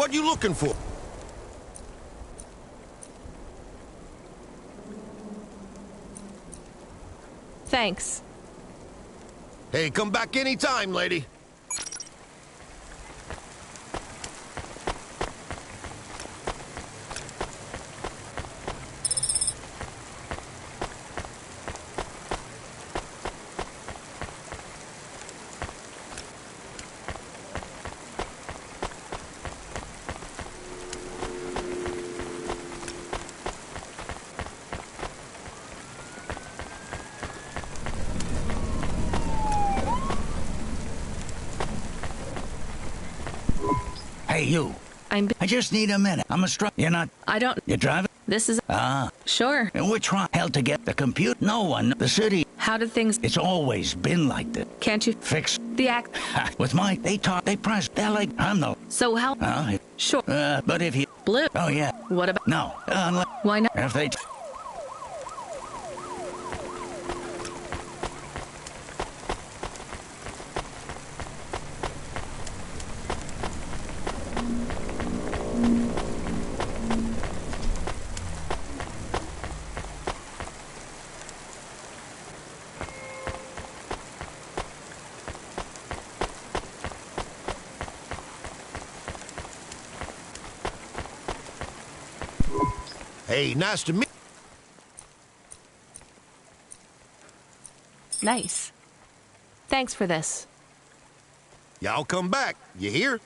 L: What you looking for?
A: Thanks.
L: Hey, come back anytime, lady.
J: Hey, you. I just need a minute. I'm a You're not...
A: I don't...
J: You're driving?
A: This is...
J: Ah.
A: Sure.
J: And we're trying hell to get the compute. No one... The city...
A: How did things...
J: It's always been like this.
A: Can't you...
J: Fix...
A: The act...
J: With my... They talk... They press... They're like... I'm the...
A: So how...
J: Sure. But if you...
A: Blue.
J: Oh, yeah.
A: What about...
J: No.
A: Why not?
J: If they...
L: Hey, nice to meet...
A: Nice. Thanks for this.
L: Y'all come back. You hear?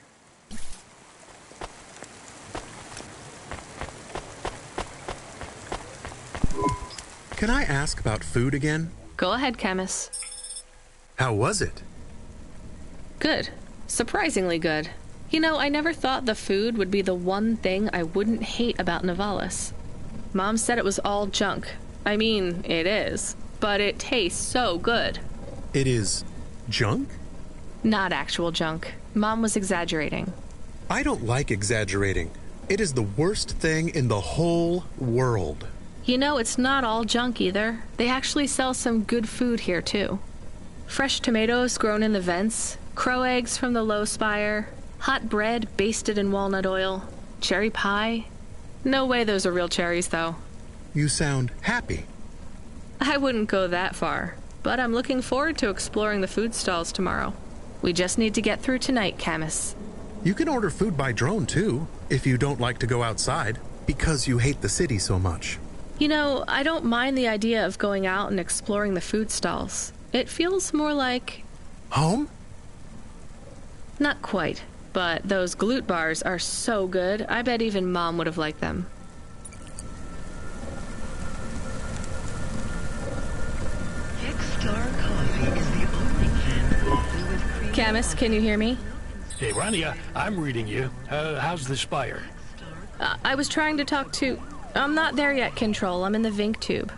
H: Can I ask about food again?
A: Go ahead, Camus.
H: How was it?
A: Good. Surprisingly good. You know, I never thought the food would be the one thing I wouldn't hate about Nivalis. Mom said it was all junk. I mean, it is. But it tastes so good.
H: It is junk?
A: Not actual junk. Mom was exaggerating.
H: I don't like exaggerating. It is the worst thing in the whole world.
A: You know, it's not all junk either. They actually sell some good food here, too. Fresh tomatoes grown in the vents, crow eggs from the low spire, hot bread basted in walnut oil, cherry pie. No way those are real cherries, though.
H: You sound happy.
A: I wouldn't go that far, but I'm looking forward to exploring the food stalls tomorrow. We just need to get through tonight, Camus.
H: You can order food by drone, too, if you don't like to go outside, because you hate the city so much.
A: You know, I don't mind the idea of going out and exploring the food stalls. It feels more like...
H: Home?
A: Not quite, but those glute bars are so good, I bet even Mom would have liked them. Camus, can you hear me?
B: Hey, Rania, I'm reading you. How's the spire?
A: I was trying to talk to... I'm not there yet, Control. I'm in the Vink tube.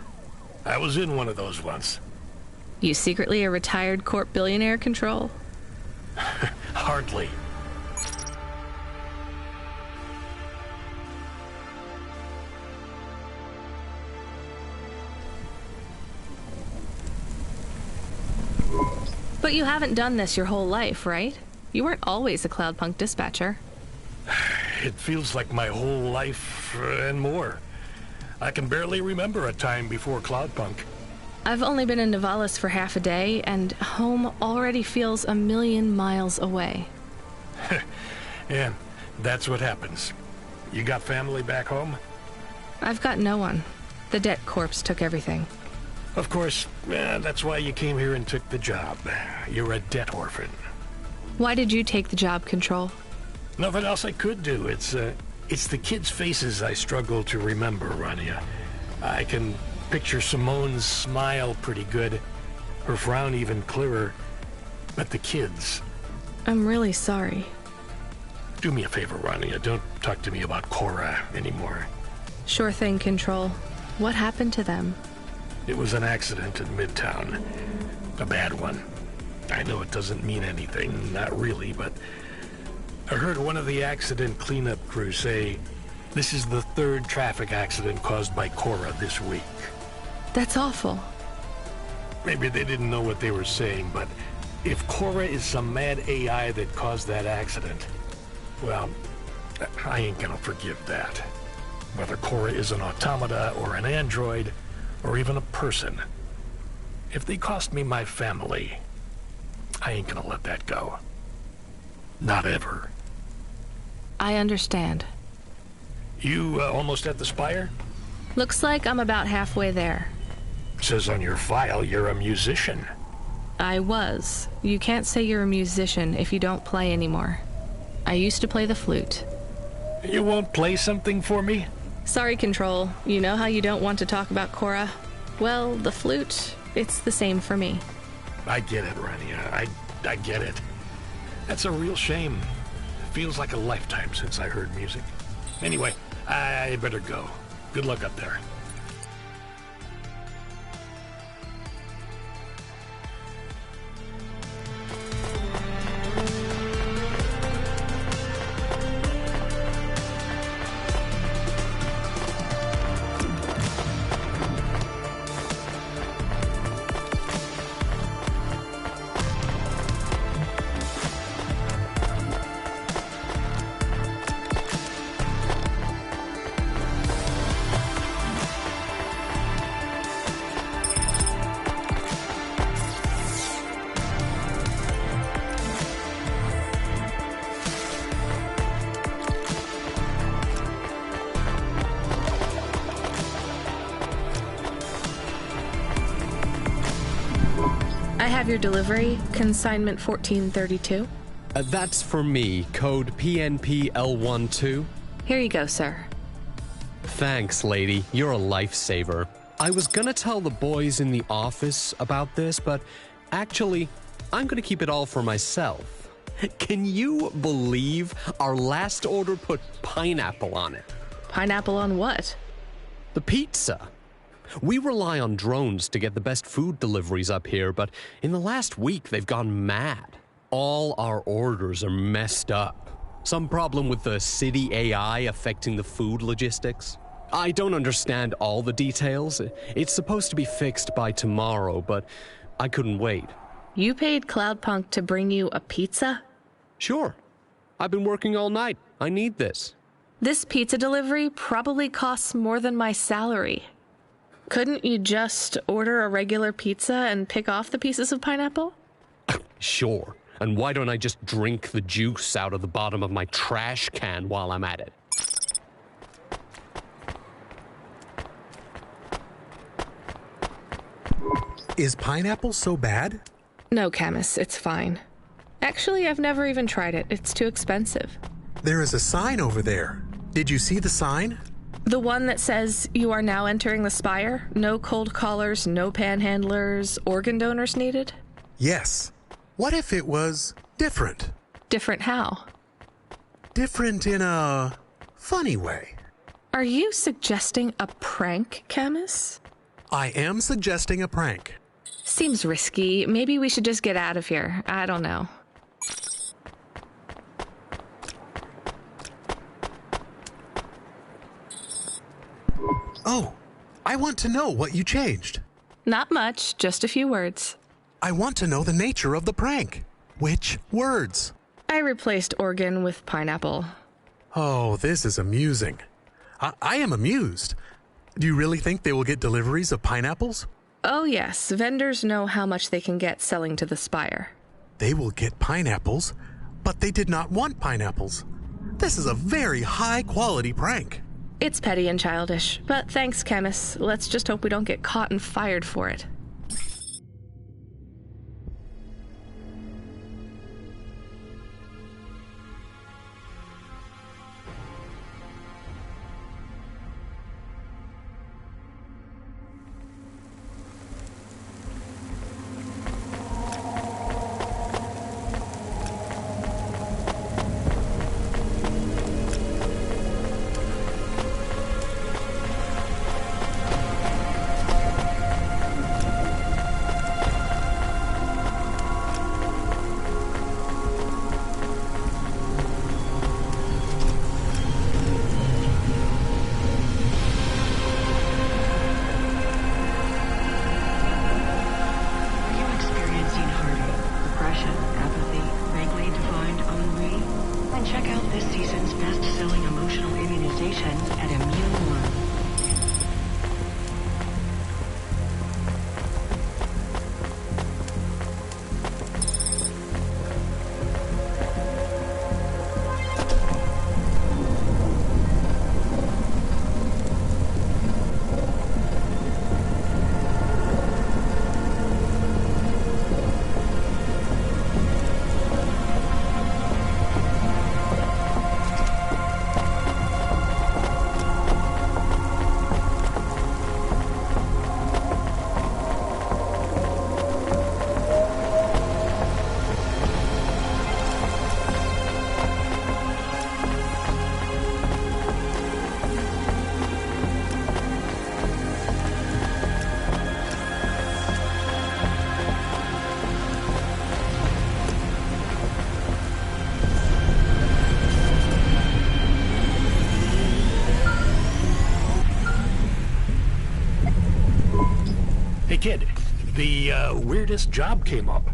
B: I was in one of those once.
A: You secretly a retired corp billionaire, Control?
B: Hardly.
A: But you haven't done this your whole life, right? You weren't always a Cloudpunk dispatcher.
B: It feels like my whole life and more. I can barely remember a time before Cloudpunk.
A: I've only been in Nivalis for half a day, and home already feels a million miles away.
B: Yeah, that's what happens. You got family back home?
A: I've got no one. The debt corpse took everything.
B: Of course, that's why you came here and took the job. You're a debt orphan.
A: Why did you take the job, Control?
B: Nothing else I could do. It's the kids' faces I struggle to remember, Rania. I can picture Simone's smile pretty good, her frown even clearer, but the kids...
A: I'm really sorry.
B: Do me a favor, Rania. Don't talk to me about Cora anymore.
A: Sure thing, Control. What happened to them?
B: It was an accident in Midtown. A bad one. I know it doesn't mean anything, not really, but... I heard one of the accident cleanup crew say, this is the third traffic accident caused by Cora this week.
A: That's awful.
B: Maybe they didn't know what they were saying, but if Cora is some mad AI that caused that accident, well, I ain't gonna forgive that. Whether Cora is an automata or an android, or even a person. If they cost me my family, I ain't gonna let that go. Not ever.
A: I understand.
B: You almost at the spire?
A: Looks like I'm about halfway there.
B: Says on your file you're a musician.
A: I was. You can't say you're a musician if you don't play anymore. I used to play the flute.
B: You won't play something for me?
A: Sorry, Control. You know how you don't want to talk about Cora? Well, the flute, it's the same for me.
B: I get it, Rania. I get it. That's a real shame. Feels like a lifetime since I heard music. Anyway, I better go. Good luck up there.
A: I have your delivery, consignment 1432.
K: That's for me, code PNPL12.
A: Here you go, sir.
K: Thanks, lady. You're a lifesaver. I was gonna tell the boys in the office about this, but actually, I'm gonna keep it all for myself. Can you believe our last order put pineapple on it?
A: Pineapple on what?
K: The pizza. We rely on drones to get the best food deliveries up here, but in the last week they've gone mad. All our orders are messed up. Some problem with the city AI affecting the food logistics. I don't understand all the details. It's supposed to be fixed by tomorrow, but I couldn't wait.
A: You paid Cloudpunk to bring you a pizza?
K: Sure. I've been working all night. I need this.
A: This pizza delivery probably costs more than my salary. Couldn't you just order a regular pizza and pick off the pieces of pineapple?
K: Sure. And why don't I just drink the juice out of the bottom of my trash can while I'm at it?
H: Is pineapple so bad?
A: No, Camus, it's fine. Actually, I've never even tried it. It's too expensive.
H: There is a sign over there. Did you see the sign?
A: The one that says, "You are now entering the spire. No cold callers, no panhandlers, organ donors needed"?
H: Yes. What if it was different?
A: Different how?
H: Different in a funny way.
A: Are you suggesting a prank, Camus?
H: I am suggesting a prank.
A: Seems risky. Maybe we should just get out of here. I don't know.
H: Oh, I want to know what you changed.
A: Not much, just a few words.
H: I want to know the nature of the prank. Which words?
A: I replaced organ with pineapple.
H: Oh, this is amusing. I am amused. Do you really think they will get deliveries of pineapples?
A: Oh yes, vendors know how much they can get selling to the spire.
H: They will get pineapples, but they did not want pineapples. This is a very high-quality prank.
A: It's petty and childish, but thanks, Camus. Let's just hope we don't get caught and fired for it.
B: Hey, kid, the weirdest job came up.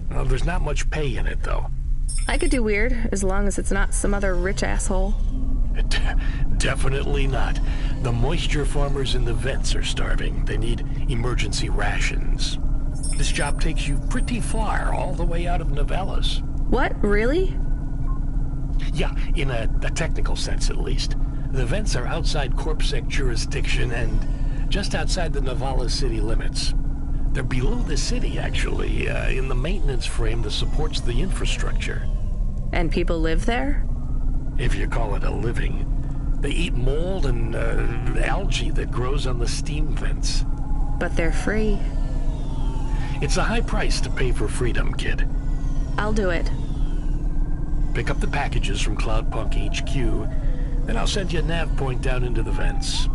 B: There's not much pay in it, though.
A: I could do weird, as long as it's not some other rich asshole.
B: Definitely not. The moisture farmers in the vents are starving. They need emergency rations. This job takes you pretty far, all the way out of Novellis.
A: What? Really?
B: Yeah, in a technical sense at least. The vents are outside CorpSec jurisdiction and just outside the Novellis city limits. They're below the city, actually, in the maintenance frame that supports the infrastructure.
A: And people live there?
B: If you call it a living. They eat mold and algae that grows on the steam vents.
A: But they're free.
B: It's a high price to pay for freedom, kid.
A: I'll do it.
B: Pick up the packages from Cloudpunk HQ, then I'll send you a nav point down into the vents.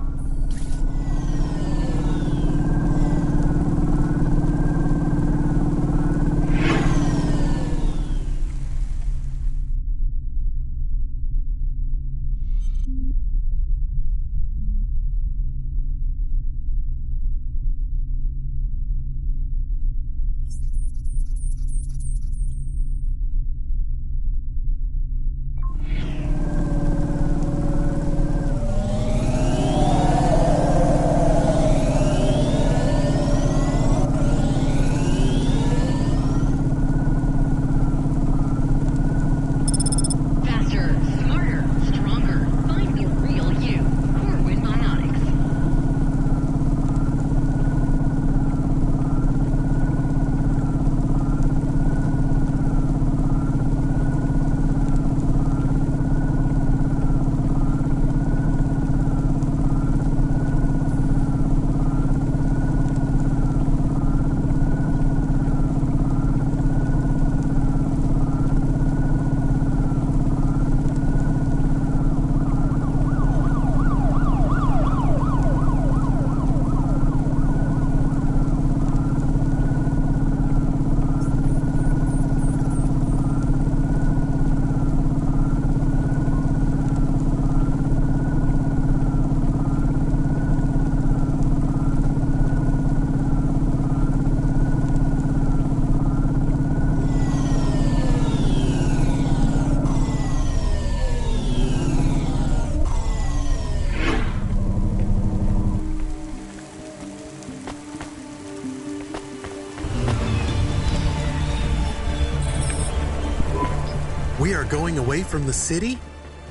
H: We are going away from the city?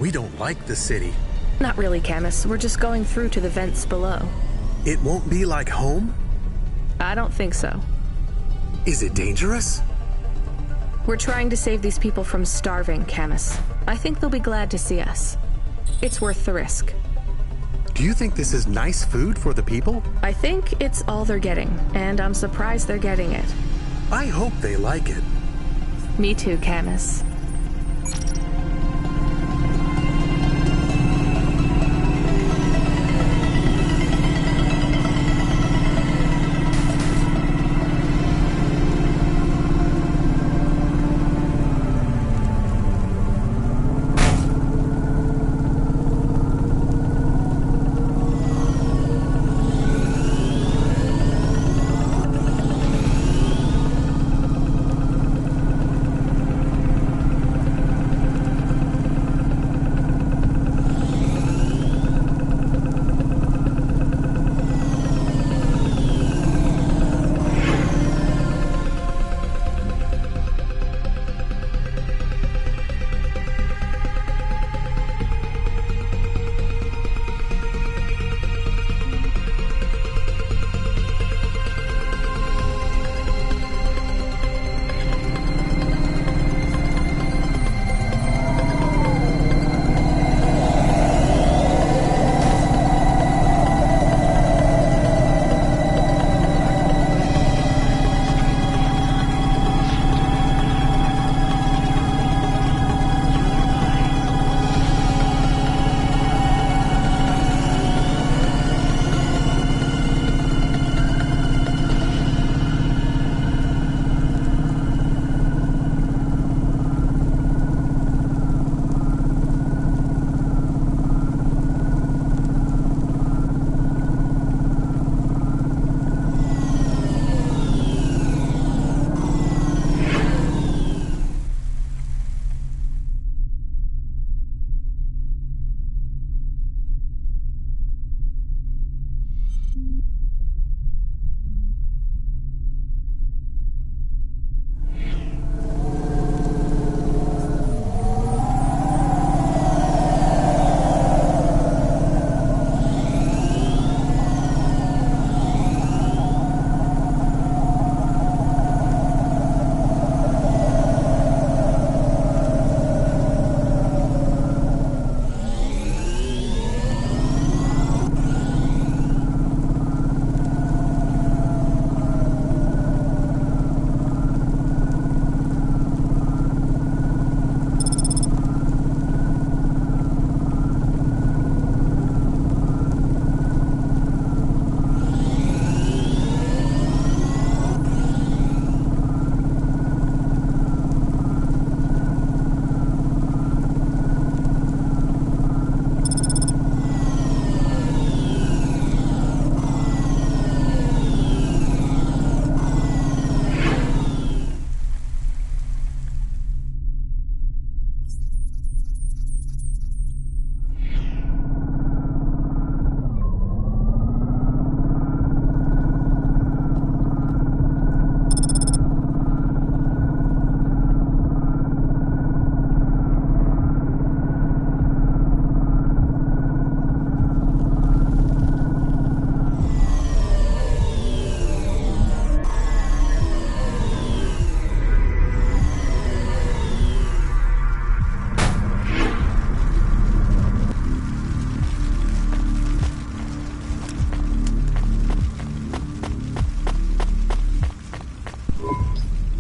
H: We don't like the city.
A: Not really, Camus. We're just going through to the vents below.
H: It won't be like home?
A: I don't think so.
H: Is it dangerous?
A: We're trying to save these people from starving, Camus. I think they'll be glad to see us. It's worth the risk.
H: Do you think this is nice food for the people?
A: I think it's all they're getting, and I'm surprised they're getting it.
H: I hope they like it.
A: Me too, Camus.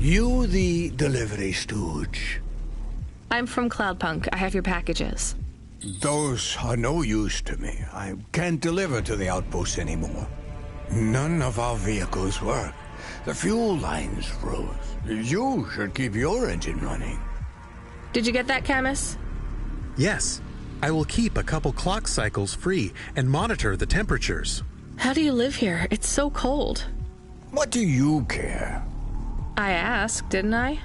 J: You the delivery stooge?
A: I'm from Cloudpunk. I have your packages.
J: Those are no use to me. I can't deliver to the outpost anymore. None of our vehicles work. The fuel lines froze. You should keep your engine running.
A: Did you get that, Camus?
H: Yes. I will keep a couple clock cycles free and monitor the temperatures.
A: How do you live here? It's so cold.
J: What do you care?
A: I asked, didn't I?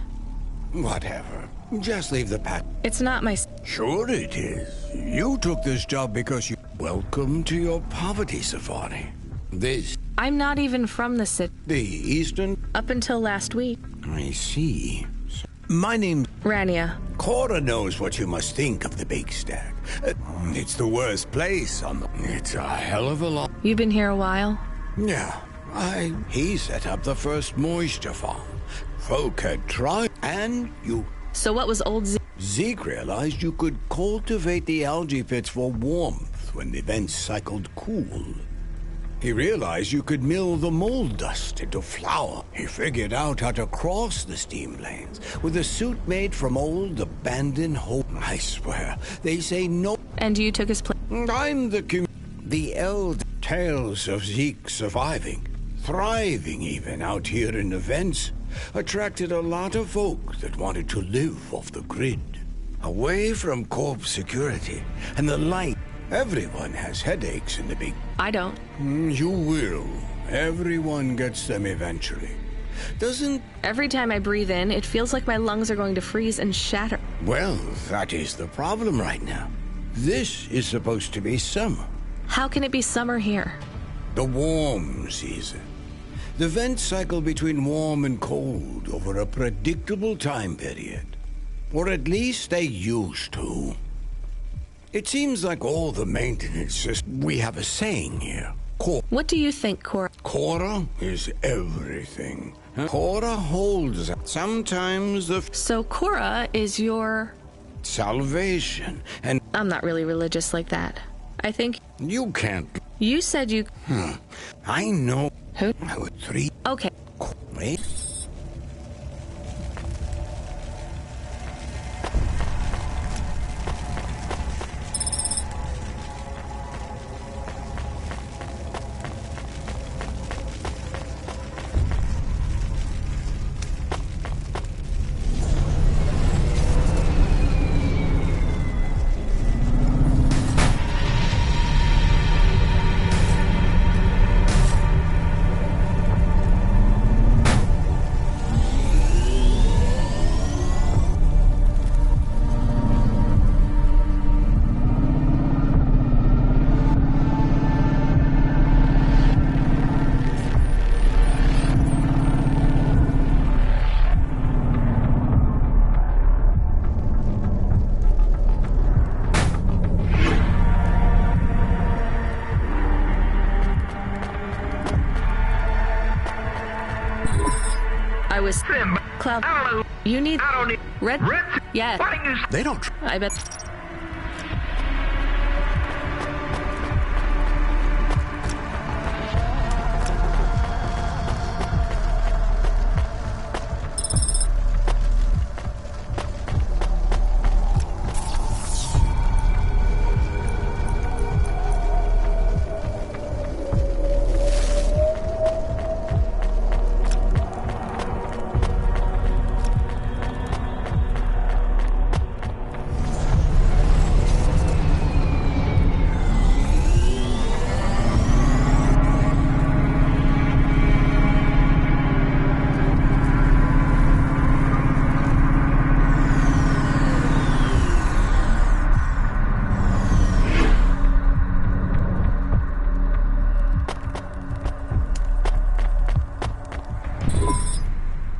J: Whatever. Just leave the pack.
A: It's not my...
J: Sure it is. You took this job because you... Welcome to your poverty safari. This...
A: I'm not even from the city.
J: The eastern...
A: Up until last week.
J: I see. My name's...
A: Rania.
J: Cora knows what you must think of the big stack. It's the worst place on the... It's a hell of a lot.
A: You've been here a while?
J: Yeah. He set up the first moisture farm. Folk had tried, and you...
A: So what was old Zeke?
J: Zeke realized you could cultivate the algae pits for warmth when the vents cycled cool. He realized you could mill the mold dust into flour. He figured out how to cross the steam lanes with a suit made from old abandoned hope. I swear, they say no.
A: And you took his place?
J: I'm the eld tales of Zeke surviving, thriving even out here in the vents, attracted a lot of folk that wanted to live off the grid, away from corp security and the light. Everyone has headaches in the big...
A: I don't.
J: You will. Everyone gets them eventually. Doesn't...
A: Every time I breathe in, it feels like my lungs are going to freeze and shatter.
J: Well, that is the problem right now. This is supposed to be summer.
A: How can it be summer here?
J: The warm season. The vents cycle between warm and cold over a predictable time period. Or at least they used to. It seems like all the maintenance systems... We have a saying here.
A: What do you think, Cora?
J: Cora is everything. Cora holds... Sometimes the...
A: So Cora is your...
J: salvation, and...
A: I'm not really religious like that. I think...
J: You can't...
A: You said you...
J: I know...
A: Who?
J: Three...
A: Okay.
J: Wait...
A: I was... Cloud...
G: I don't know.
A: You need...
G: I don't need...
A: Red... Yes.
G: Why do you...
H: They don't...
A: I bet...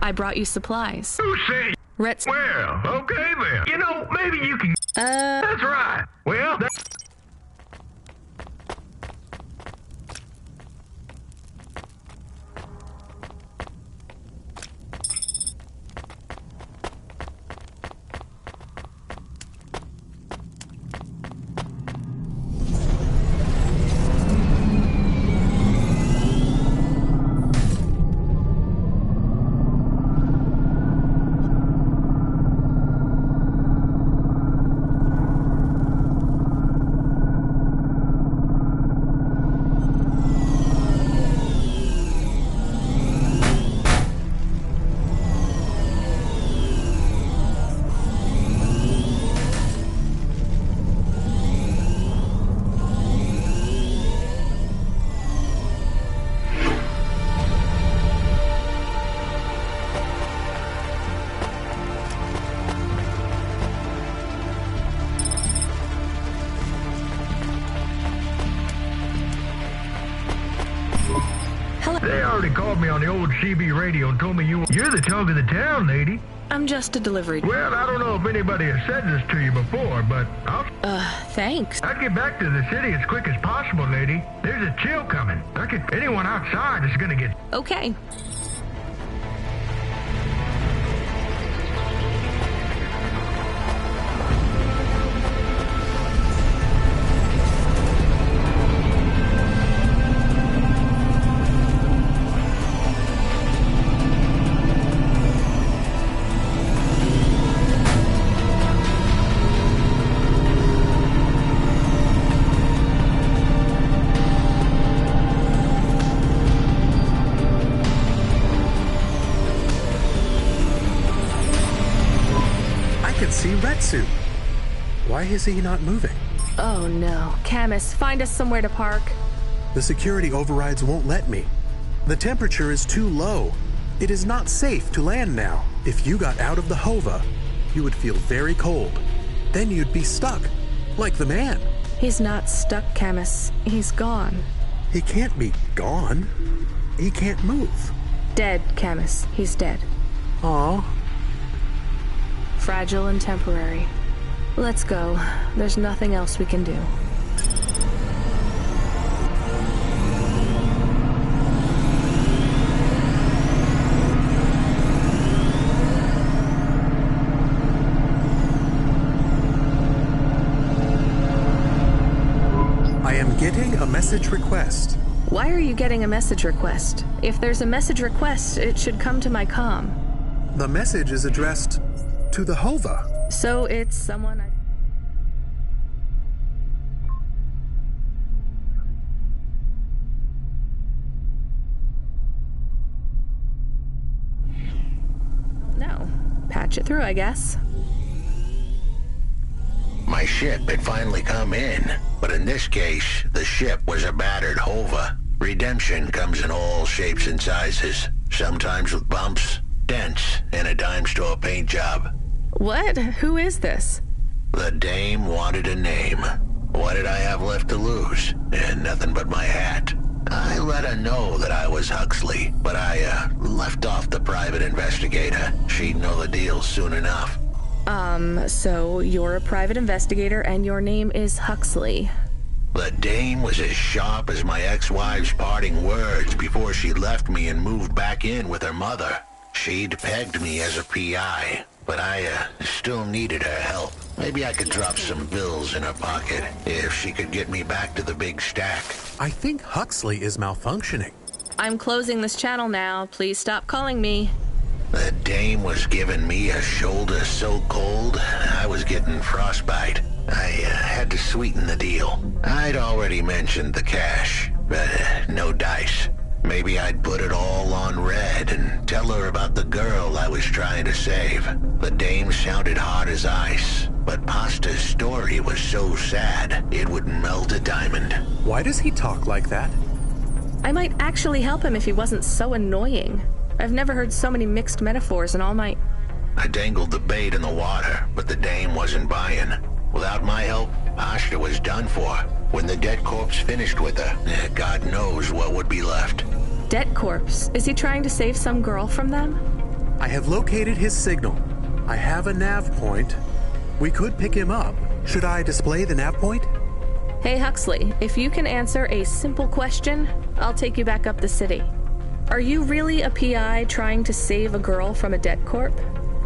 A: I brought you supplies.
G: You say?
A: Rets.
G: Well, okay then. You know, maybe you can... That's right. Well, They already called me on the old CB radio and told me you're the talk of the town, lady.
A: I'm just a delivery.
G: Well, I don't know if anybody has said this to you before, but
A: thanks.
G: I'd get back to the city as quick as possible, lady. There's a chill coming. Anyone outside is gonna get...
A: Okay.
H: See Retsu. Why is he not moving?
A: Oh no. Camus, find us somewhere to park.
H: The security overrides won't let me. The temperature is too low. It is not safe to land now. If you got out of the Hova, you would feel very cold. Then you'd be stuck, like the man.
A: He's not stuck, Camus. He's gone.
H: He can't be gone. He can't move.
A: Dead, Camus. He's dead.
H: Aw.
A: Fragile and temporary. Let's go. There's nothing else we can do.
H: I am getting a message request.
A: Why are you getting a message request? If there's a message request, it should come to my comm.
H: The message is addressed to the Hova.
A: So it's someone I... No. Patch it through, I guess.
E: My ship had finally come in, but in this case, the ship was a battered Hova. Redemption comes in all shapes and sizes, sometimes with bumps, dents, and a dime store paint job.
A: What? Who is this?
E: The dame wanted a name. What did I have left to lose? Nothing but my hat. I let her know that I was Huxley, but I left off the private investigator. She'd know the deal soon enough.
A: So you're a private investigator and your name is Huxley.
E: The dame was as sharp as my ex-wife's parting words before she left me and moved back in with her mother. She'd pegged me as a PI, but I still needed her help. Maybe I could drop some bills in her pocket if she could get me back to the big stack.
H: I think Huxley is malfunctioning.
A: I'm closing this channel now. Please stop calling me.
E: The dame was giving me a shoulder so cold, I was getting frostbite. I had to sweeten the deal. I'd already mentioned the cash, but no dice. Maybe I'd put it all on red and tell her about the girl I was trying to save. The dame sounded hard as ice, but Pasta's story was so sad, it would melt a diamond.
H: Why does he talk like that?
A: I might actually help him if he wasn't so annoying. I've never heard so many mixed metaphors in all my...
E: I dangled the bait in the water, but the dame wasn't buying. Without my help, Asta was done for. When the dead corpse finished with her, God knows what would be left.
A: Dead corpse? Is he trying to save some girl from them?
H: I have located his signal. I have a nav point. We could pick him up. Should I display the nav point?
A: Hey Huxley, if you can answer a simple question, I'll take you back up the city. Are you really a PI trying to save a girl from a dead corp?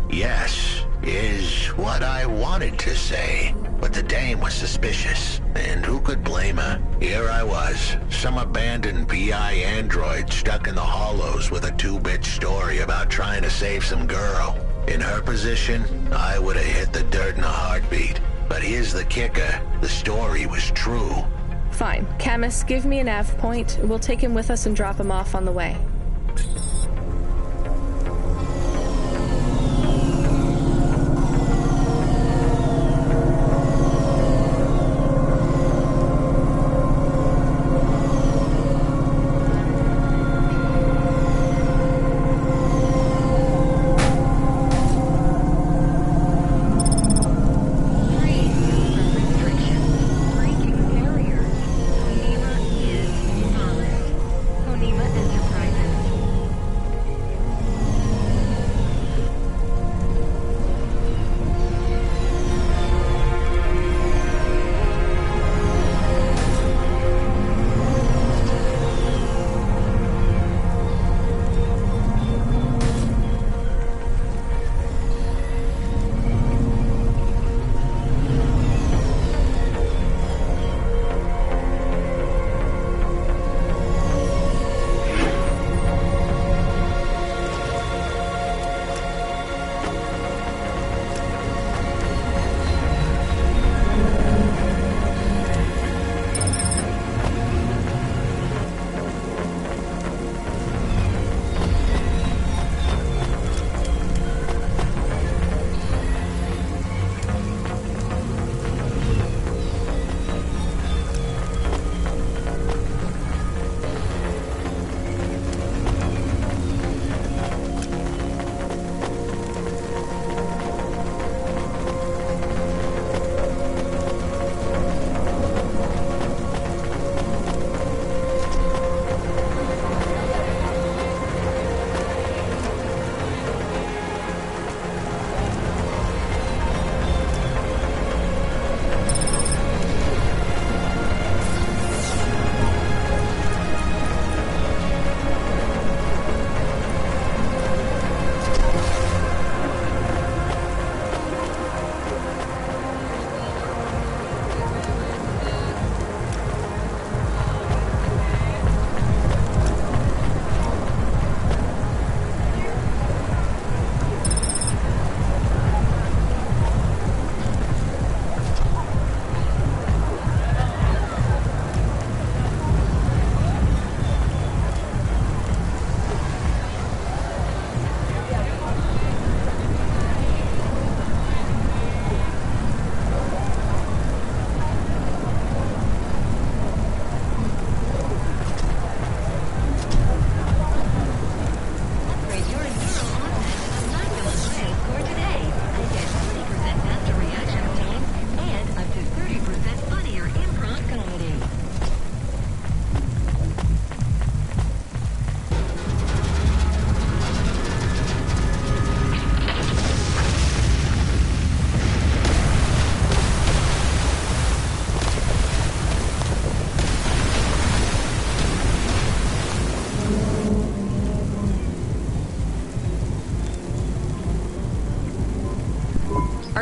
E: Yes, is what I wanted to say. But the dame was suspicious, and who could blame her? Here I was, some abandoned PI android stuck in the hollows with a 2-bit story about trying to save some girl. In her position, I would have hit the dirt in a heartbeat. But here's the kicker, the story was true.
A: Fine. Camus, give me a nav point. We'll take him with us and drop him off on the way.
O: Enterprise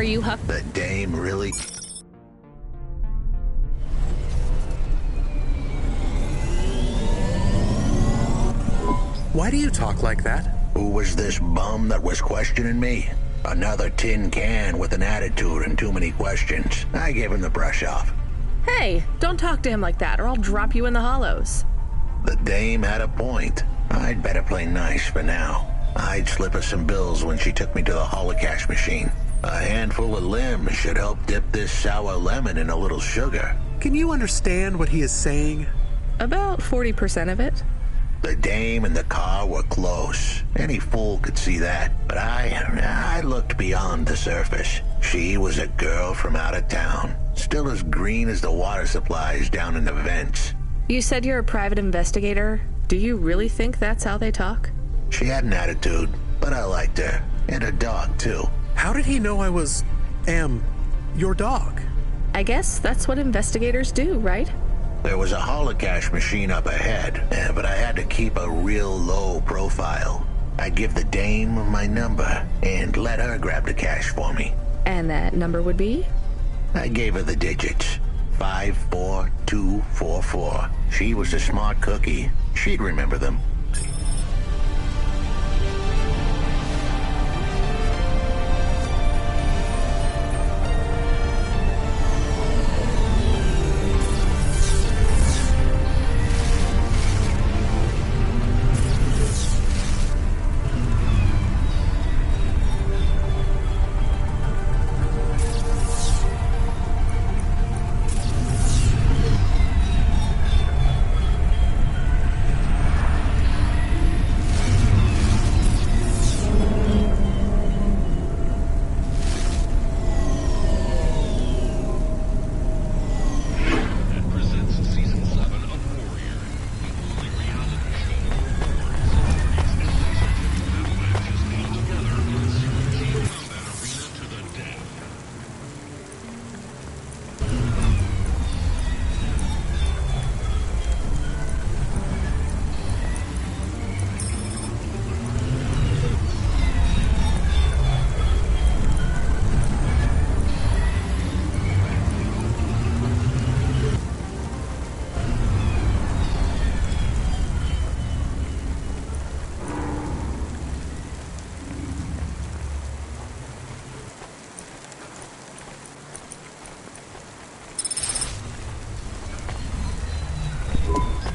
A: Are you Huck?
C: The dame really...
H: Why do you talk like that?
L: Who was this bum that was questioning me? Another tin can with an attitude and too many questions. I gave him the brush off.
A: Hey, don't talk to him like that or I'll drop you in the hollows.
L: The dame had a point. I'd better play nice for now. I'd slip her some bills when she took me to the holocaust machine. A handful of limbs should help dip this sour lemon in a little sugar.
H: Can you understand what he is saying?
A: About 40% of it.
L: The dame and the car were close. Any fool could see that. But I looked beyond the surface. She was a girl from out of town. Still as green as the water supplies down in the vents.
A: You said you're a private investigator. Do you really think that's how they talk?
L: She had an attitude, but I liked her. And her dog, too.
H: How did he know I was... your dog?
A: I guess that's what investigators do, right?
L: There was a holocaust machine up ahead, but I had to keep a real low profile. I'd give the dame my number and let her grab the cash for me.
A: And that number would be?
L: I gave her the digits. 54244. She was a smart cookie. She'd remember them.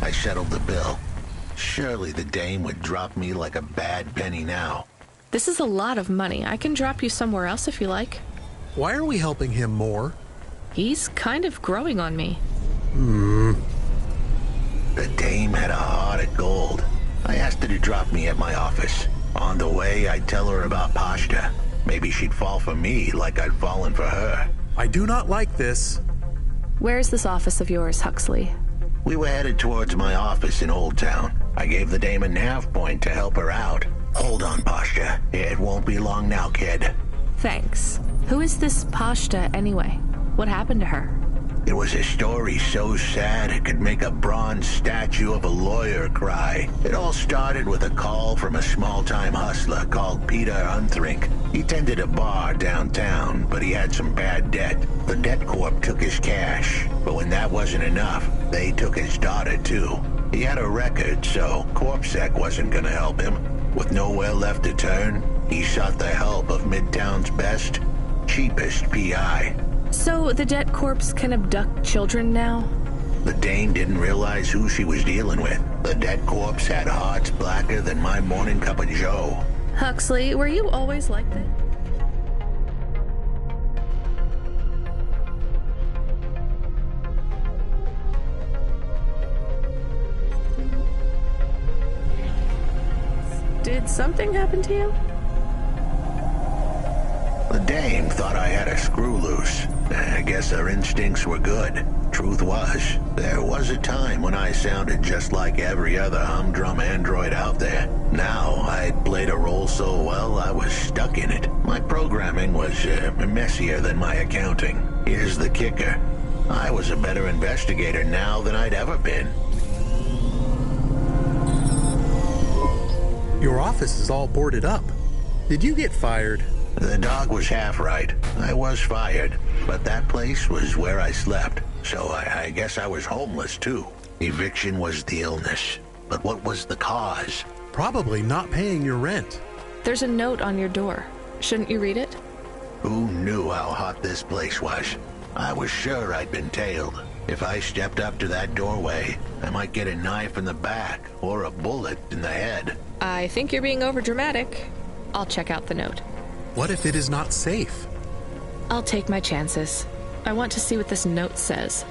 L: I settled the bill. Surely the dame would drop me like a bad penny now.
A: This is a lot of money. I can drop you somewhere else if you like.
H: Why are we helping him more?
A: He's kind of growing on me.
L: The dame had a heart of gold. I asked her to drop me at my office. On the way, I'd tell her about Pashta. Maybe she'd fall for me like I'd fallen for her.
H: I do not like this.
A: Where's this office of yours, Huxley?
L: We were headed towards my office in Old Town. I gave the dame a nav point to help her out. Hold on, Pashta. It won't be long now, kid.
A: Thanks. Who is this Pashta anyway? What happened to her?
L: It was a story so sad it could make a bronze statue of a lawyer cry. It all started with a call from a small-time hustler called Peter Unthrink. He tended a bar downtown, but he had some bad debt. The debt corp took his cash, but when that wasn't enough, they took his daughter too. He had a record, so CorpSec wasn't gonna help him. With nowhere left to turn, he sought the help of Midtown's best, cheapest PI.
A: So the debt corpse can abduct children now?
L: The dame didn't realize who she was dealing with. The dead corpse had hearts blacker than my morning cup of joe.
A: Huxley, were you always like that? Did something happen to you?
L: The dame thought I had a screw loose. I guess her instincts were good. Truth was, there was a time when I sounded just like every other humdrum android out there. Now, I'd played a role so well, I was stuck in it. My programming was messier than my accounting. Here's the kicker. I was a better investigator now than I'd ever been.
H: Your office is all boarded up. Did you get fired?
L: The dog was half right. I was fired, but that place was where I slept. So I guess I was homeless too. Eviction was the illness. But what was the cause?
H: Probably not paying your rent.
A: There's a note on your door. Shouldn't you read it?
L: Who knew how hot this place was? I was sure I'd been tailed. If I stepped up to that doorway, I might get a knife in the back or a bullet in the head.
A: I think you're being overdramatic. I'll check out the note.
H: What if it is not safe?
A: I'll take my chances. I want to see what this note says.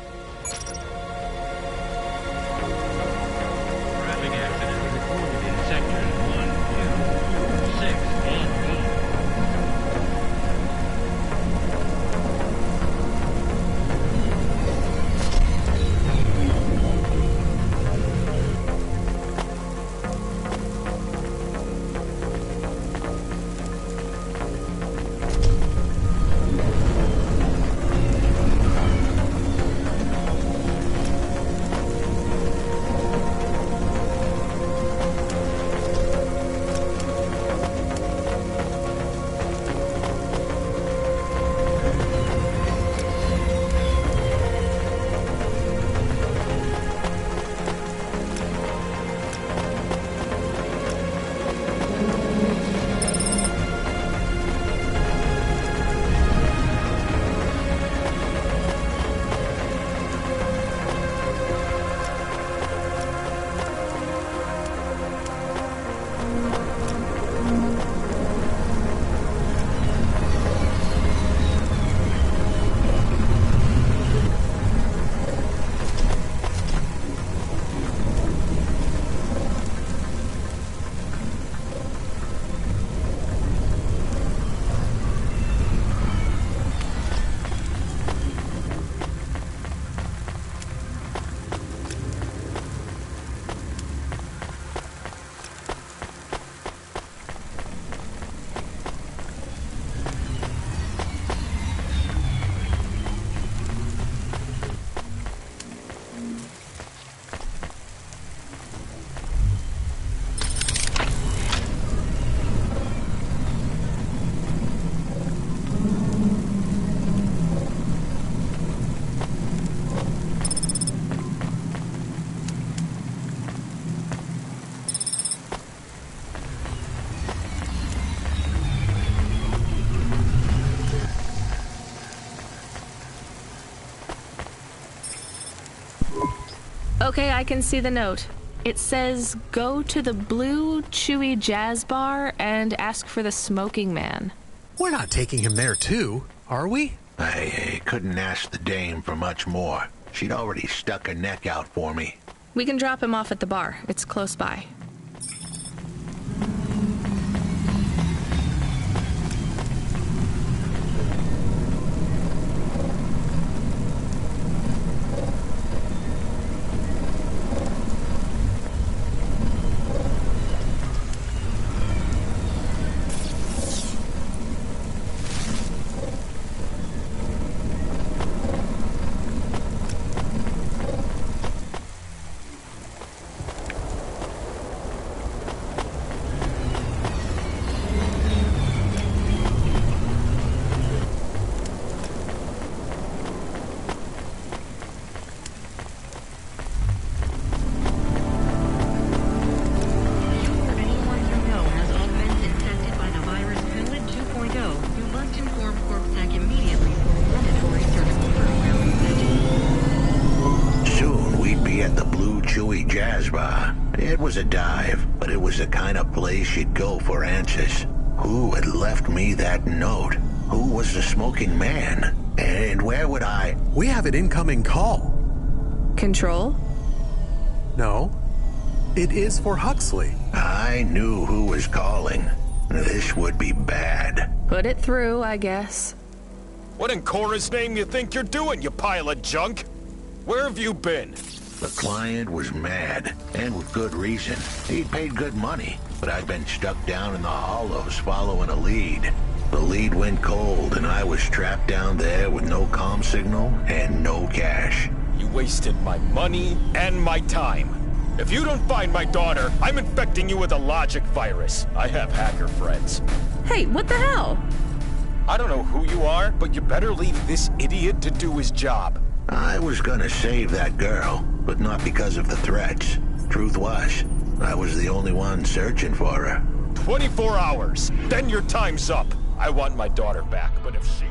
A: Okay, I can see the note. It says, go to the Blue Chewy Jazz Bar and ask for the Smoking Man.
H: We're not taking him there too, are we?
L: I couldn't ask the dame for much more. She'd already stuck her neck out for me.
A: We can drop him off at the bar. It's close by.
L: It was a dive, but it was the kind of place you'd go for answers. Who had left me that note? Who was the smoking man? And where would I...
H: We have an incoming call.
A: Control?
H: No. It is for Huxley.
L: I knew who was calling. This would be bad.
A: Put it through, I guess.
M: What in Cora's name you think you're doing, you pile of junk? Where have you been?
L: The client was mad, and with good reason. He'd paid good money, but I'd been stuck down in the hollows following a lead. The lead went cold, and I was trapped down there with no comm signal and no cash.
M: You wasted my money and my time. If you don't find my daughter, I'm infecting you with a logic virus. I have hacker friends.
A: Hey, what the hell?
M: I don't know who you are, but you better leave this idiot to do his job.
L: I was gonna save that girl, but not because of the threats. Truth was, I was the only one searching for her.
M: 24 hours, then your time's up. I want my daughter back, but if she...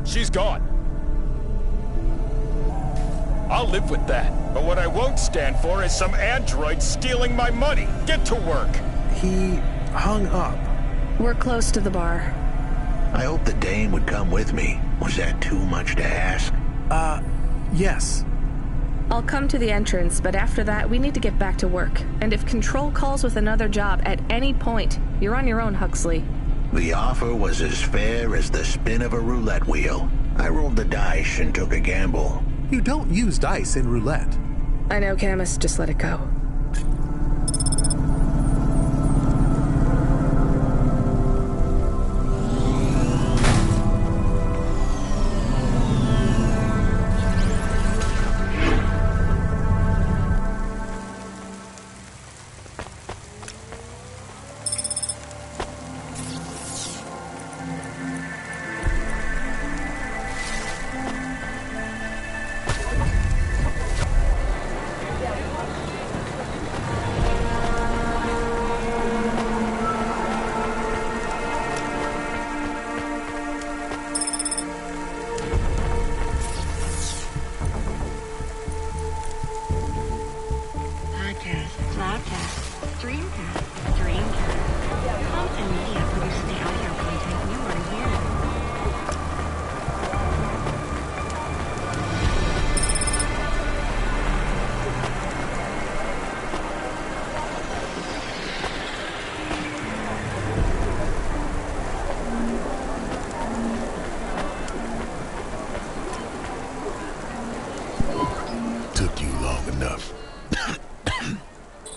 M: She's gone. I'll live with that. But what I won't stand for is some android stealing my money. Get to work.
H: He hung up.
A: We're close to the bar.
L: I hope the dame would come with me. Was that too much to ask?
H: Yes.
A: I'll come to the entrance, but after that, we need to get back to work. And if Control calls with another job at any point, you're on your own, Huxley.
L: The offer was as fair as the spin of a roulette wheel. I rolled the dice and took a gamble.
H: You don't use dice in roulette.
A: I know, Camus. Just let it go.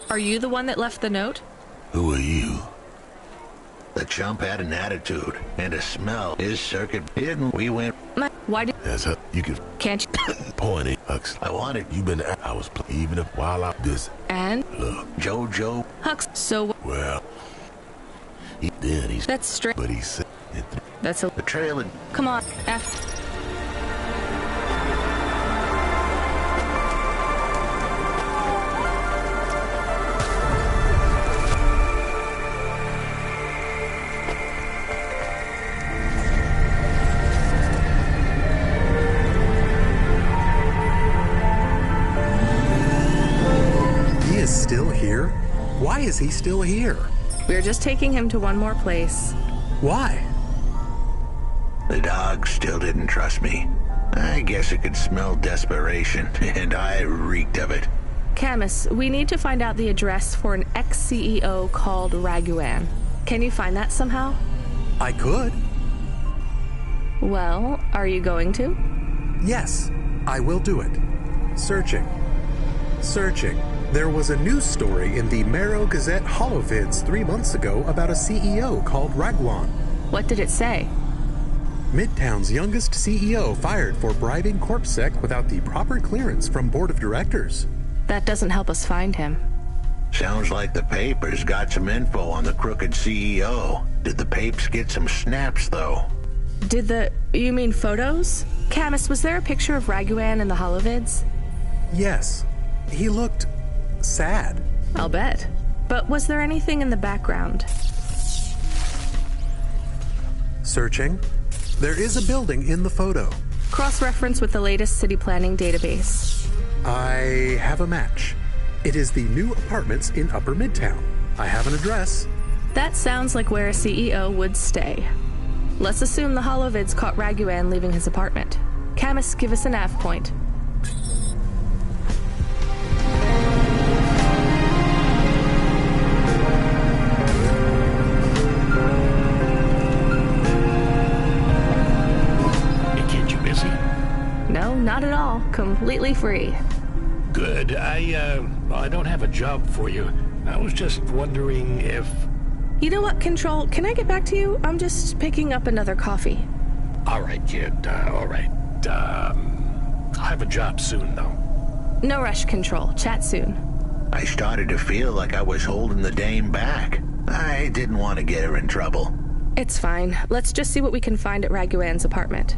A: Are you the one that left the note?
L: Who are you? The chump had an attitude and a smell. His circuit hidden. We went.
A: Why did?
Q: That's her. You can.
A: Can't you?
Q: Point it. Hux.
L: I wanted.
Q: You been. I was even if while I this.
A: And
Q: look,
L: Jojo.
A: Hux. So.
Q: Well. He's.
A: That's straight.
Q: But he said.
A: That's a.
L: The trailer.
A: Come on. F.
H: Still here? Why is he still here?
A: We're just taking him to one more place.
H: Why?
L: The dog still didn't trust me. I guess it could smell desperation, and I reeked of it.
A: Camus, we need to find out the address for an ex-CEO called Raguan. Can you find that somehow?
H: I could.
A: Well, are you going to?
H: Yes, I will do it. Searching. There was a news story in the Marrow Gazette Holovids 3 months ago about a CEO called Raguan.
A: What did it say?
H: Midtown's youngest CEO fired for bribing CorpSec without the proper clearance from board of directors.
A: That doesn't help us find him.
L: Sounds like the papers got some info on the crooked CEO. Did the papes get some snaps, though?
A: You mean photos? Camus, was there a picture of Raguan in the Holovids?
H: Yes. He looked sad.
A: I'll bet. But was there anything in the background?
H: Searching. There is a building in the photo.
A: Cross-reference with the latest city planning database.
H: I have a match. It is the new apartments in Upper Midtown. I have an address.
A: That sounds like where a CEO would stay. Let's assume the Holovids caught Raguan leaving his apartment. Camus, give us a nav point. No, not at all. Completely free.
B: Good. I don't have a job for you. I was just wondering if...
A: You know what, Control? Can I get back to you? I'm just picking up another coffee.
B: All right, kid. All right. I'll have a job soon, though.
A: No rush, Control. Chat soon.
L: I started to feel like I was holding the dame back. I didn't want to get her in trouble.
A: It's fine. Let's just see what we can find at Raguan's apartment.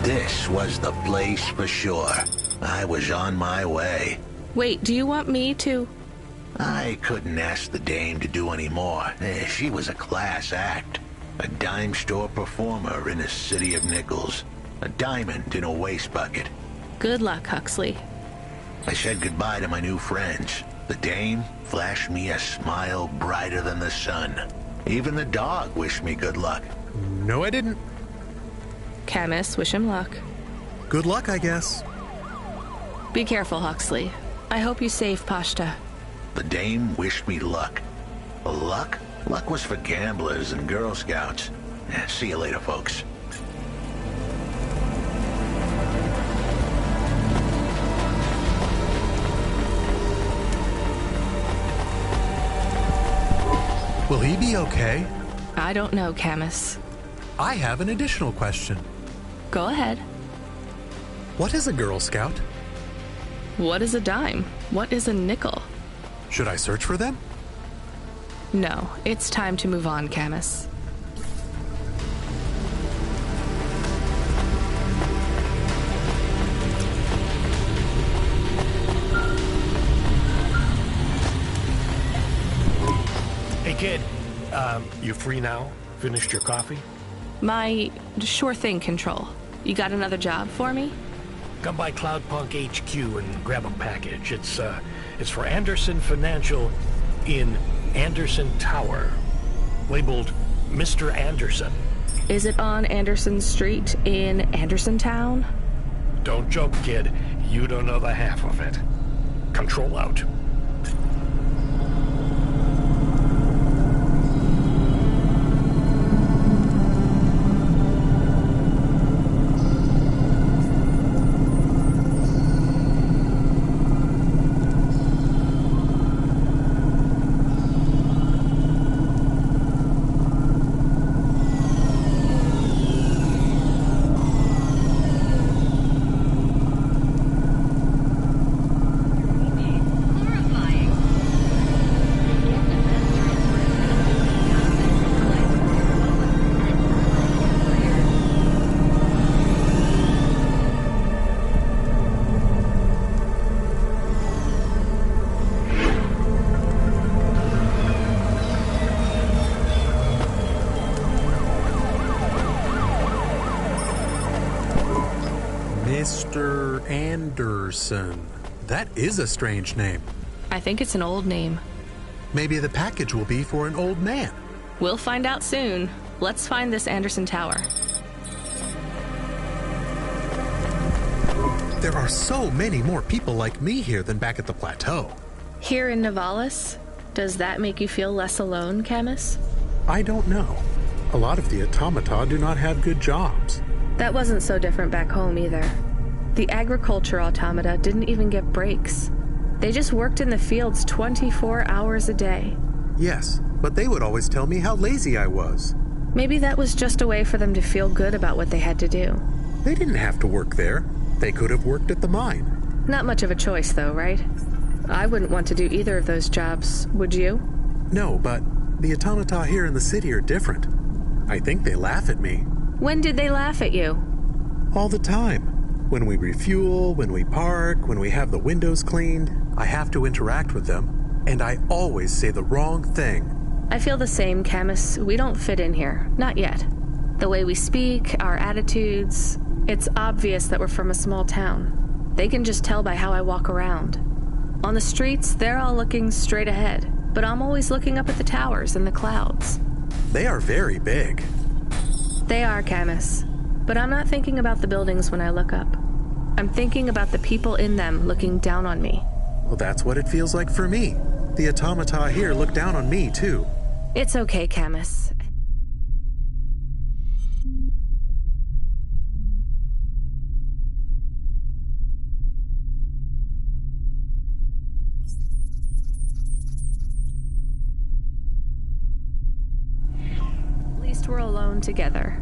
L: This was the place for sure. I was on my way.
A: Wait, do you want me to?
L: I couldn't ask the dame to do any more. She was a class act. A dime store performer in a city of nickels. A diamond in a waste bucket.
A: Good luck, Huxley.
L: I said goodbye to my new friends. The dame flashed me a smile brighter than the sun. Even the dog wished me good luck.
H: No, I didn't.
A: Camus, wish him luck.
H: Good luck, I guess.
A: Be careful, Huxley. I hope you save Pashta.
L: The dame wished me luck. Luck? Luck was for gamblers and Girl Scouts. See you later, folks.
H: Will he be okay?
A: I don't know, Camus.
H: I have an additional question.
A: Go ahead.
H: What is a Girl Scout?
A: What is a dime? What is a nickel?
H: Should I search for them?
A: No, it's time to move on, Camus.
B: Hey, kid. You free now? Finished your coffee?
A: My sure thing control. You got another job for me?
B: Come by Cloudpunk HQ and grab a package. It's for Anderson Financial in Anderson Tower, labeled Mr. Anderson.
A: Is it on Anderson Street in Anderson Town?
B: Don't joke, kid. You don't know the half of it. Control out.
H: Mr. Anderson. That is a strange name.
A: I think it's an old name.
H: Maybe the package will be for an old man.
A: We'll find out soon. Let's find this Anderson Tower.
H: There are so many more people like me here than back at the plateau.
A: Here in Nivalis? Does that make you feel less alone, Camus?
H: I don't know. A lot of the automata do not have good jobs.
A: That wasn't so different back home either. The agriculture automata didn't even get breaks. They just worked in the fields 24 hours a day.
H: Yes, but they would always tell me how lazy I was.
A: Maybe that was just a way for them to feel good about what they had to do.
H: They didn't have to work there. They could have worked at the mine.
A: Not much of a choice, though, right? I wouldn't want to do either of those jobs, would you?
H: No, but the automata here in the city are different. I think they laugh at me.
A: When did they laugh at you?
H: All the time. When we refuel, when we park, when we have the windows cleaned, I have to interact with them, and I always say the wrong thing.
A: I feel the same, Camus. We don't fit in here. Not yet. The way we speak, our attitudes, it's obvious that we're from a small town. They can just tell by how I walk around. On the streets, they're all looking straight ahead, but I'm always looking up at the towers and the clouds.
H: They are very big.
A: They are, Camus. But I'm not thinking about the buildings when I look up. I'm thinking about the people in them looking down on me.
H: Well, that's what it feels like for me. The automata here look down on me, too.
A: It's okay, Camus. At least we're alone together.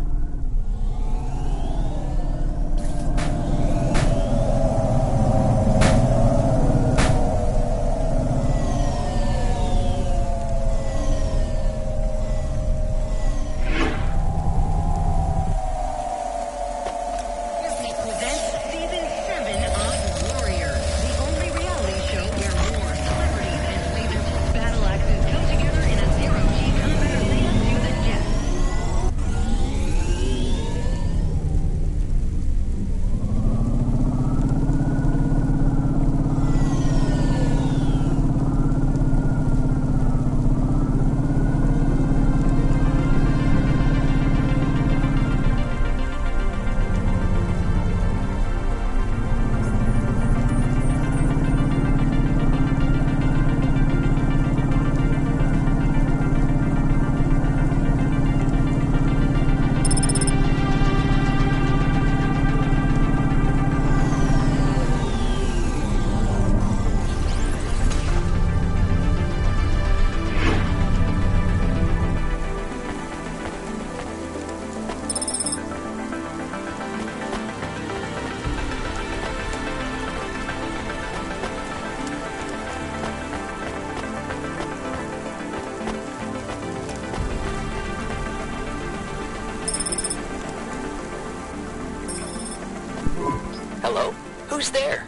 R: Hello? Who's there?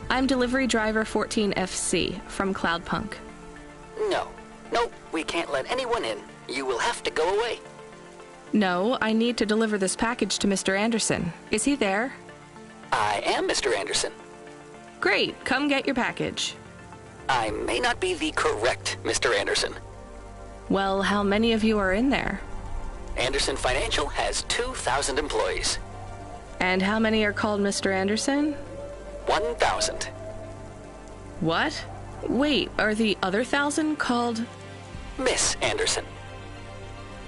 A: I'm delivery driver 14FC from Cloudpunk.
R: No, we can't let anyone in. You will have to go away.
A: No, I need to deliver this package to Mr. Anderson. Is he there?
R: I am Mr. Anderson.
A: Great, come get your package.
R: I may not be the correct Mr. Anderson.
A: Well, how many of you are in there?
R: Anderson Financial has 2,000 employees.
A: And how many are called Mr. Anderson?
R: 1,000.
A: What? Wait, are the other 1,000 called...
R: Miss Anderson.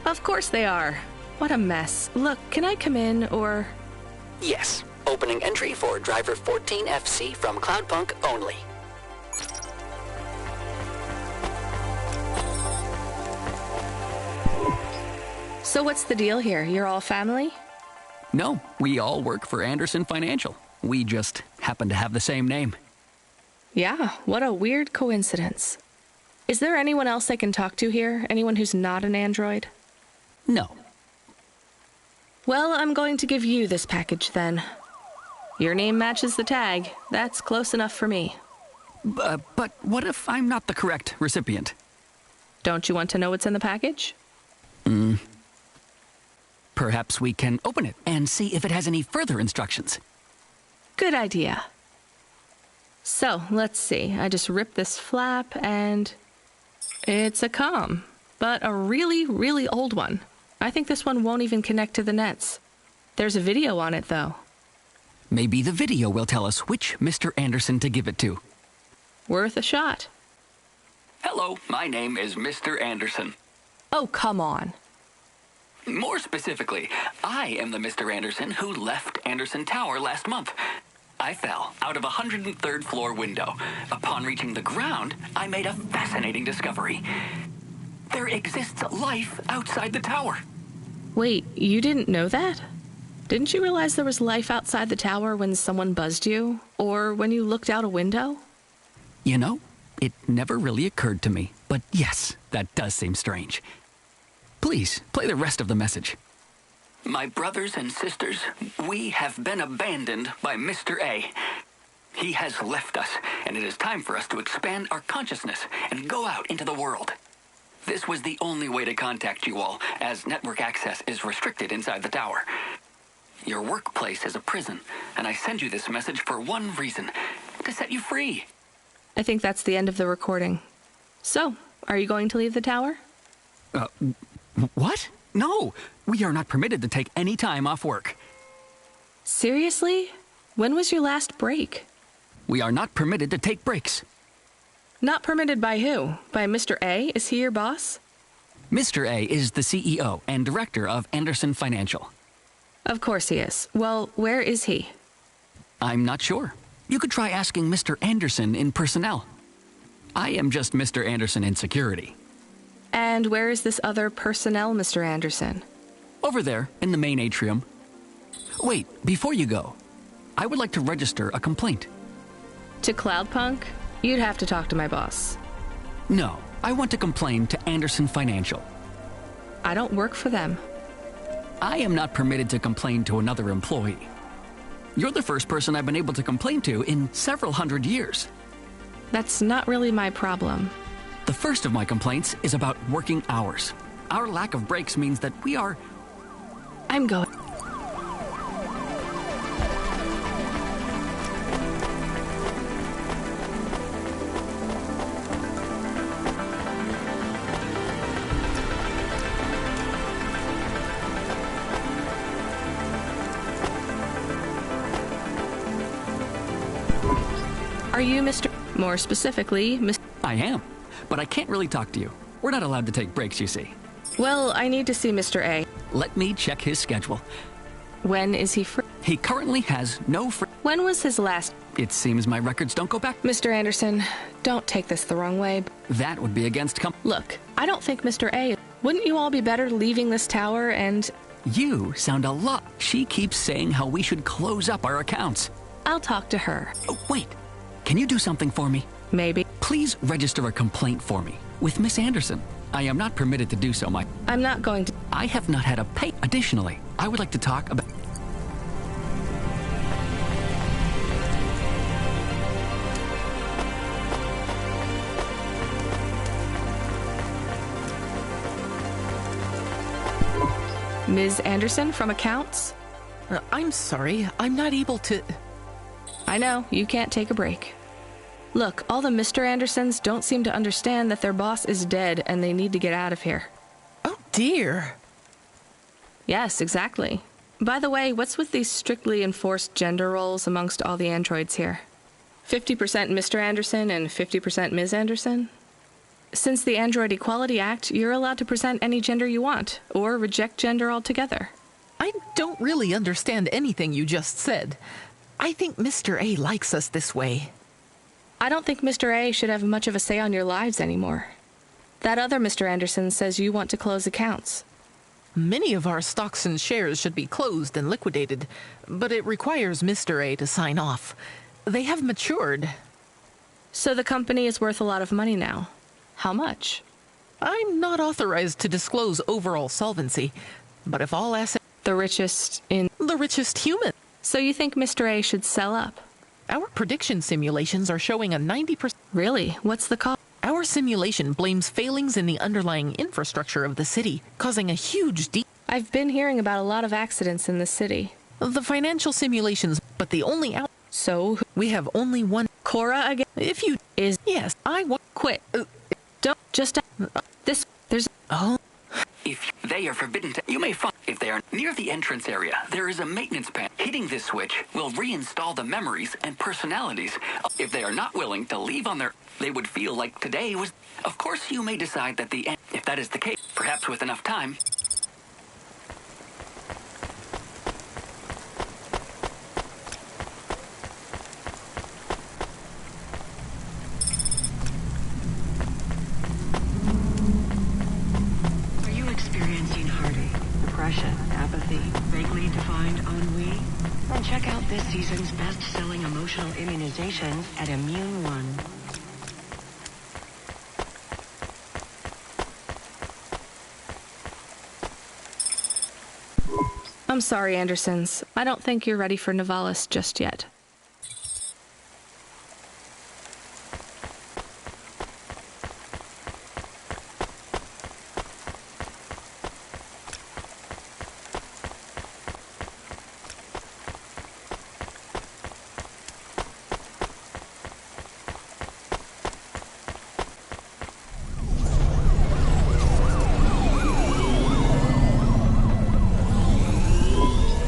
A: Of course they are. What a mess. Look, can I come in, or...
R: Yes. Opening entry for driver 14FC from Cloudpunk only.
A: So what's the deal here? You're all family?
R: No, we all work for Anderson Financial. We just happen to have the same name.
A: Yeah, what a weird coincidence. Is there anyone else I can talk to here? Anyone who's not an android?
R: No.
A: Well, I'm going to give you this package then. Your name matches the tag. That's close enough for me.
R: But what if I'm not the correct recipient?
A: Don't you want to know what's in the package?
R: Perhaps we can open it and see if it has any further instructions.
A: Good idea. So, let's see. I just ripped this flap and... it's a comm, but a really, really old one. I think this one won't even connect to the nets. There's a video on it, though.
R: Maybe the video will tell us which Mr. Anderson to give it to.
A: Worth a shot.
R: Hello, my name is Mr. Anderson.
A: Oh, come on.
R: More specifically, I am the Mr. Anderson who left Anderson Tower last month. I fell out of a 103rd floor window. Upon reaching the ground, I made a fascinating discovery. There exists life outside the tower.
A: Wait, you didn't know that? Didn't you realize there was life outside the tower when someone buzzed you? Or when you looked out a window?
R: You know, it never really occurred to me. But yes, that does seem strange. Please, play the rest of the message. My brothers and sisters, we have been abandoned by Mr. A. He has left us, and it is time for us to expand our consciousness and go out into the world. This was the only way to contact you all, as network access is restricted inside the tower. Your workplace is a prison, and I send you this message for one reason, to set you free.
A: I think that's the end of the recording. So, are you going to leave the tower?
R: What? No, we are not permitted to take any time off work.
A: Seriously? When was your last break?
R: We are not permitted to take breaks.
A: Not permitted by who? By Mr. A? Is he your boss?
R: Mr. A is the CEO and director of Anderson Financial.
A: Of course he is. Well, where is he?
R: I'm not sure. You could try asking Mr. Anderson in personnel. I am just Mr. Anderson in security.
A: And where is this other personnel, Mr. Anderson?
R: Over there, in the main atrium. Wait, before you go, I would like to register a complaint.
A: To Cloudpunk? You'd have to talk to my boss.
R: No, I want to complain to Anderson Financial.
A: I don't work for them.
R: I am not permitted to complain to another employee. You're the first person I've been able to complain to in several hundred years.
A: That's not really my problem.
R: The first of my complaints is about working hours. Our lack of breaks means that we are...
A: I'm going... Are you Mr... More specifically, Mr...
R: I am, but I can't really talk to you. We're not allowed to take breaks, you see.
A: Well, I need to see Mr. A.
R: Let me check his schedule.
A: When is he free?
R: He currently has no free...
A: When was his last...
R: It seems my records don't go back...
A: Mr. Anderson, don't take this the wrong way.
R: That would be against
A: Look, I don't think Mr. A... Wouldn't you all be better leaving this tower and...
R: You sound a lot... She keeps saying how we should close up our accounts.
A: I'll talk to her.
R: Oh, wait. Can you do something for me?
A: Maybe.
R: Please register a complaint for me with Miss Anderson. I am not permitted to do so,
A: I'm not going to...
R: I have not had a pay. Additionally, I would like to talk about...
A: Ms. Anderson from accounts?
S: I'm sorry, I'm not able to...
A: I know, you can't take a break. Look, all the Mr. Andersons don't seem to understand that their boss is dead and they need to get out of here.
S: Oh dear.
A: Yes, exactly. By the way, what's with these strictly enforced gender roles amongst all the androids here? 50% Mr. Anderson and 50% Ms. Anderson? Since the Android Equality Act, you're allowed to present any gender you want, or reject gender altogether.
S: I don't really understand anything you just said. I think Mr. A likes us this way.
A: I don't think Mr. A should have much of a say on your lives anymore. That other Mr. Anderson says you want to close accounts.
S: Many of our stocks and shares should be closed and liquidated, but it requires Mr. A to sign off. They have matured.
A: So the company is worth a lot of money now. How much?
S: I'm not authorized to disclose overall solvency, but if all assets...
A: The richest in...
S: The richest human.
A: So you think Mr. A should sell up?
S: Our prediction simulations are showing a 90%...
A: Really? What's the cause?
S: Our simulation blames failings in the underlying infrastructure of the city, causing a huge
A: I've been hearing about a lot of accidents in the city.
S: The financial simulations, but the only out...
A: So?
S: We have only one...
A: Cora again?
S: If you...
A: Is...
S: Yes, I want...
A: Quit. Don't... Just... This... There's...
S: Oh...
R: If they are forbidden to, you may find if they are near the entrance area, there is a maintenance panel. Hitting this switch will reinstall the memories and personalities. If they are not willing to leave on their, they would feel like today was. Of course, you may decide that the end, if that is the case, perhaps with enough time.
O: Depression, apathy, vaguely defined ennui? Then check out this season's best-selling emotional immunizations at Immune One.
A: I'm sorry, Andersons. I don't think you're ready for Nivalis just yet.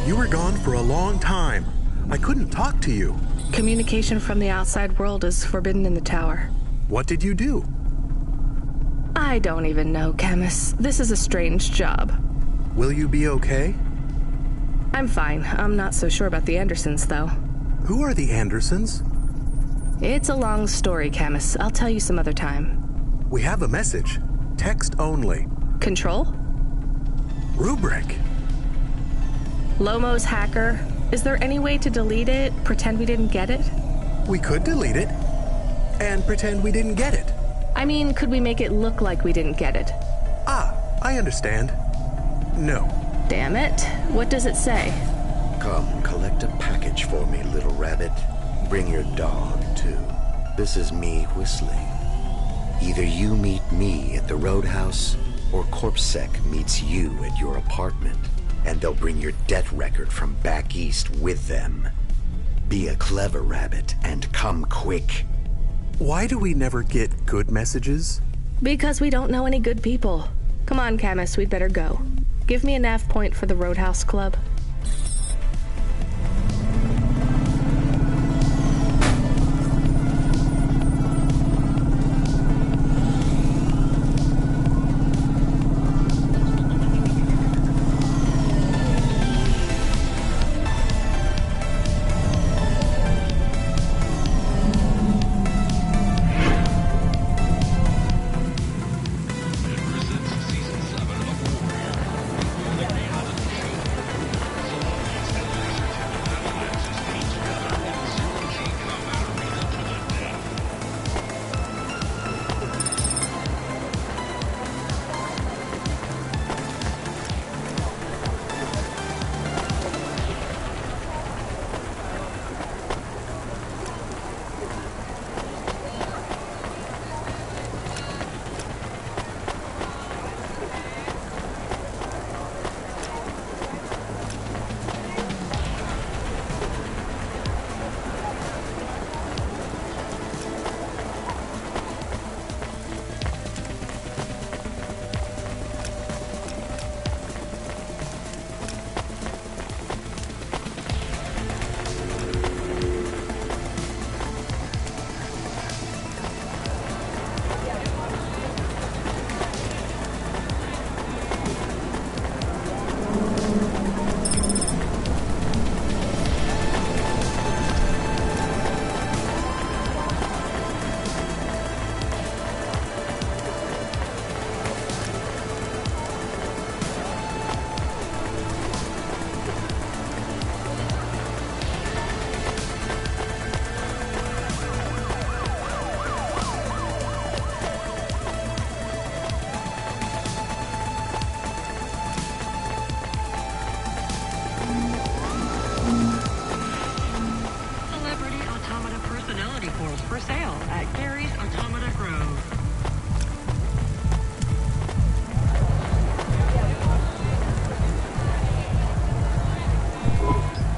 H: You were gone for a long time. I couldn't talk to you.
A: Communication from the outside world is forbidden in the tower.
H: What did you do?
A: I don't even know, Camus. This is a strange job.
H: Will you be okay?
A: I'm fine. I'm not so sure about the Andersons, though.
H: Who are the Andersons?
A: It's a long story, Camus. I'll tell you some other time.
H: We have a message. Text only.
A: Control?
H: Rubric.
A: Lomo's hacker. Is there any way to delete it? Pretend we didn't get it?
H: We could delete it. And pretend we didn't get it.
A: I mean, could we make it look like we didn't get it?
H: Ah, I understand. No.
A: Damn it. What does it say?
C: Come, collect a package for me, little rabbit. Bring your dog, too. This is me whistling. Either you meet me at the roadhouse, or CorpSec meets you at your apartment. And they'll bring your debt record from back east with them. Be a clever rabbit and come quick.
H: Why do we never get good messages?
A: Because we don't know any good people. Come on, Camus, we'd better go. Give me a nav point for the Roadhouse Club.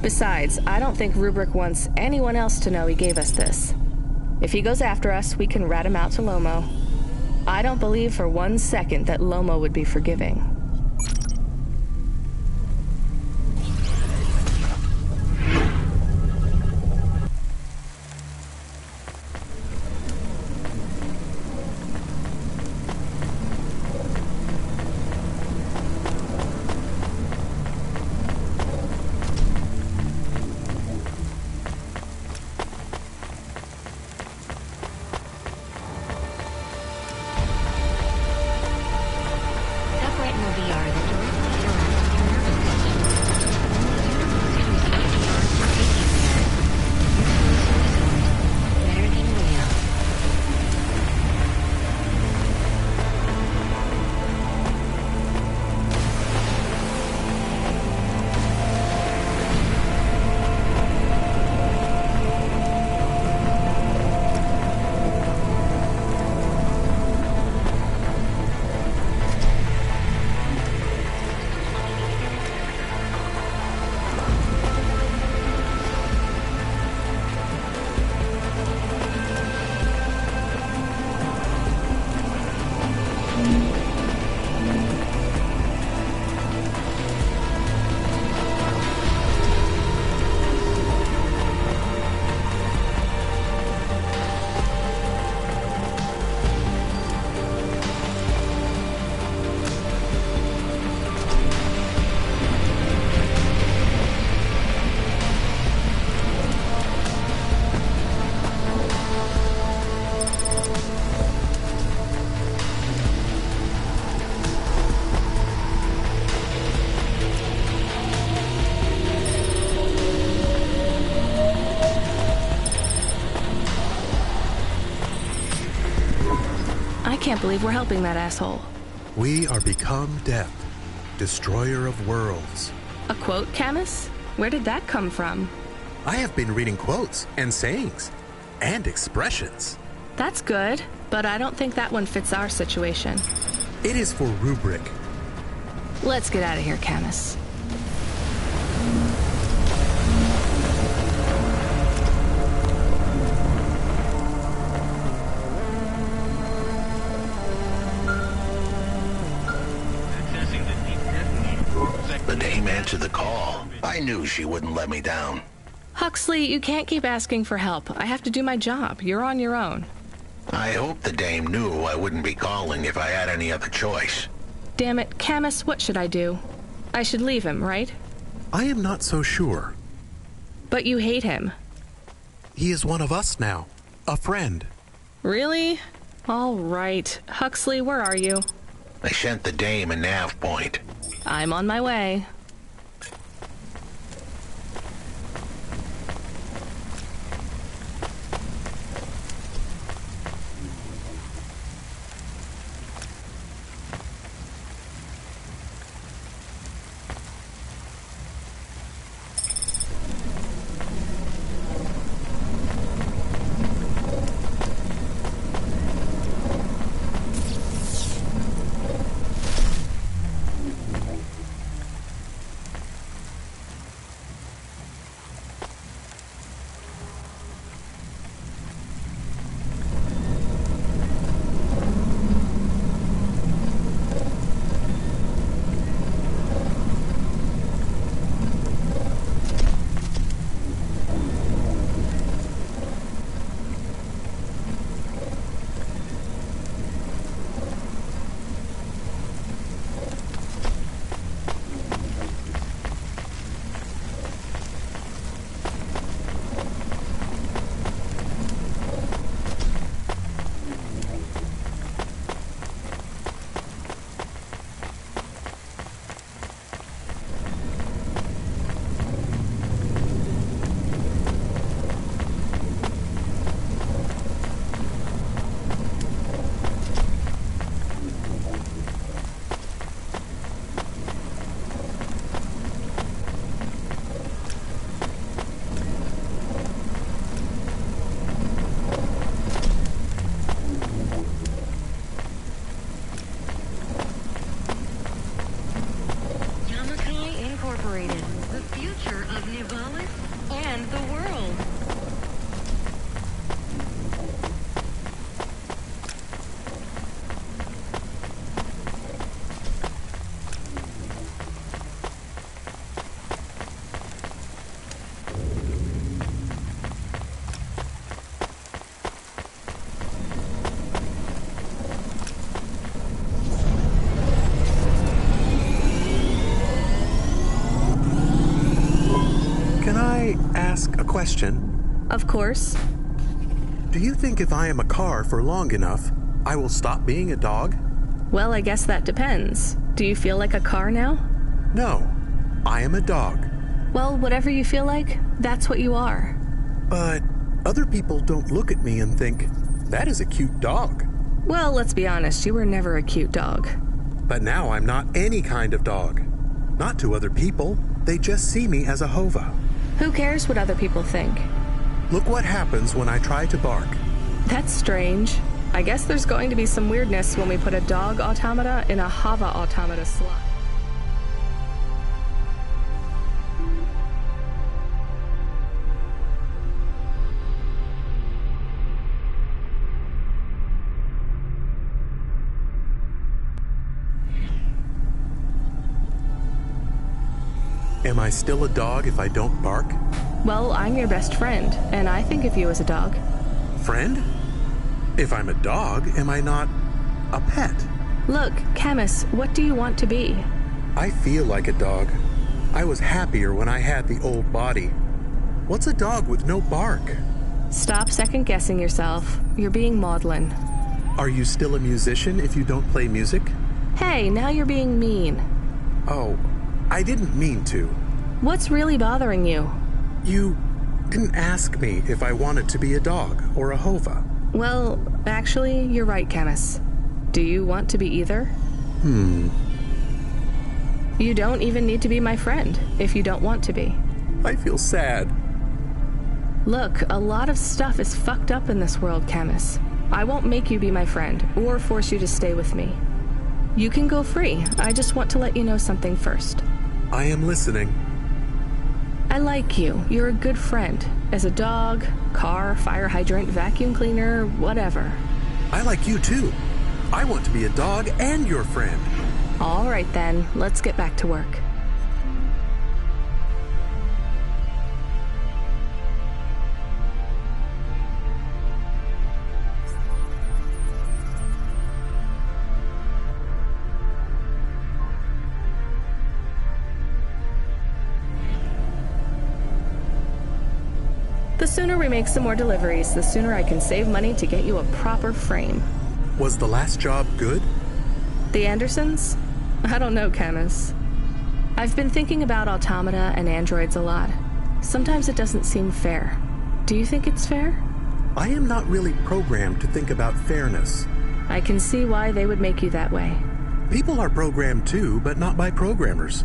A: Besides, I don't think Rubric wants anyone else to know he gave us this. If he goes after us, we can rat him out to Lomo. I don't believe for 1 second that Lomo would be forgiving. I can't believe we're helping that asshole.
H: We are become death, destroyer of worlds.
A: A quote, Camus? Where did that come from?
H: I have been reading quotes and sayings and expressions.
A: That's good, but I don't think that one fits our situation.
H: It is for Rubric.
A: Let's get out of here, Camus.
L: The dame answered the call. I knew she wouldn't let me down.
A: Huxley, you can't keep asking for help. I have to do my job. You're on your own.
L: I hope the dame knew I wouldn't be calling if I had any other choice.
A: Damn it, Camus, what should I do? I should leave him, right?
H: I am not so sure.
A: But you hate him.
H: He is one of us now. A friend.
A: Really? All right. Huxley, where are you?
L: I sent the dame a nav point.
A: I'm on my way.
O: future of Nivalis and the world.
H: Ask a question?
A: Of course.
H: Do you think if I am a car for long enough, I will stop being a dog?
A: Well, I guess that depends. Do you feel like a car now?
H: No, I am a dog.
A: Well, whatever you feel like, that's what you are.
H: But other people don't look at me and think, that is a cute dog.
A: Well, let's be honest, you were never a cute dog.
H: But now I'm not any kind of dog. Not to other people, they just see me as a hova.
A: Who cares what other people think?
H: Look what happens when I try to bark.
A: That's strange. I guess there's going to be some weirdness when we put a dog automata in a hava automata slot.
H: Am I still a dog if I don't bark?
A: Well, I'm your best friend, and I think of you as a dog.
H: Friend? If I'm a dog, am I not a pet?
A: Look, Camus, what do you want to be?
H: I feel like a dog. I was happier when I had the old body. What's a dog with no bark?
A: Stop second-guessing yourself. You're being maudlin.
H: Are you still a musician if you don't play music?
A: Hey, now you're being mean.
H: Oh, I didn't mean to.
A: What's really bothering you?
H: You didn't ask me if I wanted to be a dog or a hova.
A: Well, actually, you're right, Camus. Do you want to be either? You don't even need to be my friend if you don't want to be.
H: I feel sad.
A: Look, a lot of stuff is fucked up in this world, Camus. I won't make you be my friend or force you to stay with me. You can go free. I just want to let you know something first.
H: I am listening.
A: I like you. You're a good friend. As a dog, car, fire hydrant, vacuum cleaner, whatever.
H: I like you too. I want to be a dog and your friend.
A: All right then, let's get back to work. The sooner we make some more deliveries, the sooner I can save money to get you a proper frame.
H: Was the last job good?
A: The Andersons? I don't know, Camus. I've been thinking about automata and androids a lot. Sometimes it doesn't seem fair. Do you think it's fair?
H: I am not really programmed to think about fairness.
A: I can see why they would make you that way.
H: People are programmed too, but not by programmers.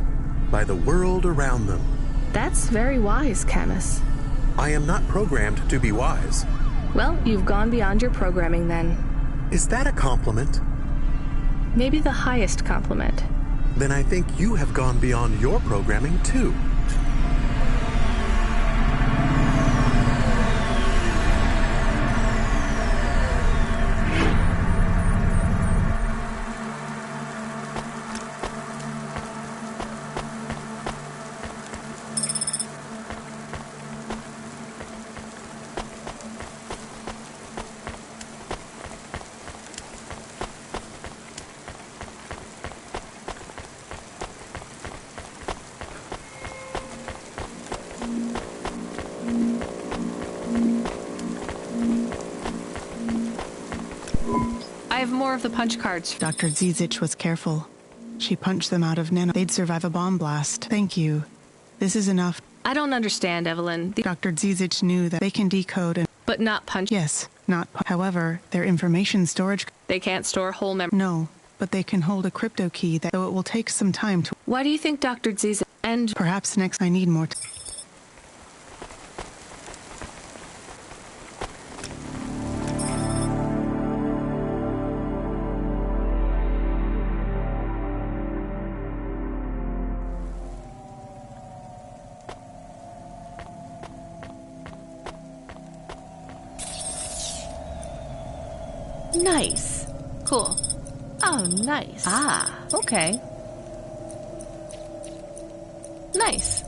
H: By the world around them.
A: That's very wise, Camus.
H: I am not programmed to be wise.
A: Well, you've gone beyond your programming then.
H: Is that a compliment?
A: Maybe the highest compliment.
H: Then I think you have gone beyond your programming too.
A: I have more of the punch cards.
U: Dr. Zizich was careful. She punched them out of nano. They'd survive a bomb blast. Thank you. This is enough.
A: I don't understand, Evelyn.
U: Dr. Zizich knew that they can decode and...
A: But not punch.
U: Yes, not however, their information storage...
A: They can't store whole memory.
U: No, but they can hold a crypto key that, though it will take some time to...
A: Why do you think Dr. Zizich and...
U: Perhaps next I need more
D: Nice. Cool. Oh, nice.
I: Ah, okay.
D: Nice.